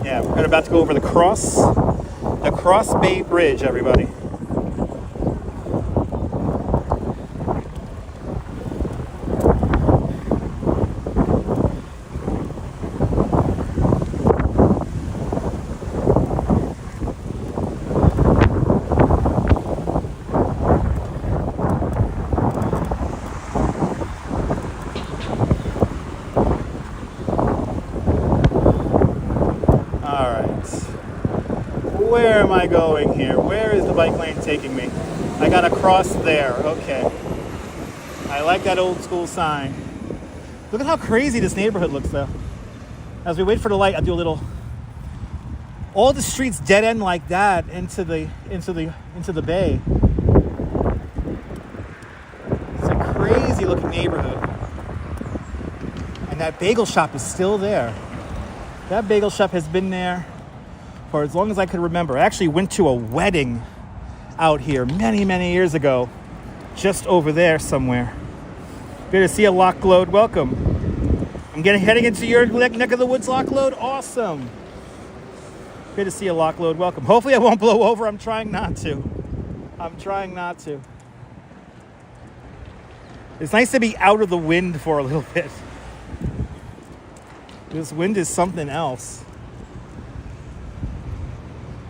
Yeah, we're about to go over the Cross Bay Bridge, everybody. Where am I going here? Where is the bike lane taking me? I gotta cross there. Okay. I like that old school sign. Look at how crazy this neighborhood looks, though. As we wait for the light, I'll do a little. All the streets dead end like that into the bay. It's a crazy looking neighborhood. And that bagel shop is still there. That bagel shop has been there for as long as I could remember. I actually went to a wedding out here many, many years ago, just over there somewhere. Good to see you, Lockload. Welcome. I'm heading into your neck of the woods, Lockload. Awesome. Good to see you, Lockload. Welcome. Hopefully I won't blow over. I'm trying not to. It's nice to be out of the wind for a little bit. This wind is something else.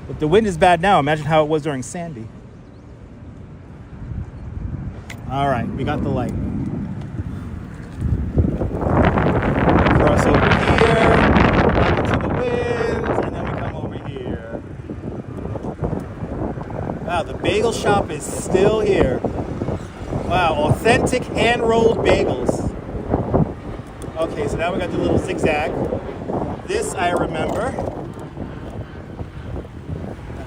But the wind is bad now. Imagine how it was during Sandy. All right, we got the light. Cross over here, into the wind, and then we come over here. Wow, the bagel shop is still here. Wow, authentic hand-rolled bagels. Okay, so now we got the little zigzag. This I remember.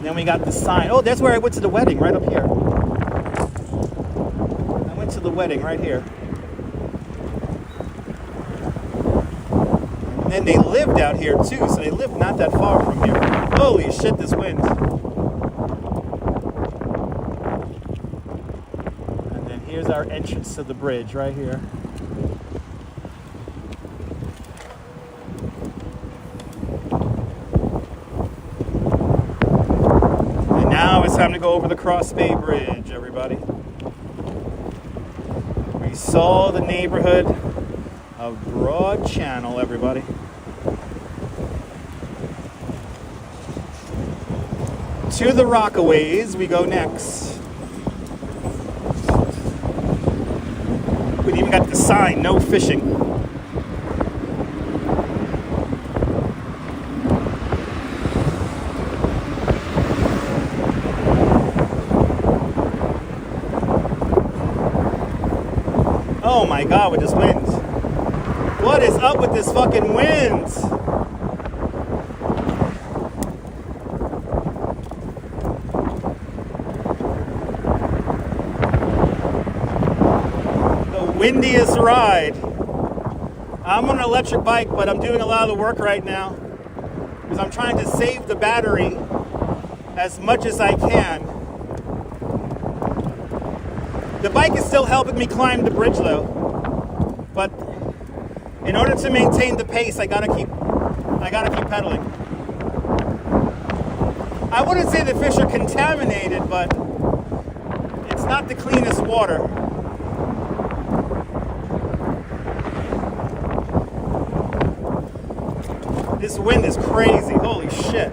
Then we got the sign. Oh, that's where I went to the wedding, right up here. I went to the wedding right here. And then they lived out here too, so they lived not that far from here. Holy shit, this wind. our entrance to the bridge right here. And now it's time to go over the Cross Bay Bridge, everybody. We saw the neighborhood of Broad Channel, everybody. To the Rockaways we go next. We even got the sign, no fishing. Oh my God, with this wind. What is up with this fucking wind? Windiest ride. I'm on an electric bike, but I'm doing a lot of the work right now because I'm trying to save the battery as much as I can. The bike is still helping me climb the bridge though, but in order to maintain the pace, I gotta keep pedaling. I wouldn't say the fish are contaminated, but it's not the cleanest water. This wind is crazy. Holy shit.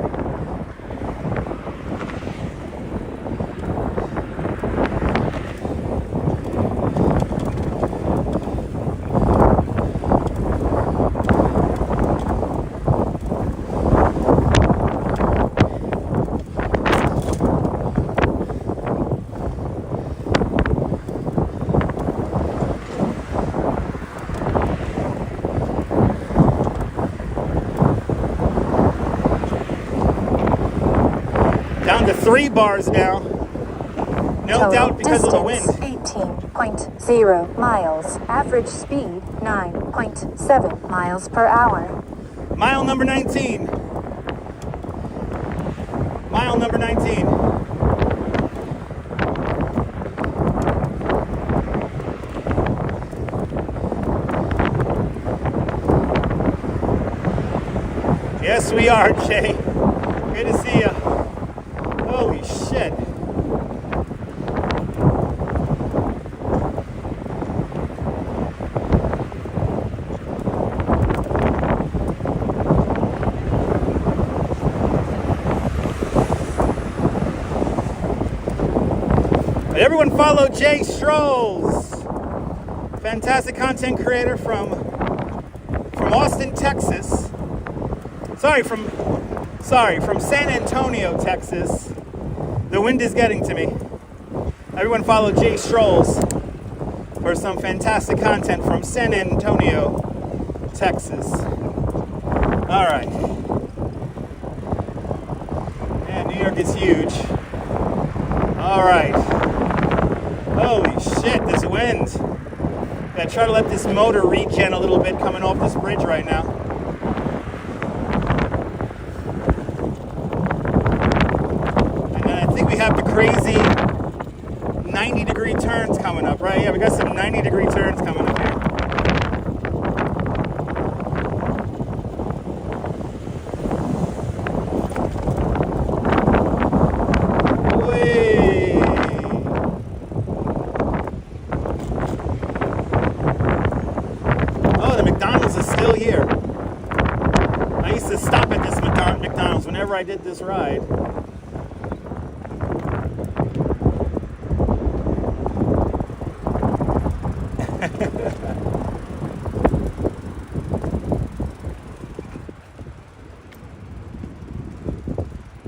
Down to 3 bars now. No Total doubt because of the wind. 18.0 miles. Average speed 9.7 miles per hour. Mile number 19. Mile number 19. Yes, we are, Jay. Good to see you. Holy shit. Everyone follow Jay Strolls. Fantastic content creator from Austin, Texas. From San Antonio, Texas. The wind is getting to me. Everyone follow Jay Strolls for some fantastic content from San Antonio, Texas. All right. Man, New York is huge. All right. Holy shit, this wind. Gotta try to let this motor regen a little bit coming off this bridge right now. We have the crazy 90-degree turns coming up, right? Yeah, we got some 90-degree turns coming up here. Whee! Oh, the McDonald's is still here. I used to stop at this McDonald's whenever I did this ride.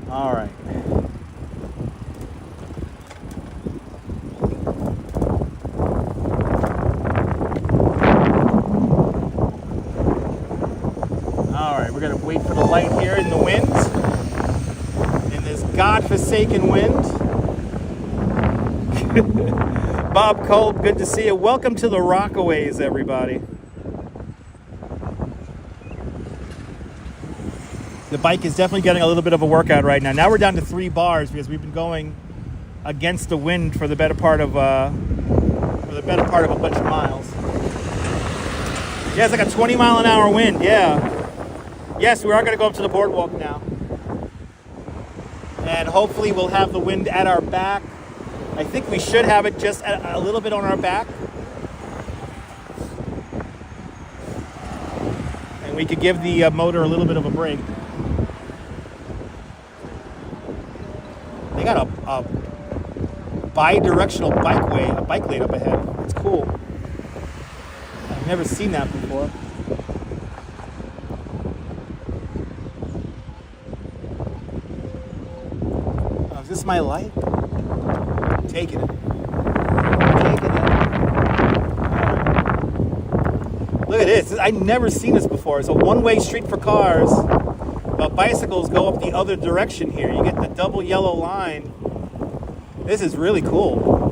All right. All right, we're gonna wait for the light here in the wind, in this godforsaken wind. Bob Kolb, good to see you. Welcome to the Rockaways, everybody. The bike is definitely getting a little bit of a workout right now. Now we're down to 3 bars because we've been going against the wind for the better part of the better part of a bunch of miles. Yeah, it's like a 20-mile-an-hour wind, yeah. Yes, we are going to go up to the boardwalk now. And hopefully we'll have the wind at our back. I think we should have it just a little bit on our back. And we could give the motor a little bit of a break. They got a bi-directional bike lane up ahead. It's cool. I've never seen that before. Oh, is this my light? Taking it. Look at this. I've never seen this before. It's a one-way street for cars, but bicycles go up the other direction here. You get the double yellow line. This is really cool.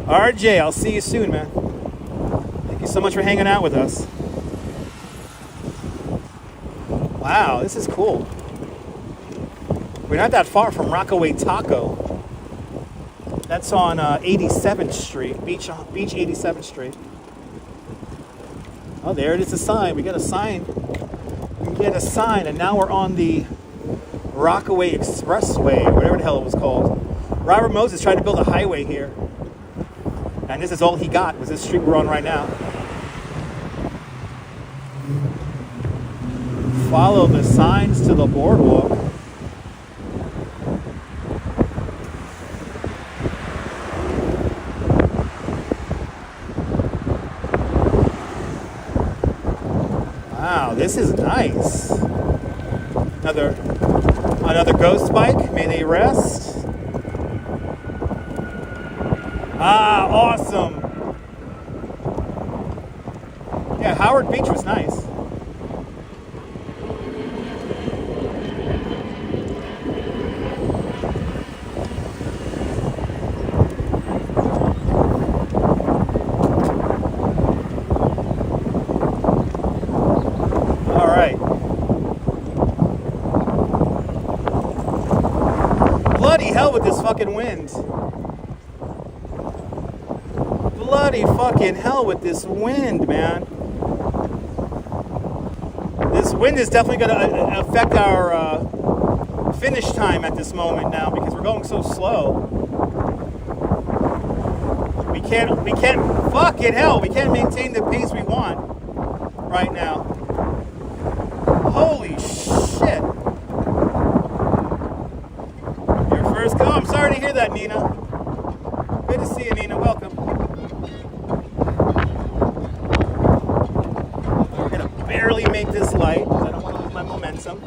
RJ, I'll see you soon, man. Thank you so much for hanging out with us. Wow, this is cool. We're not that far from Rockaway Taco. That's on 87th Street, Beach 87th Street. Oh, there it is, a sign. We got a sign. We get a sign, and now we're on the Rockaway Expressway, whatever the hell it was called. Robert Moses tried to build a highway here. And this is all he got, was this street we're on right now. Follow the signs to the boardwalk. Wow, this is nice. Another ghost bike. May they rest. Ah, awesome. Yeah, Howard Beach was nice. All right. Bloody hell with this fucking wind. Bloody fucking hell with this wind, man. This wind is definitely going to affect our finish time at this moment now because we're going so slow. We can't fucking hell, we can't maintain the pace we want right now. Holy shit. Your first call. I'm sorry to hear that, Nina. Good to see you, Nina. Welcome. We're gonna barely make this light because I don't want to lose my momentum.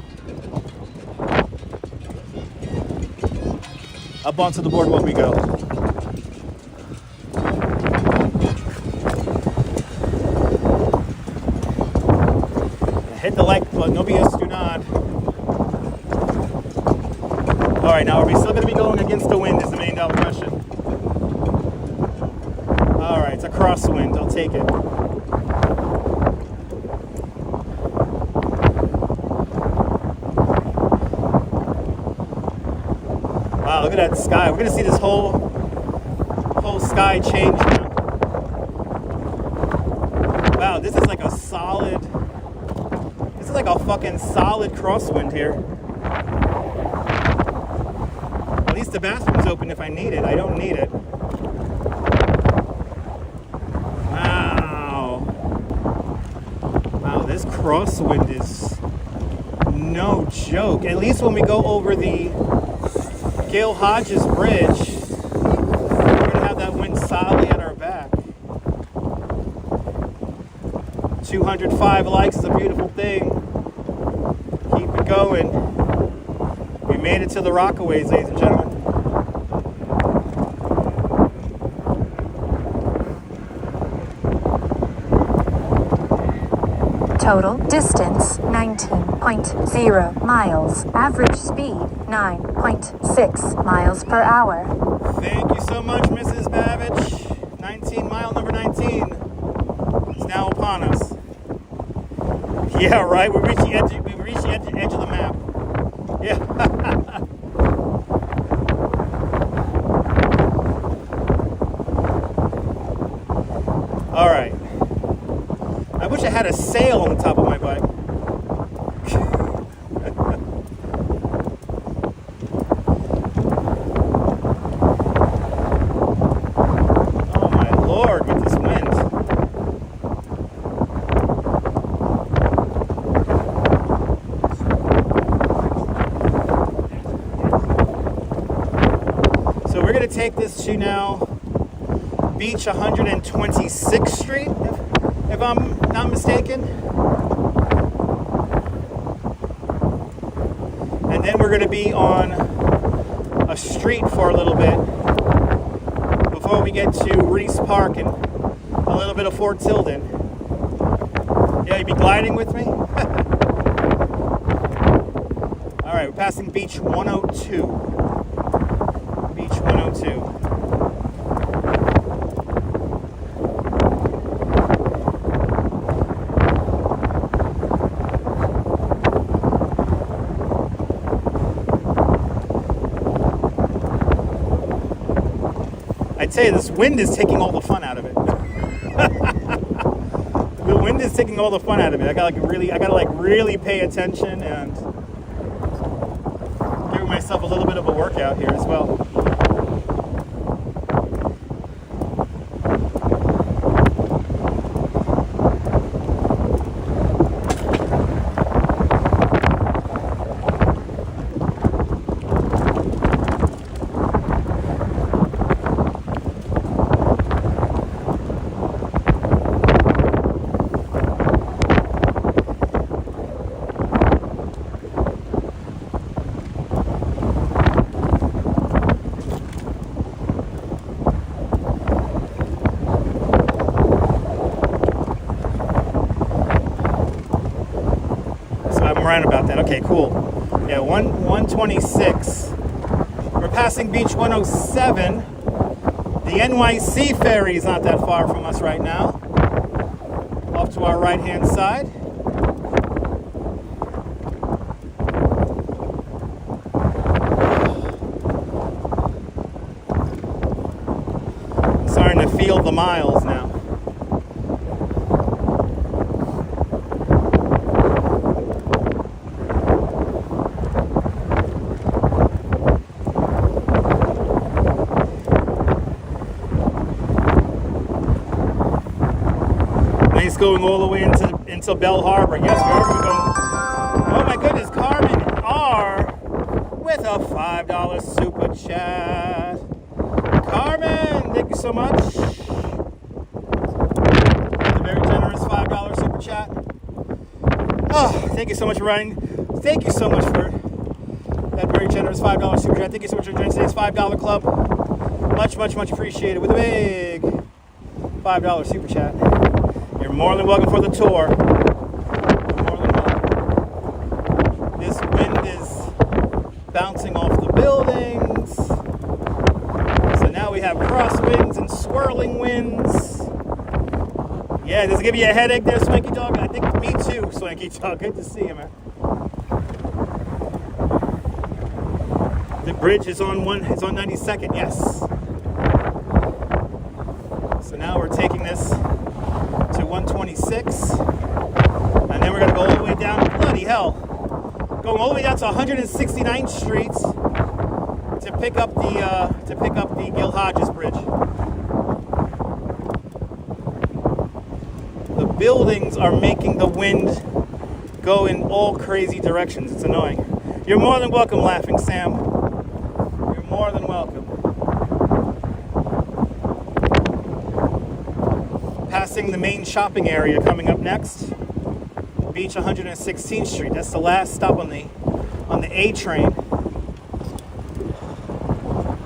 Up onto the boardwalk we go. Hit the like button. No BS, do not. All right, now are we still going to be going against the wind is the $1 million question. All right, it's a crosswind. I'll take it. Wow, look at that sky. We're going to see this whole sky change now. Wow, this is like a solid... This is like a fucking solid crosswind here. At least the bathroom's open if I need it. I don't need it. Wow. Wow, this crosswind is no joke. At least when we go over the Gail Hodges Bridge, we're going to have that wind solidly at our back. 205 likes is a beautiful thing. Keep it going. We made it to the Rockaways, ladies and gentlemen. Total distance 19.0 miles. Average speed 9.6 miles per hour. Thank you so much, Mrs. Babbage. 19 mile number 19 is now upon us. Yeah, right. We reached the edge of the map. Yeah. had a sail on the top of my bike. Oh my Lord, with this wind. So we're going to take this to now Beach 126th Street, if I'm not mistaken. And then we're going to be on a street for a little bit before we get to Reese Park and a little bit of Fort Tilden. Yeah, you be gliding with me? All right, we're passing Beach 102. Beach 102. I'd say this wind is taking all the fun out of it. The wind is taking all the fun out of it. I gotta really pay attention and give myself a little bit of a workout here as well. About that. Okay, cool. Yeah, 126. We're passing Beach 107. The NYC ferry is not that far from us right now. Off to our right-hand side. I'm starting to feel the miles now. Going all the way into Bell Harbor. Yes, we are going. Oh my goodness, Carmen R with a $5 super chat. Carmen, thank you so much. A very generous $5 super chat. Oh, thank you so much for writing. Thank you so much for that very generous $5 super chat. Thank you so much for joining today's $5 club. Much, much, much appreciated with a big $5 super chat. You're more than welcome for the tour. More than welcome. This wind is bouncing off the buildings. So now we have crosswinds and swirling winds. Yeah, does it give you a headache there, Swanky Dog? I think me too, Swanky Dog. Good to see you, man. The bridge is on 92nd, yes. So now we're taking this to 126, and then we're going to go all the way down, bloody hell, going all the way down to 169th Street to pick up the Gil Hodges Bridge. The buildings are making the wind go in all crazy directions. It's annoying. You're more than welcome, Laughing Sam. You're more than welcome. Passing the main shopping area coming up next. Beach 116th Street. That's the last stop on the A train.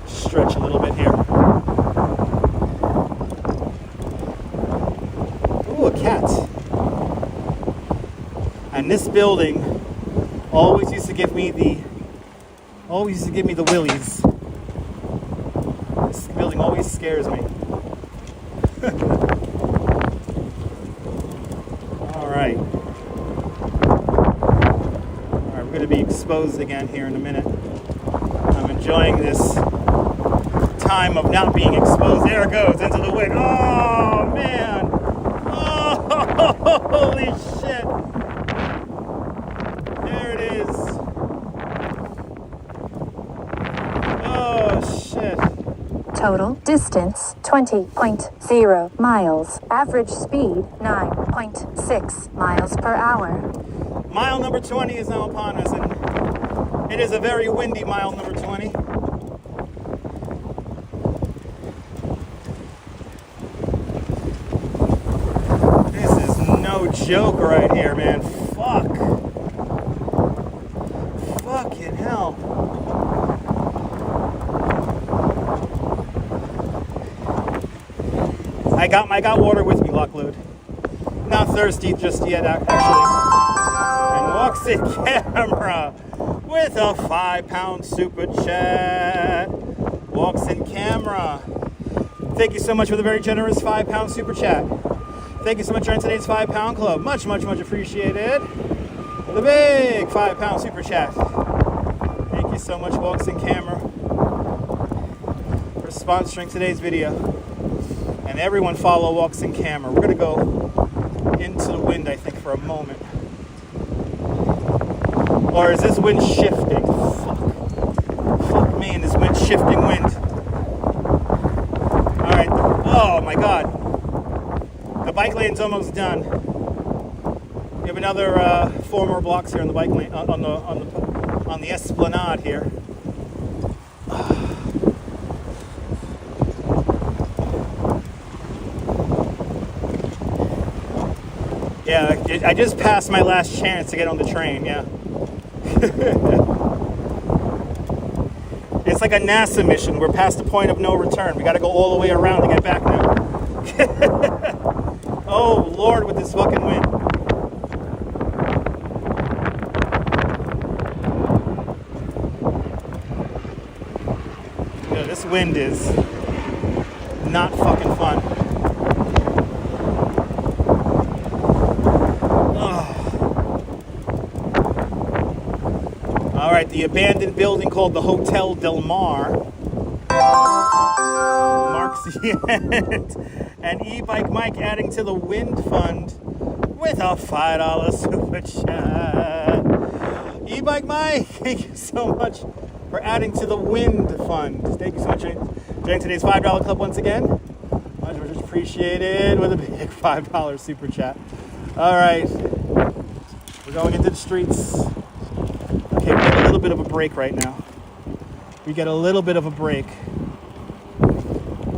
Stretch a little bit here. Ooh, a cat. And this building always used to give me the willies. This building always scares me. Alright, we're going to be exposed again here in a minute. I'm enjoying this time of not being exposed. There it goes, into the wind. Oh, man. Oh, Holy shit. There it is. Oh shit. Total distance 20.0 miles. Average speed 9.6 miles per hour. Mile number 20 is now upon us, and it is a very windy mile number 20. This is no joke right here, man. Fuck. Fucking hell. I got water with me, Lockload. Not thirsty just yet, actually. And walks in camera with a 5-pound super chat. Walks in camera. Thank you so much for the very generous 5-pound super chat. Thank you so much for joining today's 5-pound club. Much, much, much appreciated. The big 5-pound super chat. Thank you so much, Walks in camera, for sponsoring today's video. And everyone follow Walks in camera. We're going to go into the wind, I think, for a moment. Or is this wind shifting? Fuck me in this wind shifting wind. Alright. Oh my god. The bike lane's almost done. We have another 4 more blocks here on the bike lane, on the Esplanade here. Yeah, I just passed my last chance to get on the train, yeah. It's like a NASA mission. We're past the point of no return. We gotta go all the way around to get back now. Oh, Lord, with this fucking wind. Yeah, this wind is not fucking fun. Alright, the abandoned building called the Hotel Del Mar marks the end. And E-Bike Mike adding to the wind fund with a $5 super chat. E-Bike Mike, thank you so much for adding to the wind fund. Thank you so much for joining today's $5 club once again. Much, much appreciated with a big $5 super chat. Alright, we're going into the streets. Okay, we get a little bit of a break right now. We get a little bit of a break.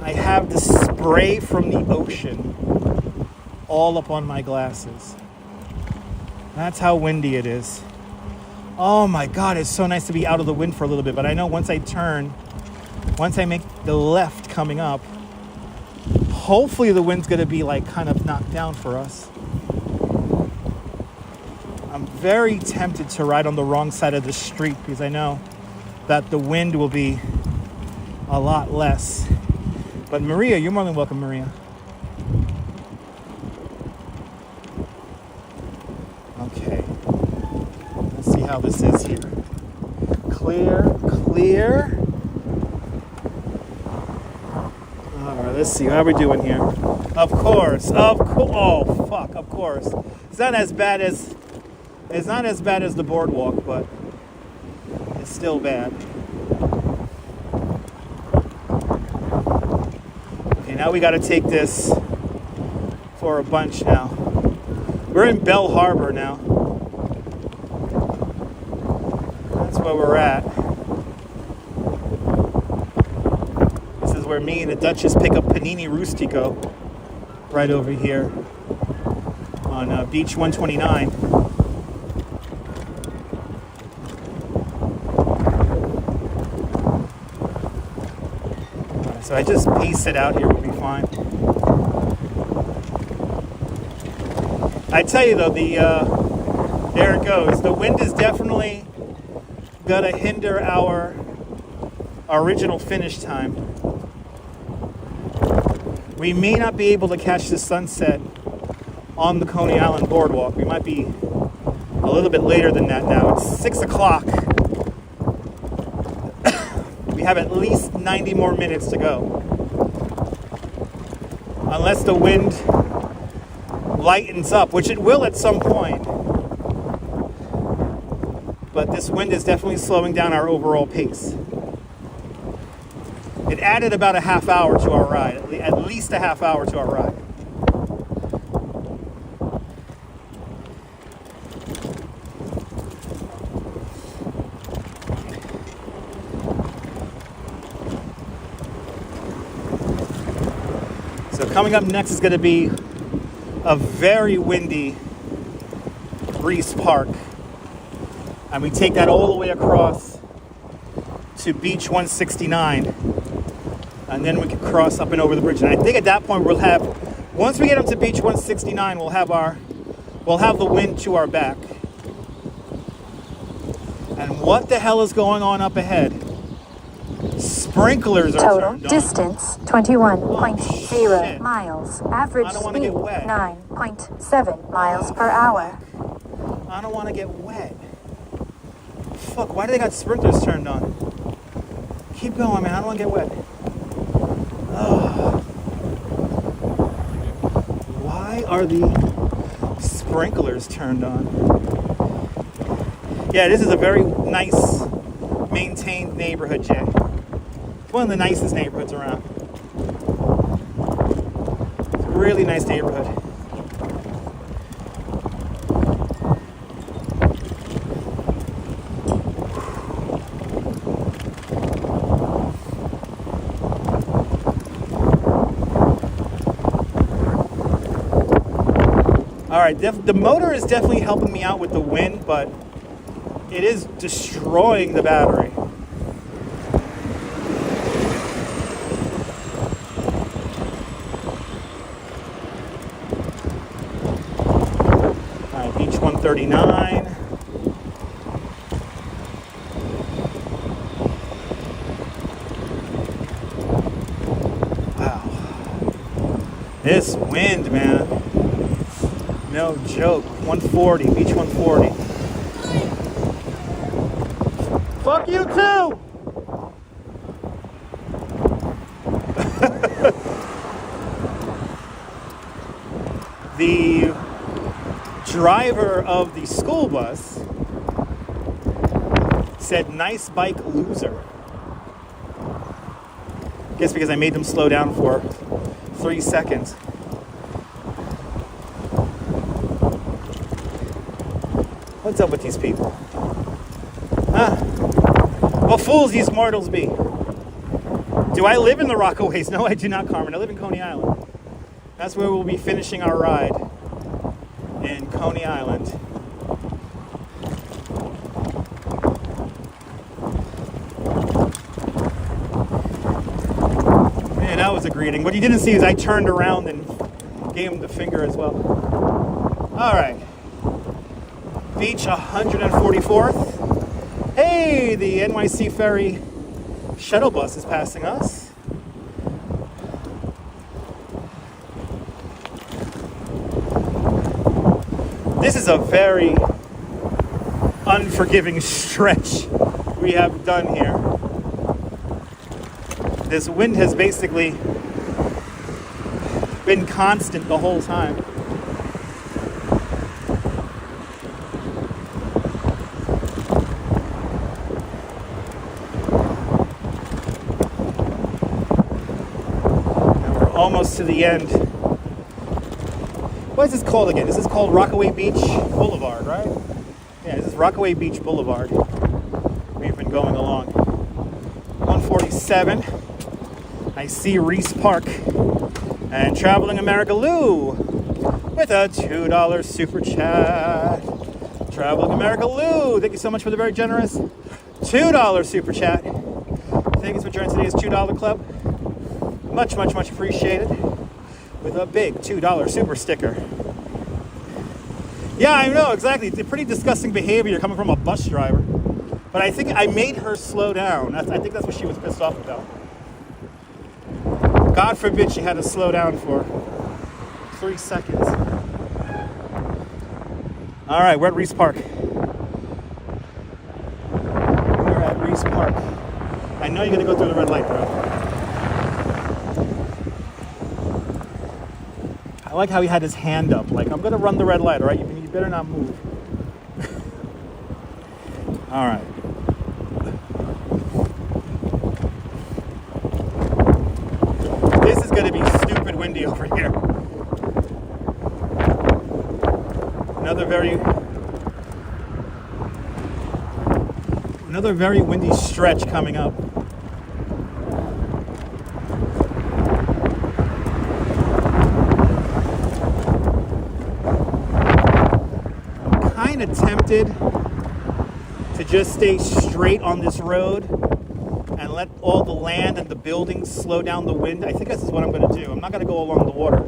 I have the spray from the ocean all up on my glasses. That's how windy it is. Oh my God, it's so nice to be out of the wind for a little bit, but I know once I make the left coming up, hopefully the wind's gonna be like kind of knocked down for us. I'm very tempted to ride on the wrong side of the street because I know that the wind will be a lot less. But Maria, you're more than welcome, Maria. Okay. Let's see how this is here. Clear, clear. All right, let's see. How are we doing here? Of course. Oh, fuck, of course. It's not as bad as the boardwalk, but it's still bad. Okay, now we got to take this for a bunch now. We're in Bell Harbor now. That's where we're at. This is where me and the Duchess pick up Panini Rustico. Right over here on Beach 129. So I just piece it out here, we'll be fine. I tell you though, there it goes. The wind is definitely gonna hinder our original finish time. We may not be able to catch the sunset on the Coney Island boardwalk. We might be a little bit later than that now. It's 6 o'clock. We have at least 90 more minutes to go. Unless the wind lightens up, which it will at some point. But this wind is definitely slowing down our overall pace. It added about a half hour to our ride, at least a half hour to our ride. So coming up next is going to be a very windy Reese Park. And we take that all the way across to Beach 169. And then we can cross up and over the bridge. And I think at that point we'll have, once we get up to Beach 169, we'll have the wind to our back. And what the hell is going on up ahead? Sprinklers are Total turned on. distance 21.0 shit. miles. Average I don't wanna speed get wet. 9.7 miles per hour. I don't want to get wet. Fuck, why do they got sprinklers turned on? Keep going, man. I don't want to get wet. Ugh. Why are the sprinklers turned on? Yeah, this is a very nice, maintained neighborhood, Jay. It's one of the nicest neighborhoods around. It's a really nice neighborhood. All right, the motor is definitely helping me out with the wind, but it is destroying the battery. All right, Beach 139. Wow. This wind, man. No joke. 140, Beach 140. Fuck you too! The driver of the school bus said, "Nice bike, loser." Guess because I made them slow down for 3 seconds. What's up with these people? Huh? What fools these mortals be? Do I live in the Rockaways? No, I do not, Carmen. I live in Coney Island. That's where we'll be finishing our ride, in Coney Island. Man, that was a greeting. What you didn't see is I turned around and gave him the finger as well. All right. Beach 144th. Hey, the NYC ferry shuttle bus is passing us. This is a very unforgiving stretch we have done here. This wind has basically been constant the whole time. Almost to the end. What is this called again? This is called Rockaway Beach Boulevard, right? Yeah, this is Rockaway Beach Boulevard. We've been going along. 147. I see Reese Park. And Traveling America Lou with a $2 super chat. Traveling America Lou, thank you so much for the very generous $2 super chat. Thank you for joining today's $2 club. Much, much, much appreciated. With a big $2 super sticker. Yeah, I know, exactly. It's a pretty disgusting behavior coming from a bus driver. But I think I made her slow down. I think that's what she was pissed off about. God forbid she had to slow down for 3 seconds. All right, we're at Reese Park. We're at Reese Park. I know you're gonna go through the red light, bro. I like how he had his hand up, like, I'm gonna run the red light, all right? You better not move. All right. This is gonna be stupid windy over here. Another very windy stretch coming up. I'm kind of tempted to just stay straight on this road and let all the land and the buildings slow down the wind. I think this is what I'm going to do. I'm not going to go along the water,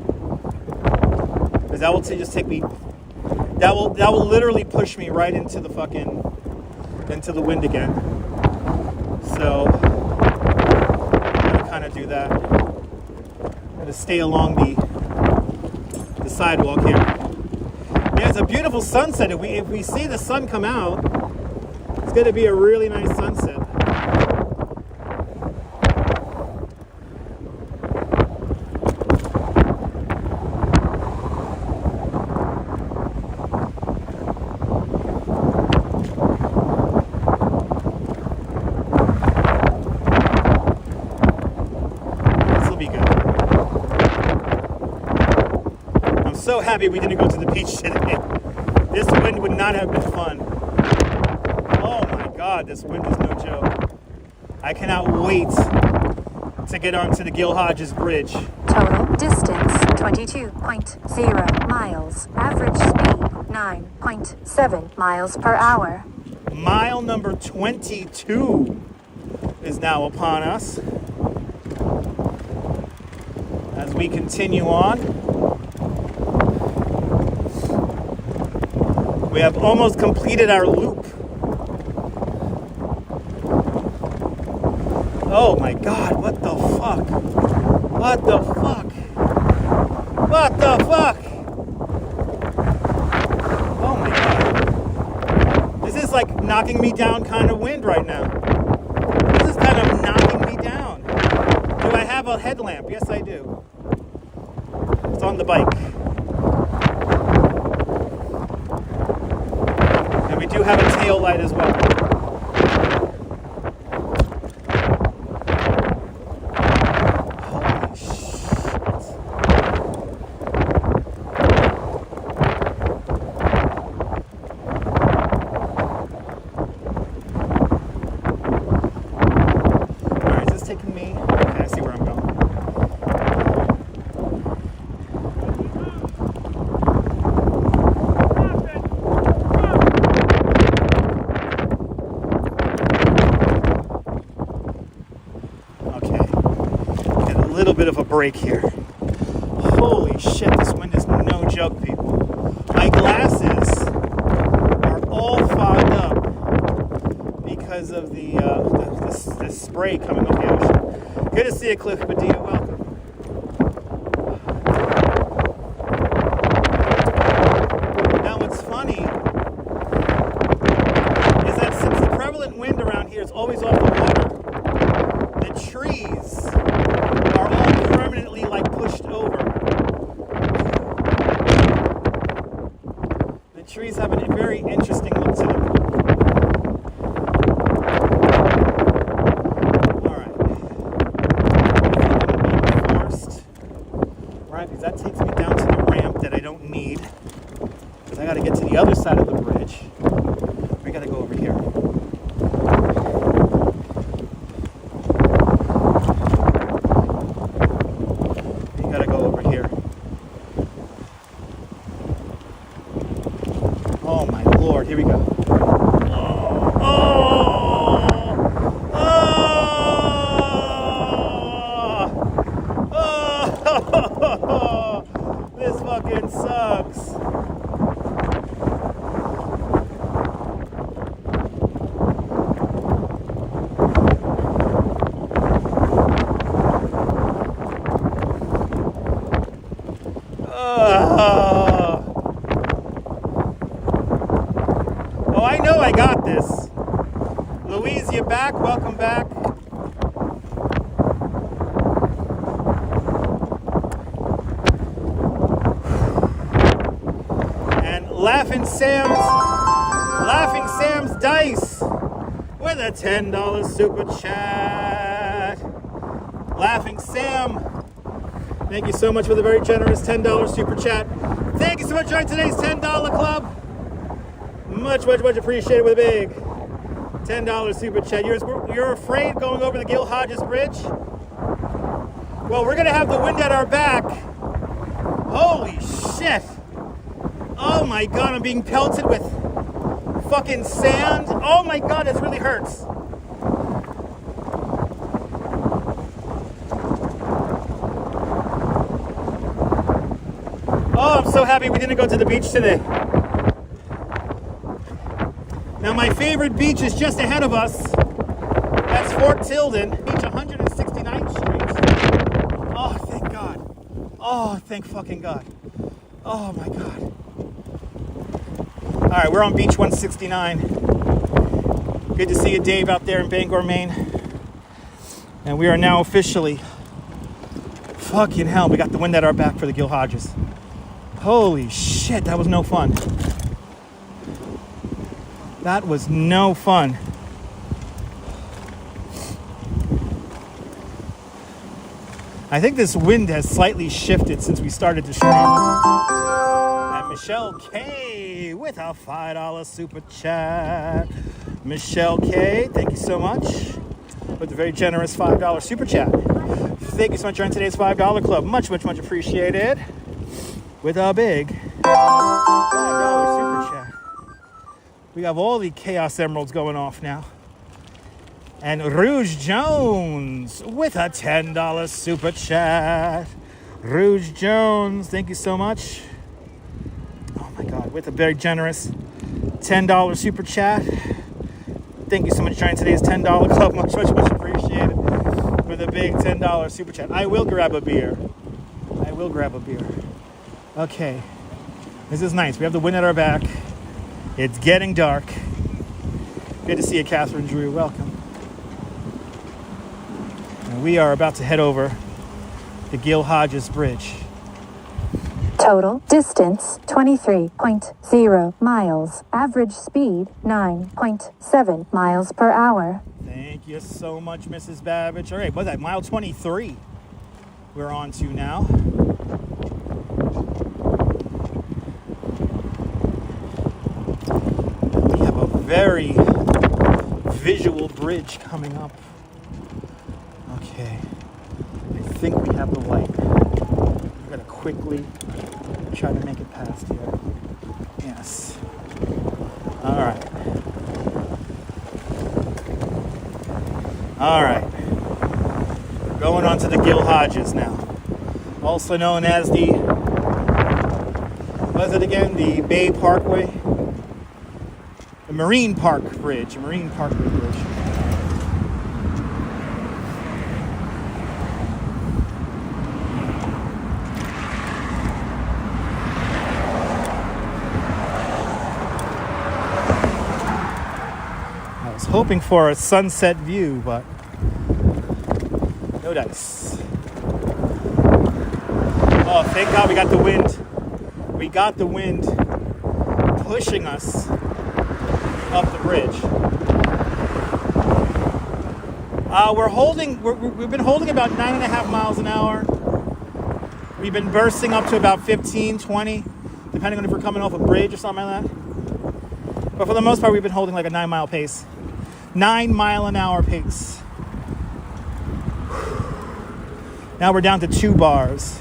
because that will just take me. That will literally push me right into the wind again. So I'm gonna kind of do that. I'm gonna stay along the sidewalk here. Yeah, it's a beautiful sunset. If we see the sun come out, it's gonna be a really nice sunset. So happy we didn't go to the beach today. This wind would not have been fun. Oh my God, this wind is no joke. I cannot wait to get onto the Gil Hodges Bridge. Total distance 22.0 miles. Average speed 9.7 miles per hour. Mile number 22 is now upon us. As we continue on. We have almost completed our loop. Oh my God, what the fuck? What the fuck? What the fuck? Oh my God. This is like knocking me down kind of wind right now. This is kind of knocking me down. Do I have a headlamp? Yes, I do. It's on the bike. We do have a tail light as well. Holy shit. Alright, is this taking me? Okay, I see where I'm going. Bit of a break here. Holy shit, this wind is no joke, people. My glasses are all fogged up because of the spray coming off the ocean. Good to see you, Cliff Padilla. Welcome. Now what's funny is that since the prevalent wind around here is always off the water, the trees are all permanently like pushed over. The trees have a very interesting look to them. Alright. I'm being forced. Right, because that takes me down to the ramp that I don't need. Because I gotta get to the other side of the bridge. We gotta go over here. Here we go. This fucking sucks. I know I got this. Louise, you back? Welcome back. Laughing Sam's Dice with a $10 super chat. Laughing Sam, thank you so much for the very generous $10 super chat. Thank you so much for joining today's $10 club. Much appreciated with a big $10 super chat. You're afraid going over the Gil Hodges Bridge? Well, we're going to have the wind at our back. Holy shit. Oh my god, I'm being pelted with fucking sand. Oh my god, this really hurts. Oh, I'm so happy we didn't go to the beach today. Now, my favorite beach is just ahead of us. That's Fort Tilden, beach 169th Street. Oh, thank God. Oh, thank fucking God. Oh, my God. All right, we're on beach 169. Good to see you, Dave, out there in Bangor, Maine. And we are now officially... Fucking hell, we got the wind at our back for the Gil Hodges. Holy shit, that was no fun. That was no fun. I think this wind has slightly shifted since we started to stream. And Michelle K with a $5 super chat. Michelle K, thank you so much with the very generous $5 super chat. Thank you so much for joining today's $5 club. Much appreciated. With a big $5 super chat. We have all the Chaos Emeralds going off now. And Rouge Jones with a $10 super chat. Rouge Jones, thank you so much. Oh my God, with a very generous $10 super chat. Thank you so much for joining today's $10 club. Much appreciated. With a big $10 super chat. I will grab a beer. Okay. This is nice. We have the wind at our back. It's getting dark. Good to see you, Catherine Drew. Welcome. And we are about to head over the Gil Hodges Bridge. Total distance 23.0 miles. Average speed 9.7 miles per hour. Thank you so much, Mrs. Babbage. All right, what's that? Mile 23 we're on to now. Very visual bridge coming up. Okay, I think we have the light. We're gonna quickly try to make it past here. Yes. All right. Going on to the Gil Hodges now. Also known as the, what is it again? The Bay Parkway? Marine Park Bridge. Marine Parkway Bridge. I was hoping for a sunset view, but no dice. Oh, thank God we got the wind. We got the wind pushing us up the bridge. We've been holding about 9.5 miles an hour. We've been bursting up to about 15, 20, depending on if we're coming off a bridge or something like that. But for the most part, we've been holding like a 9 mile pace. 9 mile an hour pace. Now we're down to 2 bars.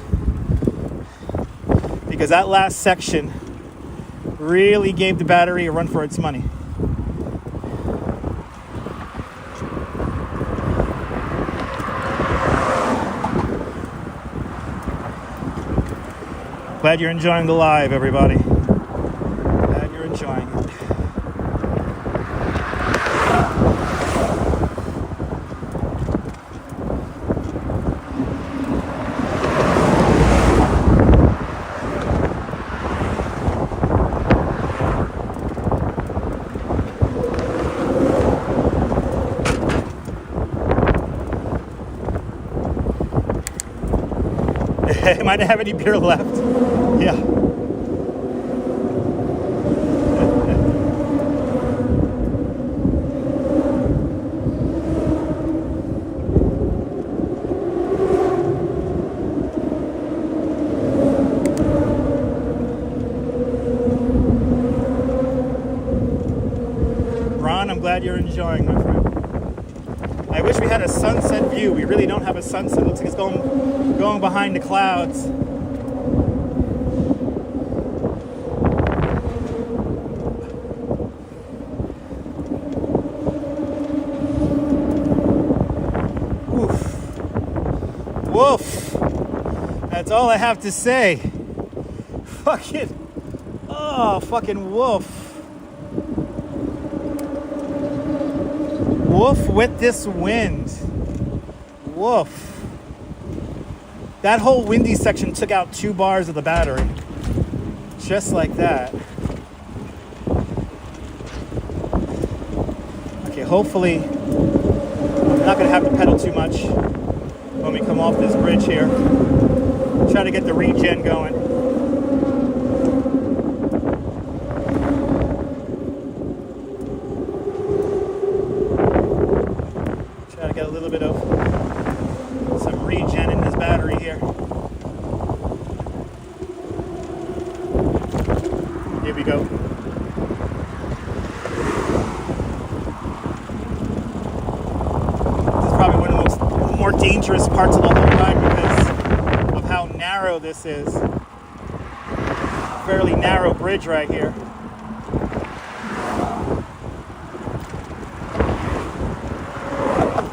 Because that last section really gave the battery a run for its money. Glad you're enjoying the live, everybody. Glad you're enjoying it. Might not have any beer left. Yeah. glad you're enjoying, my friend. I wish we had a sunset view. We really don't have a sunset. It looks like it's going behind the clouds. Woof. That's all I have to say. Fucking woof. Woof with this wind. Woof. That whole windy section took out 2 bars of the battery. Just like that. Okay, hopefully I'm not going to have to pedal too much when we come off this bridge here. Try to get the regen going. Try to get a little bit of some regen in this battery here. Here we go. This is probably one of the more dangerous parts of the whole ride because of how narrow this is. Fairly narrow bridge right here.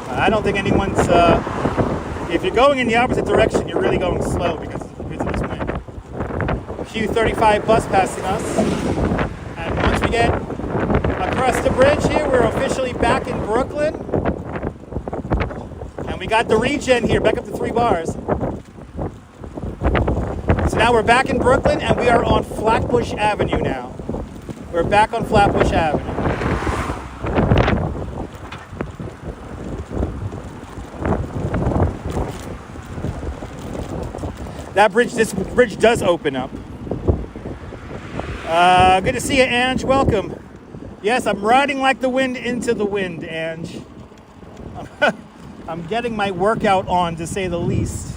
I don't think anyone's if you're going in the opposite direction, you're really going slow because of this wind. Q35 bus passing us, and once we get across the bridge here, we're officially back in Brooklyn. We got the regen here, back up to 3 bars. So now we're back in Brooklyn and we are on Flatbush Avenue now. We're back on Flatbush Avenue. This bridge does open up. Good to see you, Ange. Welcome. Yes, I'm riding like the wind into the wind, Ange. I'm getting my workout on, to say the least.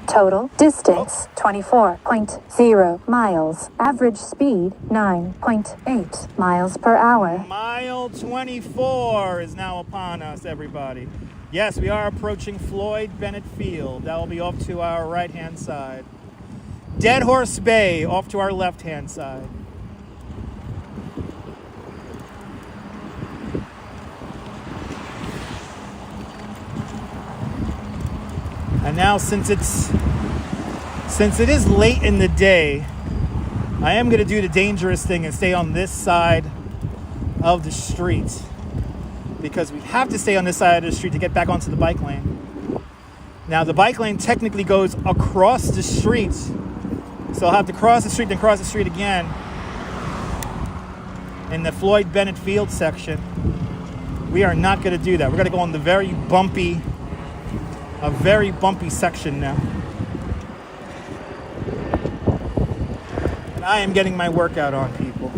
Total distance 24.0 miles. Average speed 9.8 miles per hour. Mile 24 is now upon us, everybody. Yes, we are approaching Floyd Bennett Field. That will be off to our right-hand side. Dead Horse Bay off to our left-hand side. And now, since it is late in the day, I am going to do the dangerous thing and stay on this side of the street, because we have to stay on this side of the street to get back onto the bike lane. Now, the bike lane technically goes across the street, so I'll have to cross the street, then cross the street again in the Floyd Bennett Field section. We are not going to do that. We're going to go on the very bumpy section now. And I am getting my workout on, people.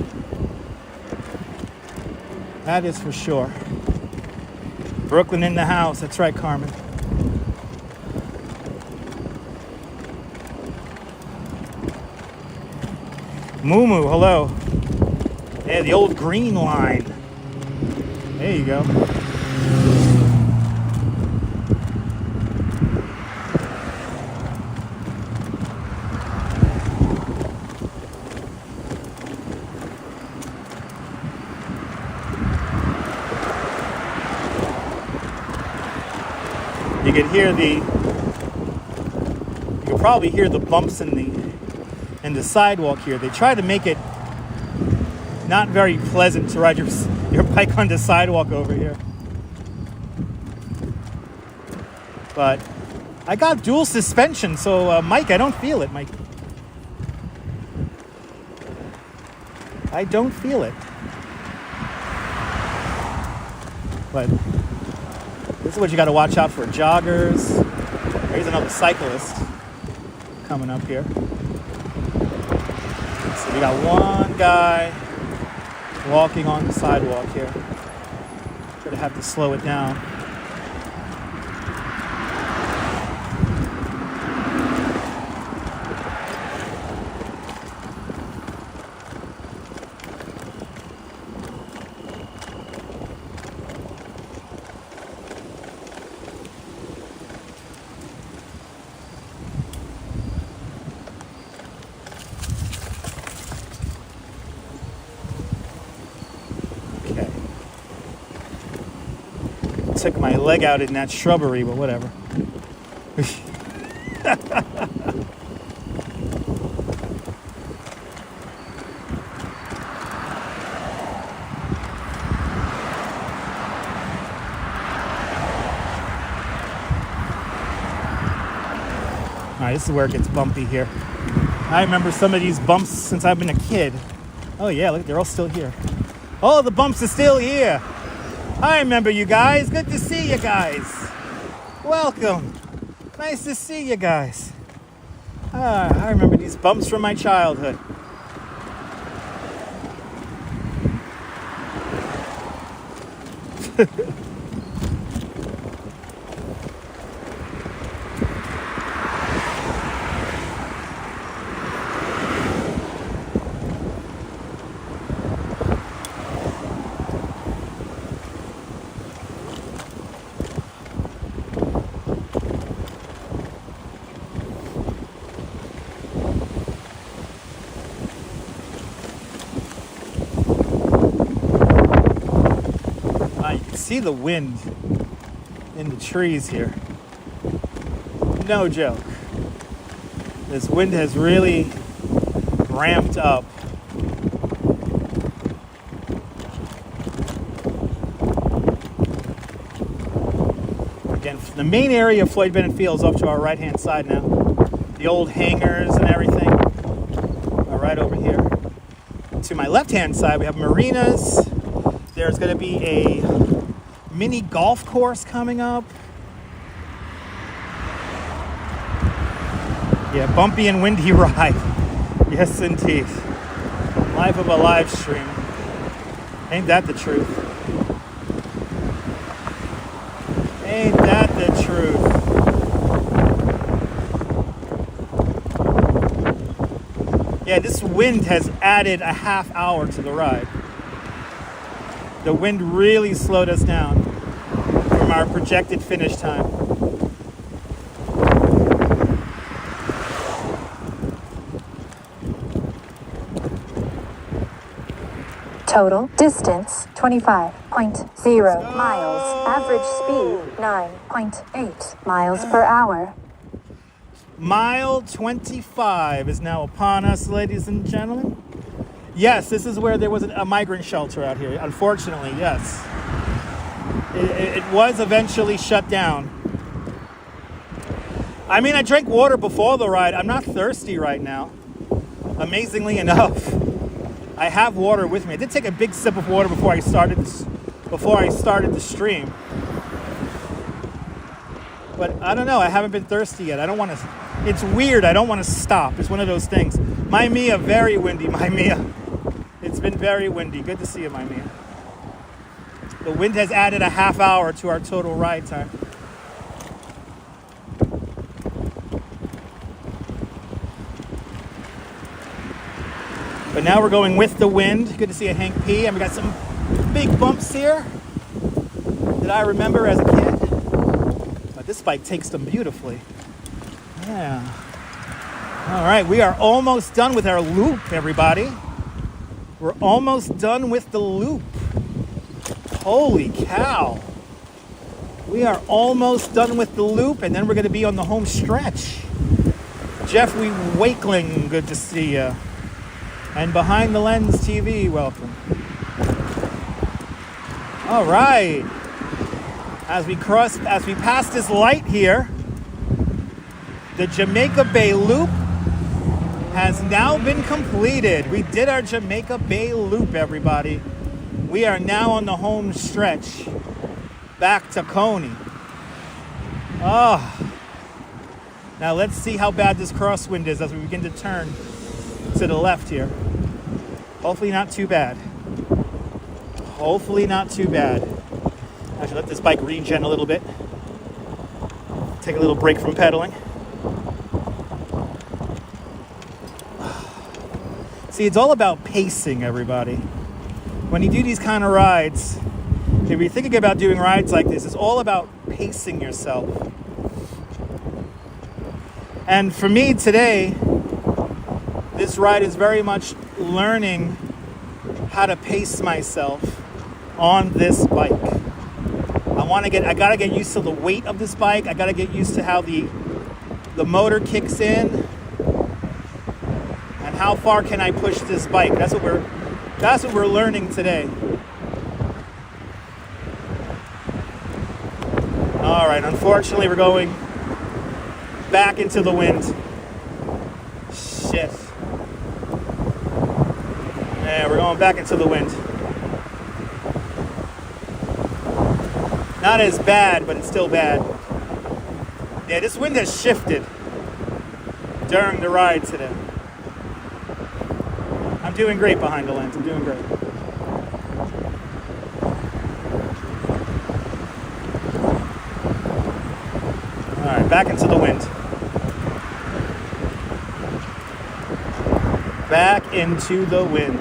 That is for sure. Brooklyn in the house. That's right, Carmen. Moo Moo, hello. Yeah, the old green line. There you go. You can probably hear the bumps in the sidewalk here. They try to make it not very pleasant to ride your bike on the sidewalk over here. But I got dual suspension, so Mike, I don't feel it, Mike. I don't feel it. But this is what you got to watch out for. Joggers. Here's another cyclist coming up here. So we got one guy walking on the sidewalk here. Gonna have to slow it down. Took my leg out in that shrubbery, but whatever. Alright, this is where it gets bumpy here. I remember some of these bumps since I've been a kid. Oh yeah, look, they're all still here. Oh, the bumps are still here. I remember you guys. Good to see you guys. Welcome. Nice to see you guys. I remember these bumps from my childhood. See the wind in the trees here. No joke. This wind has really ramped up. Again, the main area of Floyd Bennett Field is off to our right-hand side now. The old hangars and everything are right over here. To my left-hand side, we have marinas. There's going to be a mini golf course coming up. Yeah, bumpy and windy ride. Yes, indeed. Life of a live stream. Ain't that the truth? Ain't that the truth? Yeah, this wind has added a half hour to the ride. The wind really slowed us down from our projected finish time. Total distance 25.0 miles. Average speed 9.8 miles per hour. Mile 25 is now upon us, ladies and gentlemen. Yes, this is where there was a migrant shelter out here. Unfortunately, yes. It was eventually shut down. I mean, I drank water before the ride. I'm not thirsty right now. Amazingly enough. I have water with me. I did take a big sip of water before I started the stream. But I don't know. I haven't been thirsty yet. I don't want to. It's weird. I don't want to stop. It's one of those things. My Mia, very windy. My Mia. It's been very windy. Good to see you, my Mia. The wind has added a half hour to our total ride time. But now we're going with the wind. Good to see you, Hank P. And we got some big bumps here that I remember as a kid. But this bike takes them beautifully. Yeah. All right, we are almost done with our loop, everybody. We're almost done with the loop. Holy cow. We are almost done with the loop, and then we're going to be on the home stretch. Jeffrey Wakeling, good to see you. And Behind the Lens TV, welcome. All right. As we pass this light here, the Jamaica Bay Loop has now been completed. We did our Jamaica Bay Loop, everybody. We are now on the home stretch back to Coney. Oh. Now let's see how bad this crosswind is as we begin to turn to the left here. Hopefully not too bad. Hopefully not too bad. I should let this bike regen a little bit. Take a little break from pedaling. See, it's all about pacing, everybody. When you do these kind of rides, if you're thinking about doing rides like this, it's all about pacing yourself. And for me today, this ride is very much learning how to pace myself on this bike. I I gotta get used to the weight of this bike. I gotta get used to how the motor kicks in, and how far can I push this bike. That's what we're learning today. All right, unfortunately, we're going back into the wind. Shit. Yeah, we're going back into the wind. Not as bad, but it's still bad. Yeah, this wind has shifted during the ride today. I'm doing great behind the lens. I'm doing great. All right, back into the wind. Back into the wind.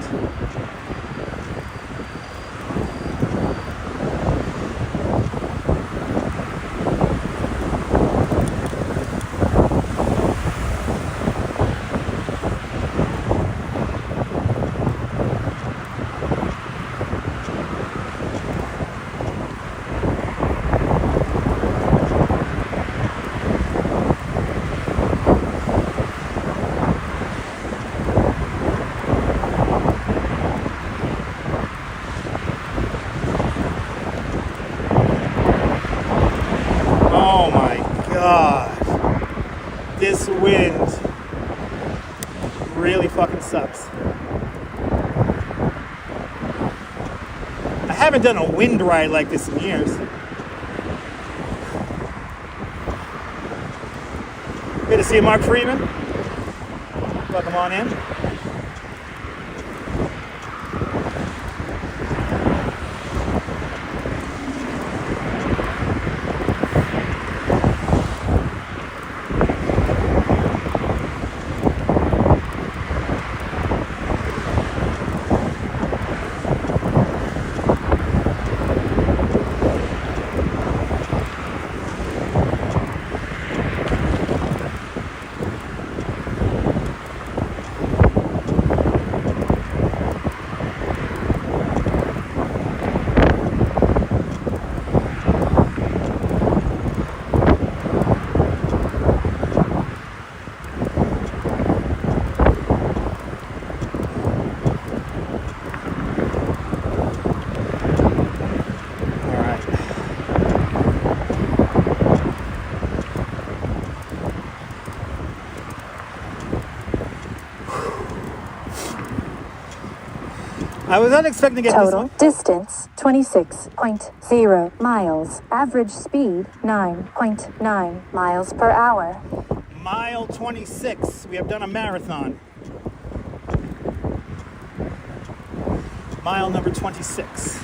This wind really fucking sucks. I haven't done a wind ride like this in years. Good to see you, Mark Freeman. Welcome on in. I was not expecting to get Total this distance 26.0 miles. Average speed 9.9 miles per hour. Mile 26. We have done a marathon. Mile number 26.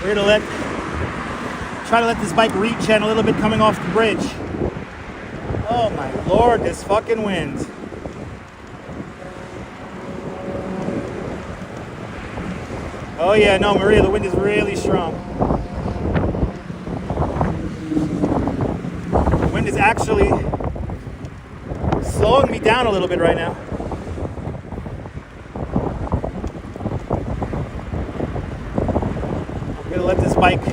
We're gonna try to let this bike regen a little bit coming off the bridge. Oh my lord, this fucking wind. Oh yeah, no, Maria, the wind is really strong. The wind is actually slowing me down a little bit right now. Let this bike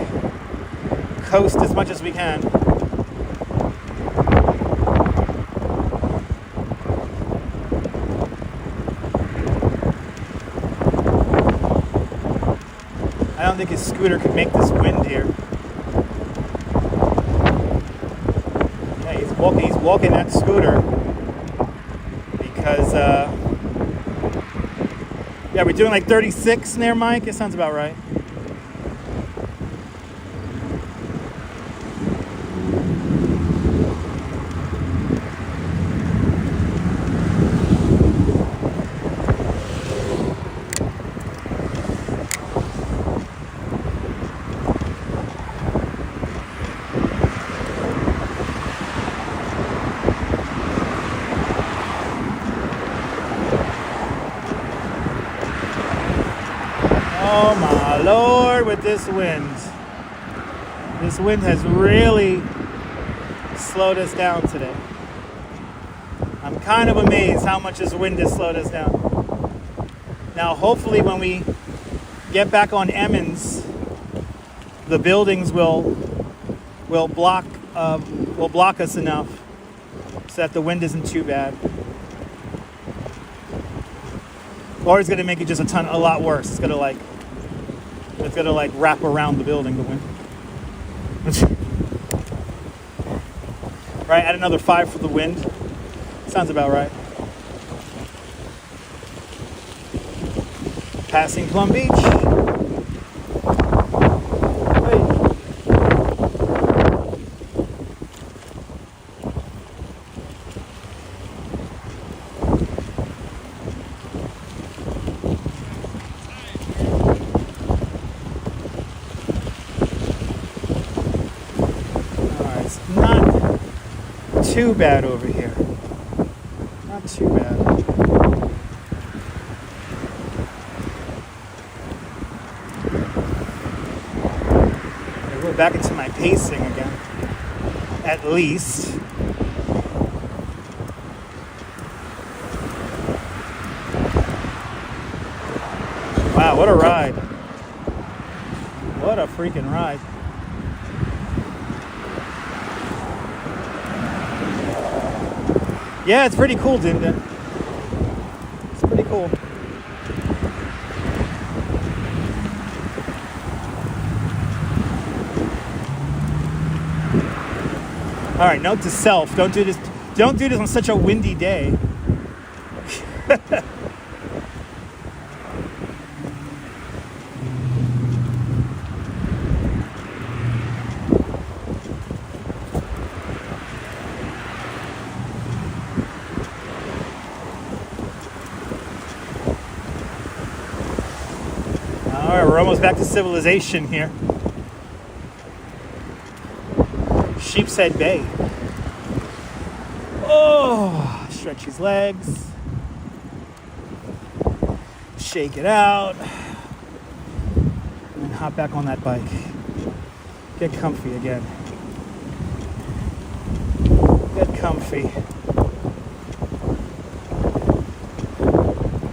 coast as much as we can. I don't think his scooter could make this wind here. Yeah, he's walking that scooter because Yeah, we're doing like 36 there, Mike? It sounds about right. Oh my Lord, with this wind. This wind has really slowed us down today. I'm kind of amazed how much this wind has slowed us down. Now, hopefully when we get back on Emmons, the buildings will block us enough so that the wind isn't too bad. Or it's gonna make it just a lot worse. It's gonna wrap around the building, the wind. Right, add another 5 for the wind. Sounds about right. Passing Plum Beach. Too bad over here. Not too bad. I go back into my pacing again. At least. Wow, what a ride. What a freaking ride. Yeah, it's pretty cool, Dinda. It's pretty cool. All right, note to self: don't do this. Don't do this on such a windy day. We're almost back to civilization here. Sheepshead Bay. Oh, stretch his legs. Shake it out. And hop back on that bike. Get comfy again. Get comfy.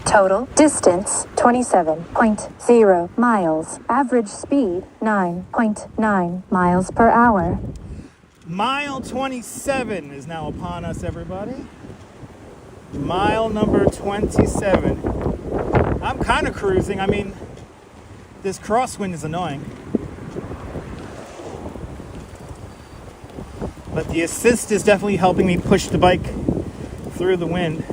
Total distance 27.0 miles. Average speed 9.9 miles per hour. Mile 27 is now upon us, everybody. Mile number 27. I'm kind of cruising. I mean, this crosswind is annoying. But the assist is definitely helping me push the bike through the wind.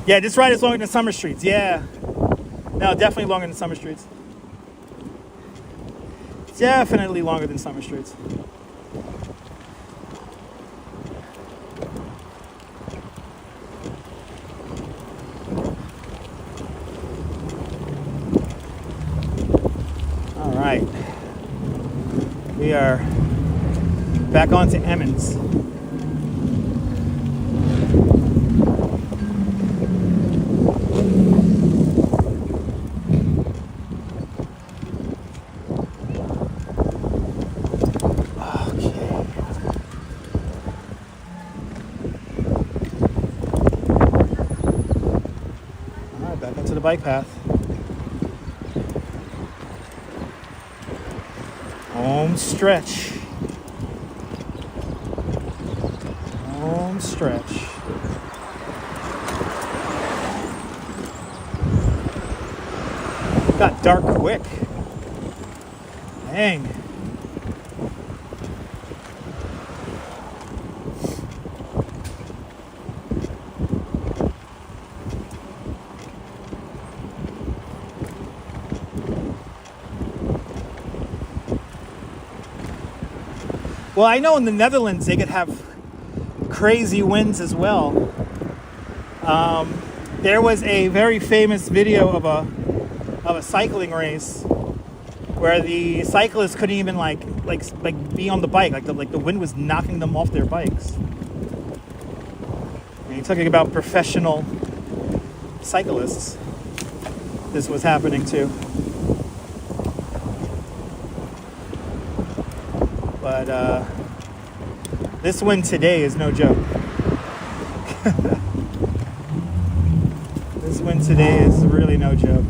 Yeah, this ride is longer than Summer Streets. Yeah. No, definitely longer than Summer Streets. Definitely longer than Summer Streets. All right. We are back onto Emmons. Bike path. Home stretch. Home stretch. Got dark quick. Dang. Well, I know in the Netherlands they could have crazy winds as well. There was a very famous video of a cycling race where the cyclists couldn't even like be on the bike, like the wind was knocking them off their bikes. And you're talking about professional cyclists. This was happening to. But this wind today is no joke. This wind today is really no joke.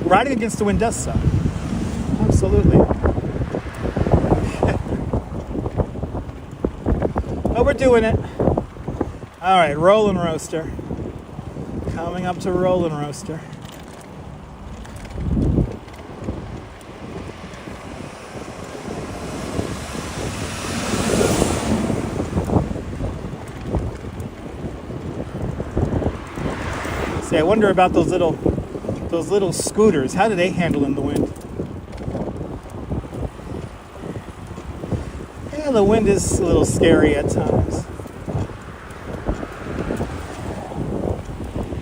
Riding against the wind does suck. Absolutely. But we're doing it. All right, Rollin' Roaster. Coming up to Rollin' Roaster. See, I wonder about those little scooters. How do they handle in the wind? Yeah, the wind is a little scary at times.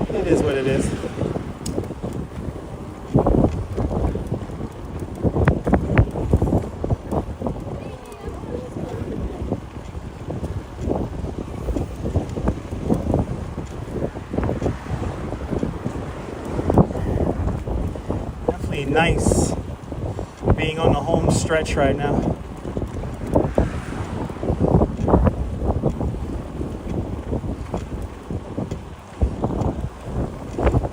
It is what it is. Nice being on the home stretch right now.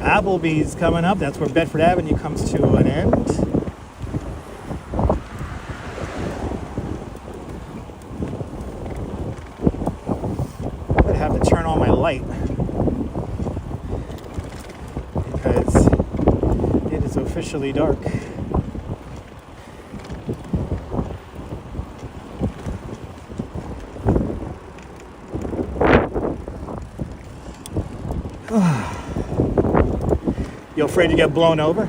Applebee's coming up. That's where Bedford Avenue comes to an end. I'm gonna have to turn on my light because it is officially dark. You afraid to get blown over?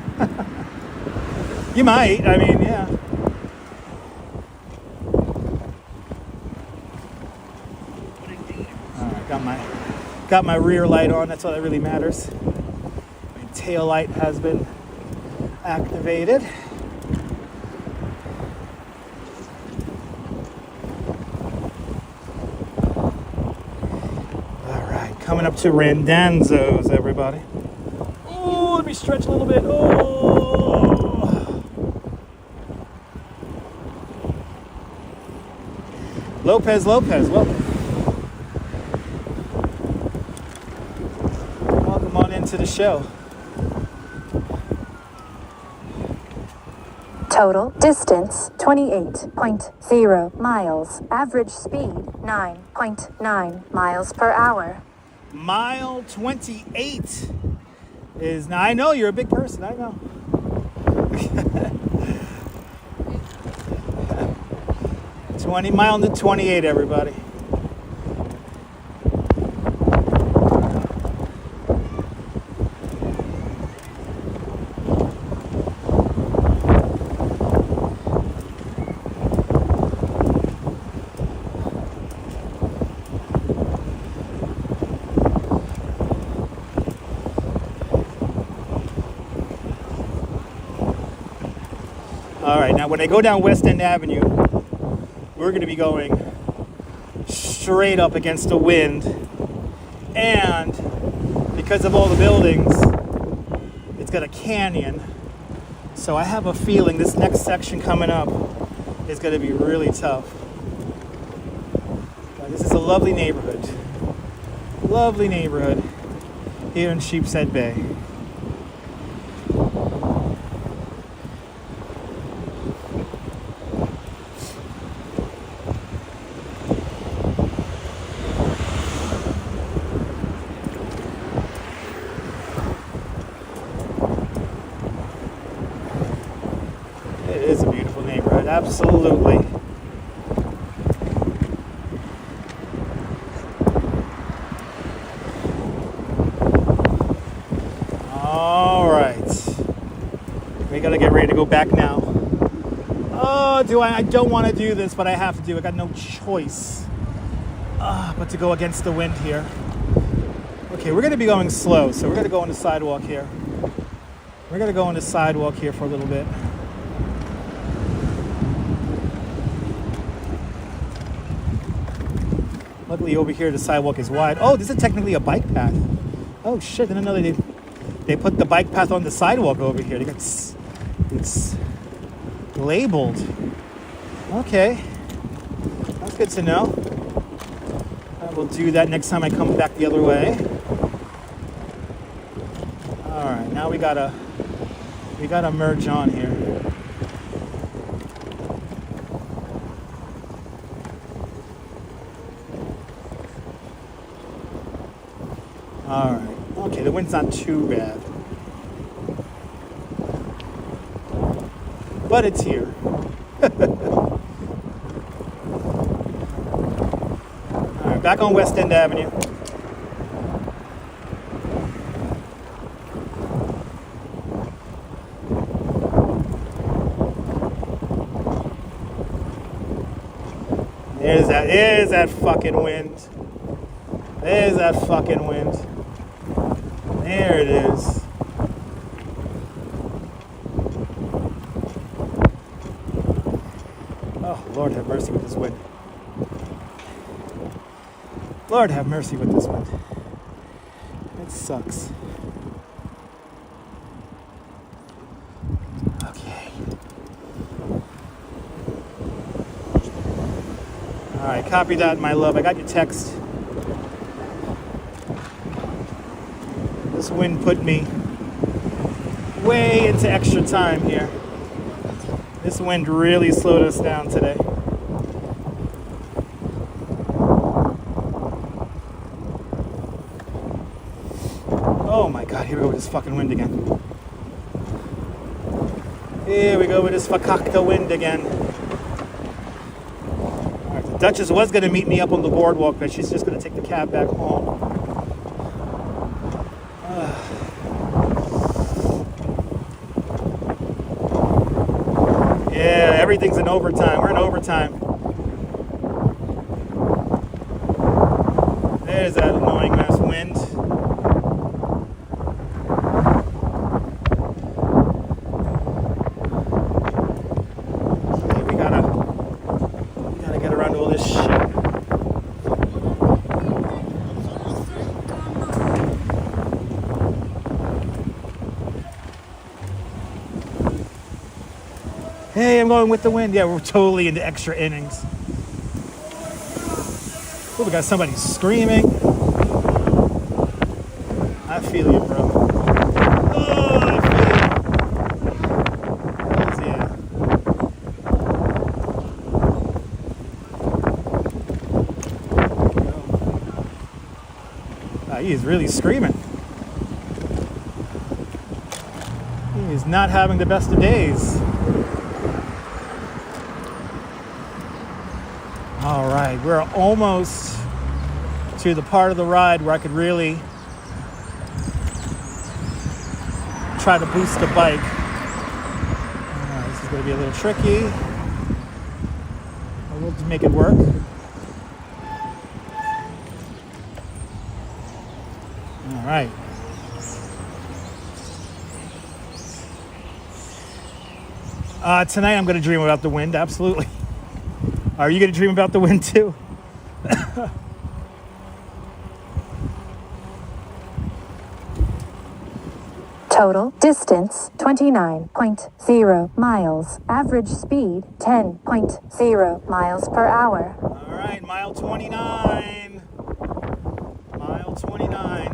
You might. I mean, yeah. All right, got my rear light on. That's all that really matters. My tail light has been activated. All right, coming up to Randazzo's, everybody. Oh, let me stretch a little bit. Oh. Lopez, welcome. Welcome on into the show. Total distance 28.0 miles. Average speed 9.9 miles per hour. Mile 28 is, now I know you're a big person, I know. 20 mile to 28, everybody. All right, now when I go down West End Avenue, we're going to be going straight up against the wind, and because of all the buildings, it's got a canyon. So I have a feeling this next section coming up is going to be really tough. This is a lovely neighborhood here in Sheepshead Bay. It is a beautiful neighborhood, absolutely. All right. We gotta get ready to go back now. Oh, I don't want to do this, but I have to do it. I got no choice but to go against the wind here. Okay, we're gonna be going slow, so we're gonna go on the sidewalk here. We're gonna go on the sidewalk here for a little bit. Luckily over here the sidewalk is wide. Oh, this is technically a bike path. Oh shit, I didn't know they put the bike path on the sidewalk over here. It's labeled. Okay, that's good to know. I will do that next time I come back the other way. All right, now we gotta merge on here. All right, okay, the wind's not too bad, but it's here. All right, back on West End Avenue. There's that fucking wind. There's that fucking wind. There it is. Oh, Lord have mercy with this wind. Lord have mercy with this wind. It sucks. Okay. All right, copy that, my love. I got your text. This wind put me way into extra time here. This wind really slowed us down today. Oh my God, here we go with this fucking wind again. Here we go with this fakakta wind again. All right, the Duchess was gonna meet me up on the boardwalk, but she's just gonna take the cab back home. Yeah, everything's in overtime. We're in overtime. There's that annoying ass wind. Okay, we gotta get around to all this shit. Hey, I'm going with the wind. Yeah, we're totally into extra innings. Oh, we got somebody screaming. I feel you, bro. Oh, I feel you. Yeah. He is really screaming. He is not having the best of days. All right, we're almost to the part of the ride where I could really try to boost the bike. This is going to be a little tricky. We'll make it work. All right. Tonight I'm going to dream about the wind, absolutely. Are you going to dream about the wind too? Total distance 29.0 miles. Average speed 10.0 miles per hour. All right, mile 29. Mile 29.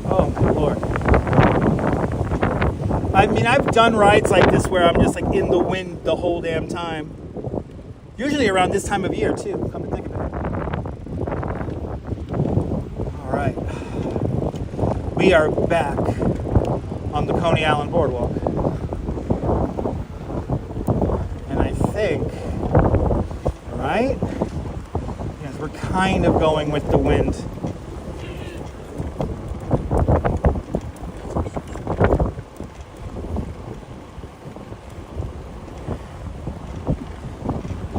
Oh my Lord. I mean, I've done rides like this where I'm just like in the wind the whole damn time. Usually around this time of year too, come to think of it. All right. We are back. on the Coney Island boardwalk. And I think, right? Yes, we're kind of going with the wind.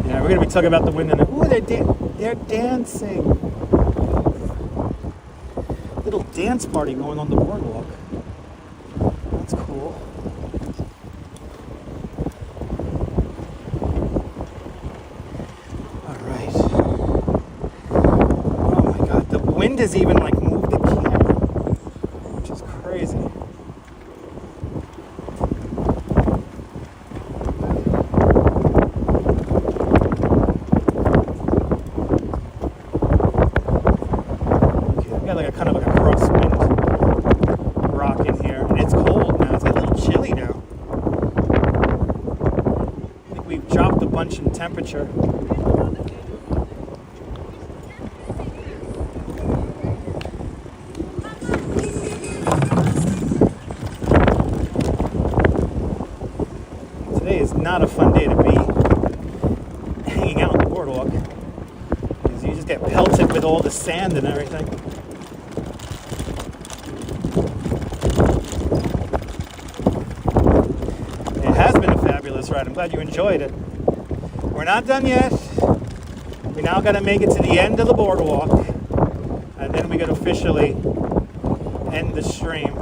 Yeah, we're going to be talking about the wind. Ooh, they're dancing. Little dance party going on the boardwalk. That's cool. All right. Oh my God, the wind has even like moved the camera, which is crazy. Okay, we got like a kind of like a crosswind rock in here, and it's cold now. It's a little chilly now. I think we've dropped a bunch in temperature. Today is not a fun day to be hanging out on the boardwalk, because you just get pelted with all the sand and everything. It has been a fabulous ride. I'm glad you enjoyed it. We're not done yet. We now got to make it to the end of the boardwalk, and then we could officially end the stream.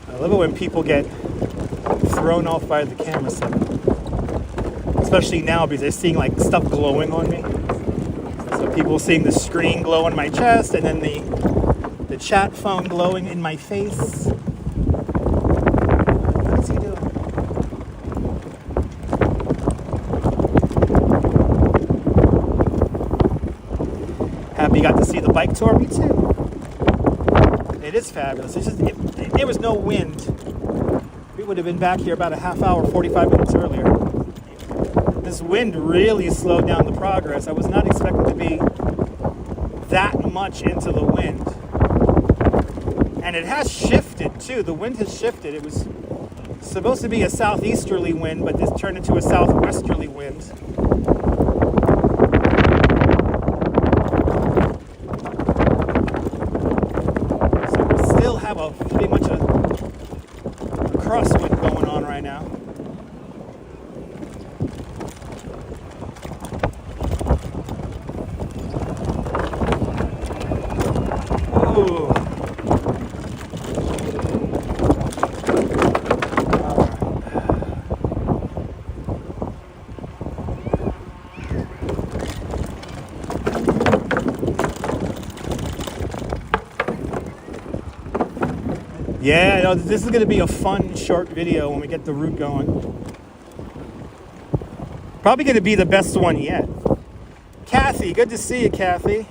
I love it when people get thrown off by the camera set. Especially now because they're seeing like stuff glowing on me. So people seeing the screen glow on my chest and then the chat phone glowing in my face. What is he doing? Happy you got to see the bike tour, me too. It is fabulous. It's just, if there was no wind, we would have been back here about a half hour, 45 minutes earlier. This wind really slowed down the progress. I was not expecting to be that much into the wind. And it has shifted too. The wind has shifted. It was supposed to be a southeasterly wind, but this turned into a southwesterly wind. Have pretty much a crosswind going on right now. Ooh. Yeah, no, this is going to be a fun short video when we get the route going. Probably going to be the best one yet. Kathy, good to see you, Kathy.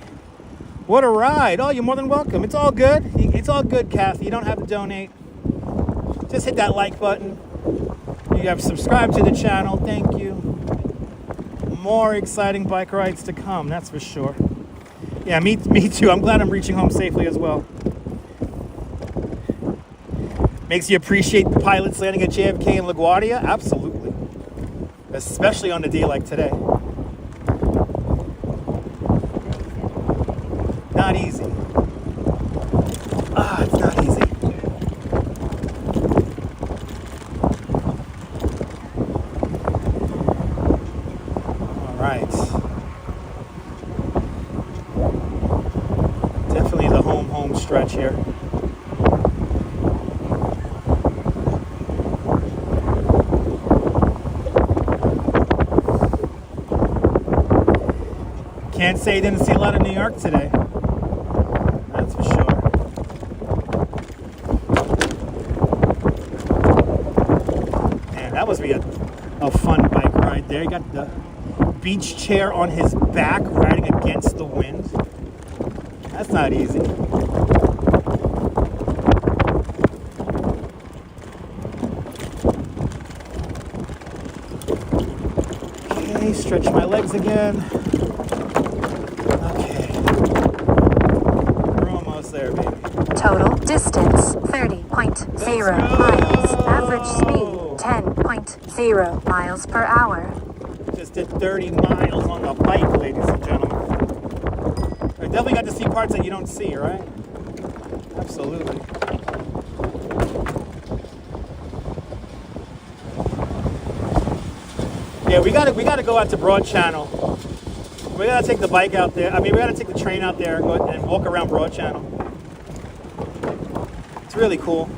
What a ride. Oh, you're more than welcome. It's all good. It's all good, Kathy. You don't have to donate. Just hit that like button. You have subscribed to the channel. Thank you. More exciting bike rides to come, that's for sure. Yeah, me too. I'm glad I'm reaching home safely as well. Makes you appreciate the pilots landing at JFK and LaGuardia? Absolutely. Especially on a day like today. Not easy. It's not easy. All right. Definitely the home stretch here. Can't say you didn't see a lot of New York today. That's for sure. Man, that must be a fun bike ride. right there. You got the beach chair on his back, riding against the wind. That's not easy. Okay, stretch my legs again. Okay. We're almost there, baby. Total distance 30.0 miles. Average speed 10.0 miles per hour. Just did 30 miles on the bike, ladies and gentlemen. I definitely got to see parts that you don't see, right? Absolutely. Yeah, we gotta go out to Broad Channel. We gotta take the bike out there. I mean, we gotta take the train out there and go and walk around Broad Channel. It's really cool.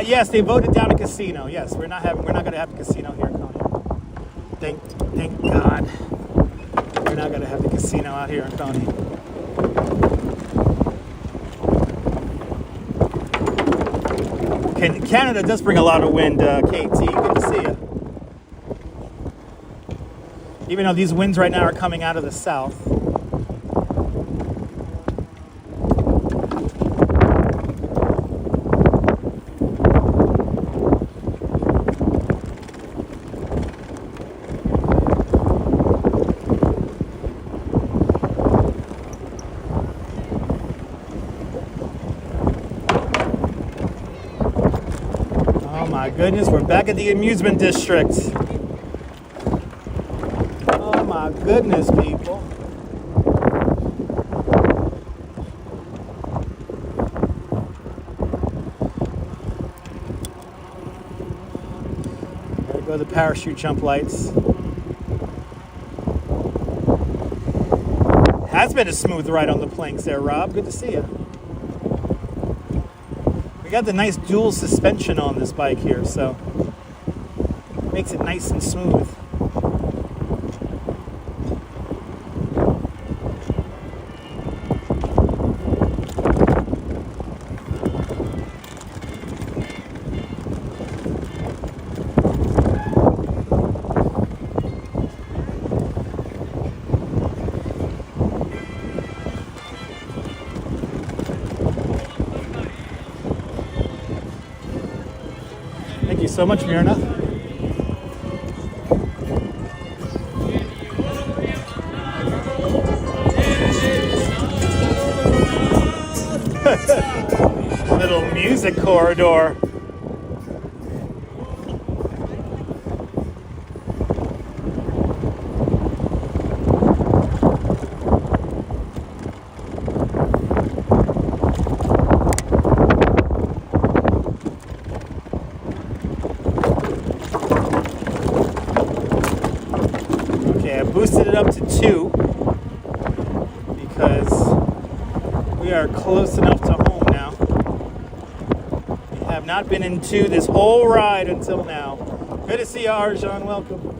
Yes, they voted down a casino. Yes, we're not gonna have a casino here in Coney. Thank God. We're not gonna have the casino out here in Coney. Canada does bring a lot of wind, KT. Good to see you. Even though these winds right now are coming out of the south. Goodness, we're back at the amusement district. Oh my goodness, people. There go the parachute jump lights. Has been a smooth ride on the planks there, Rob. Good to see you. We got the nice dual suspension on this bike here, so it makes it nice and smooth. Thank you so much, Myrna. Little music corridor. Boosted it up to 2 because we are close enough to home now. We have not been in 2 this whole ride until now. Good to see you, Arjan. Welcome.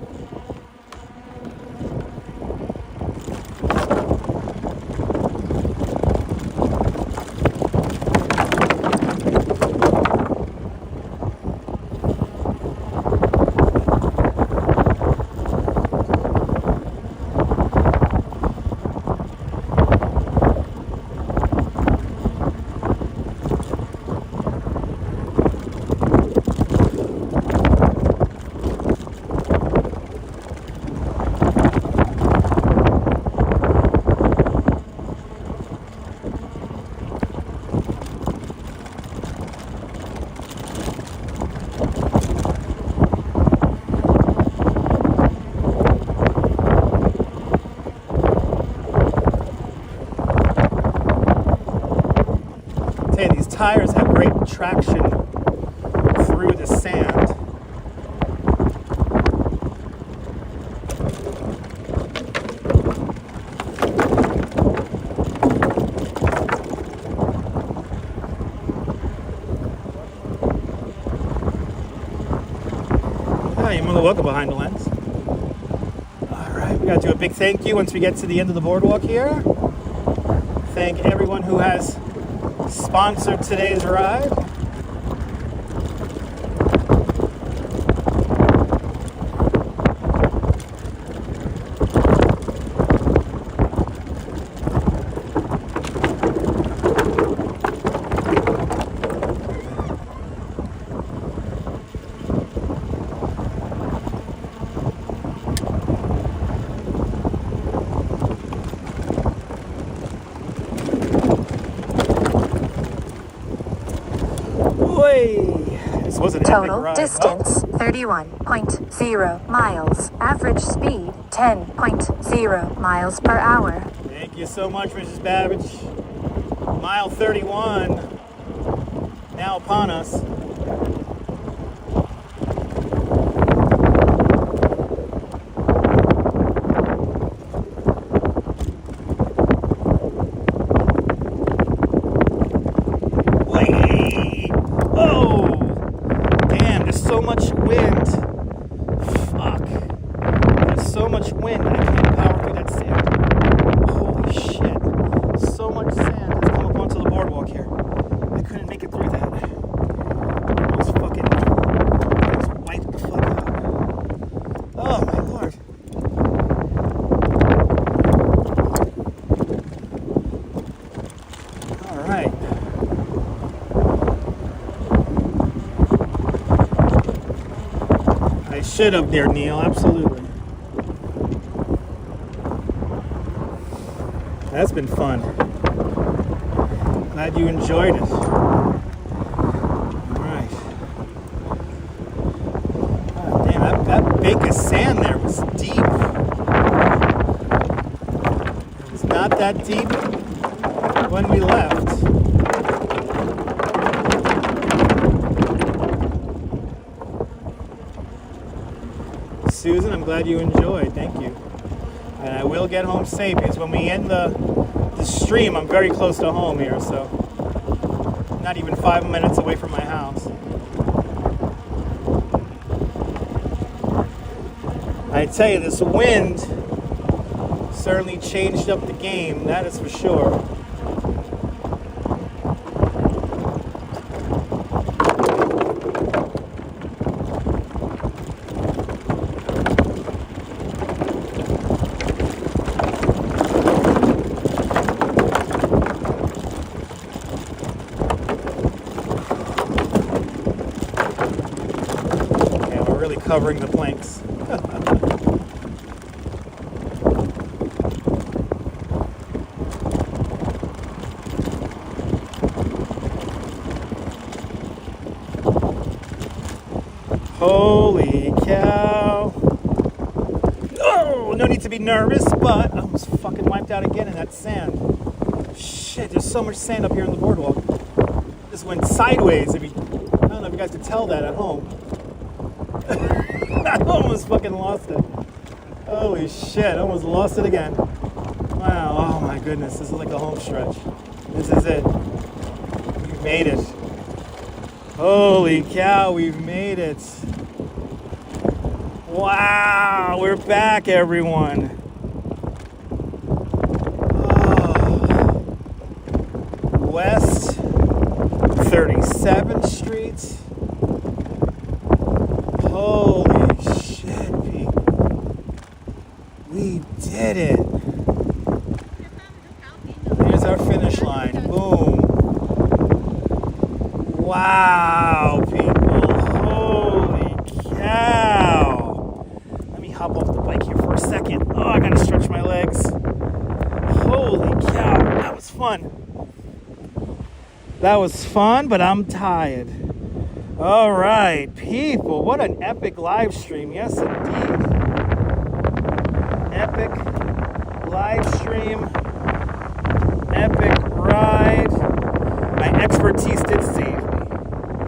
Tires have great traction through the sand. Hi, you're more than welcome behind the lens. gotta do a big thank you once we get to the end of the boardwalk here. Thank everyone who has sponsored today's ride. This was an Total epic ride. distance 31.0 miles. Average speed 10.0 miles per hour. Thank you so much, Mrs. Babbage. Mile 31 now upon us. Shit up there, Neil. Absolutely. That's been fun. Glad you enjoyed it. All right. Oh, damn, that bank of sand there was deep. It was not that deep when we left. Susan, I'm glad you enjoyed. Thank you. And I will get home safe because when we end the stream, I'm very close to home here, so not even 5 minutes away from my house. I tell you, this wind certainly changed up the game, that is for sure. Covering the planks. Holy cow. Oh, no need to be nervous, but I almost fucking wiped out again in that sand. Shit, there's so much sand up here in the boardwalk. This went sideways. I don't know if you guys could tell that at home. I almost fucking lost it. Holy shit, I almost lost it again. Wow, oh my goodness, this is like the home stretch. This is it. We've made it. Holy cow, we've made it. Wow, we're back, everyone. Oh. West 37th Street. Holy shit, people. We did it. Here's our finish line. Boom. Wow, people. Holy cow. Let me hop off the bike here for a second. Oh, I gotta stretch my legs. Holy cow. That was fun. That was fun, but I'm tired. All right, people, what an epic live stream. Yes, indeed. Epic live stream, epic ride. My expertise did save me.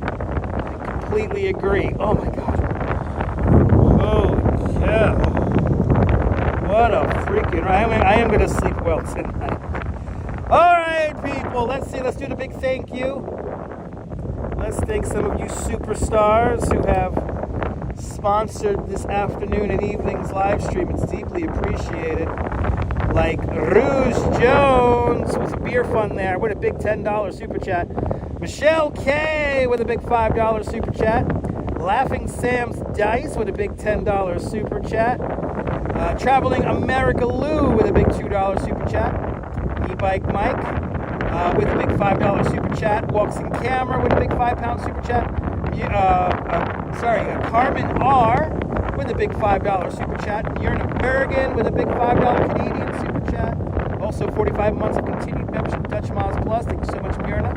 I completely agree. Oh my God. Holy cow. What a freaking ride. I am going to sleep well tonight. All right, people, let's do the big thank you. Let's thank some of you superstars who have sponsored this afternoon and evening's live stream. It's deeply appreciated. Like Rouge Jones with a beer fund there with a big $10 super chat. Michelle K with a big $5 super chat. Laughing Sam's Dice with a big $10 super chat. Traveling America Lou with a big $2 super chat. E-Bike Mike with a big $5 super chat. Walks in Camera with a big £5 super chat. Carmen R with a big $5 super chat. Yerna Bergen with a big $5 Canadian super chat. Also 45 months of continued membership Dutch Miles Plus. Thank you so much, Yerna.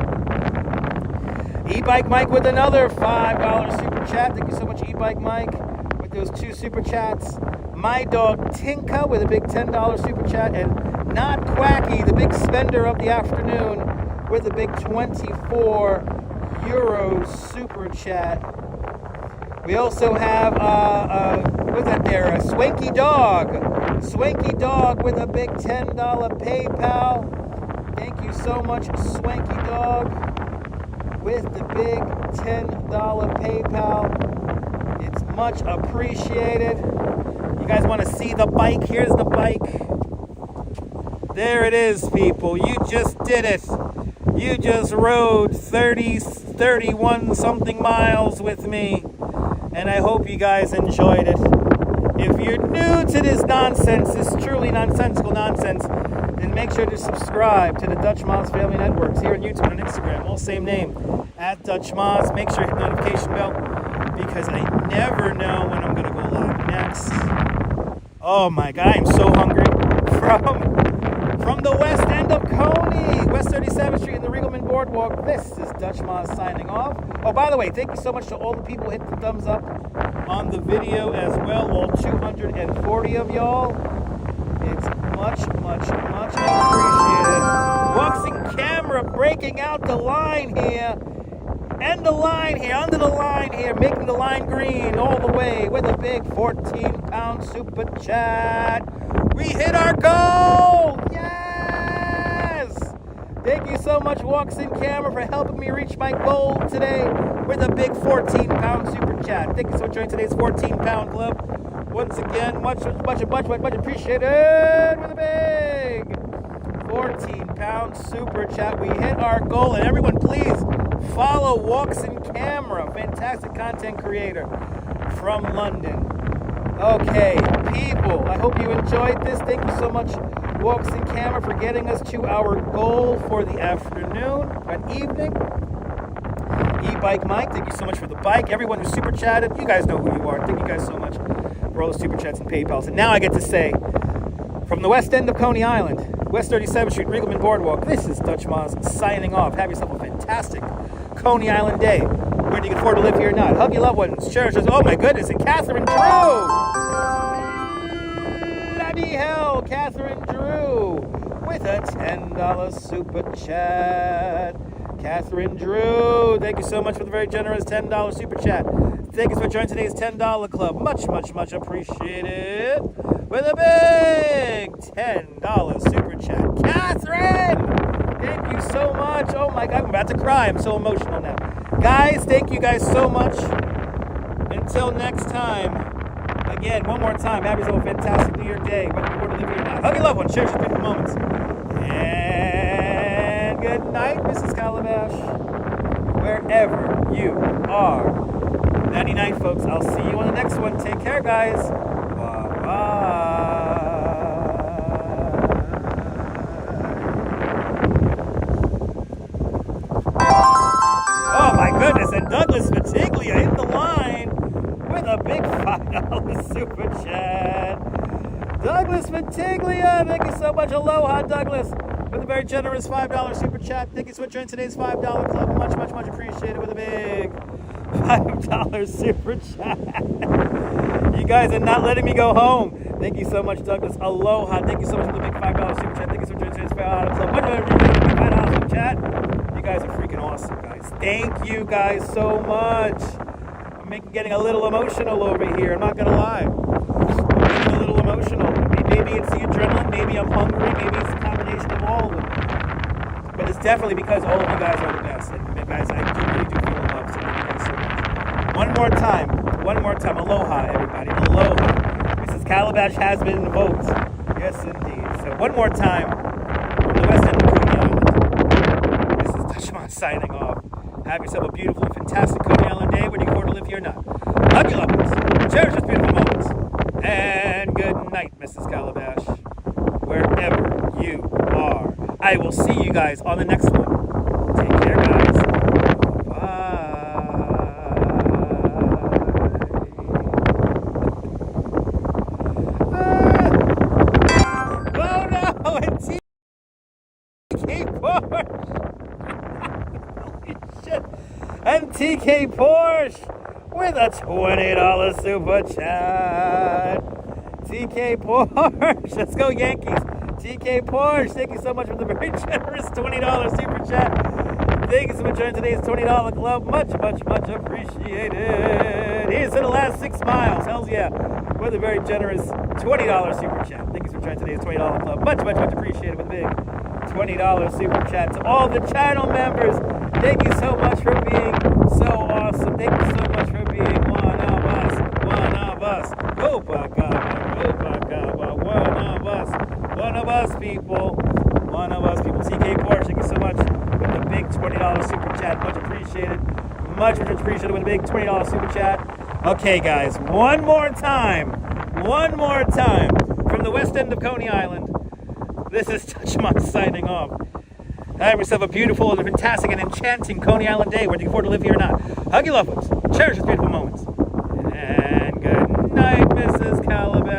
E-Bike Mike with another $5 super chat. Thank you so much, E-Bike Mike, with those 2 super chats. My Dog Tinka with a big $10 super chat. And Not Quacky, the big spender of the afternoon, with a big €24 super chat. We also have, what's that there? A Swanky Dog with a big $10 PayPal. Thank you so much, Swanky Dog, with the big $10 PayPal. It's much appreciated. You guys want to see the bike? Here's the bike. There it is, people. You just did it. You just rode 31 something miles with me. And I hope you guys enjoyed it. If you're new to this nonsense, this truly nonsensical nonsense, then make sure to subscribe to the Dutch Moz Family Networks here on YouTube and Instagram, all same name, @DutchMoz. Make sure you hit the notification bell, because I never know when I'm going to go live next. Oh my God, I'm so hungry. From the west end of Coney, West 37th Street and the Regalman Boardwalk, this is Dutch Moz signing off. Oh, by the way, thank you so much to all the people who hit the thumbs up on the video as well, all 240 of y'all. It's much appreciated. Walks in Camera breaking out the line here. And the line here, under the line here, making the line green all the way with a big 14-pound super chat. We hit our goal! Yes! Thank you so much, Walks in Camera, for helping me reach my goal today with a big 14-pound super chat. Thank you so much for joining today's 14-pound club. Once again, much appreciated with a big 14-pound super chat. We hit our goal, and everyone, please follow Walks in Camera, fantastic content creator from London. Okay, people, I hope you enjoyed this. Thank you so much, Walks in Camera, for getting us to our goal for the afternoon and evening. E-Bike Mike, thank you so much for the bike. Everyone who super chatted, you guys know who you are. Thank you guys so much for all the super chats and PayPals. And now I get to say, from the west end of Coney Island, West 37th Street, Regalman Boardwalk, this is Dutch Moz signing off. Have yourself a fantastic Coney Island day. Whether you can afford to live here or not. Hug your loved ones. Cherish us. Oh my goodness. And Catherine Drew. Bloody hell. Catherine Drew with a $10 super chat. Catherine Drew, thank you so much for the very generous $10 super chat. Thank you for joining today's $10 club. Much appreciated. With a big $10 super chat. Catherine! Thank you so much. Oh my God, I'm about to cry. I'm so emotional now. Guys, thank you guys so much. Until next time. Again, one more time, have yourself a fantastic New Year day. Whether you want to live here or not. Hug your loved ones. Cherish your beautiful moments. And good night, Mrs. Calabash. Wherever you are. Nighty night, folks. I'll see you on the next one. Take care, guys. Bye-bye. Oh my goodness, and Douglas Batiglia in the line with a big $5 super chat. Douglas Batiglia, thank you so much. Aloha, Douglas, with a very generous $5 super chat. Thank you so much for joining today's $5 club. Much appreciated with a big $5 super chat. You guys are not letting me go home. Thank you so much, Douglas. Aloha. Thank you so much for the big $5 super chat. Thank you so much for joining today's $5 club. Much appreciated with the $5 super chat. You guys are freaking awesome, guys. Thank you guys so much. I'm getting a little emotional over here. I'm not gonna lie. I'm getting a little emotional. Maybe it's the adrenaline. Maybe I'm hungry. Maybe it's a combination of all of them. But it's definitely because all of you guys are the best. And guys, I really do feel love. So thank you guys so much. One more time. One more time. Aloha, everybody. Aloha. Mrs. Calabash has been invoked. Yes, indeed. So one more time from the west end of Coney Island. This is Dutchman signing off. Have yourself a beautiful and fantastic Coney Island day, whether you can afford to live here or not. Hug your loved ones. Cherish those beautiful moments. And good night, Mrs. Calabash. Wherever you are. I will see you guys on the next one. Take care, guys. And TK Porsche with a $20 super chat. TK Porsche, let's go Yankees. TK Porsche, thank you so much for the very generous $20 super chat. Thank you so much for joining today's $20 club. Much, much, much appreciated. Here's to the last 6 miles. Hells yeah. With a very generous $20 super chat. Thank you so much for joining today's $20 club. Much, much, much appreciated with a big $20 super chat to all the channel members. Thank you so much for being so awesome. Thank you so much for being one of us. One of us. One of us people. One of us people. TK Porsche, thank you so much with the big $20 super chat. Much appreciated. Much appreciated with a big $20 super chat. Okay, guys, one more time from the west end of Coney Island. This is Touchmont signing off. Have yourself a beautiful and fantastic and enchanting Coney Island day, whether you can afford to live here or not. Hug your loved ones. Cherish those beautiful moments. And good night, Mrs. Calabash.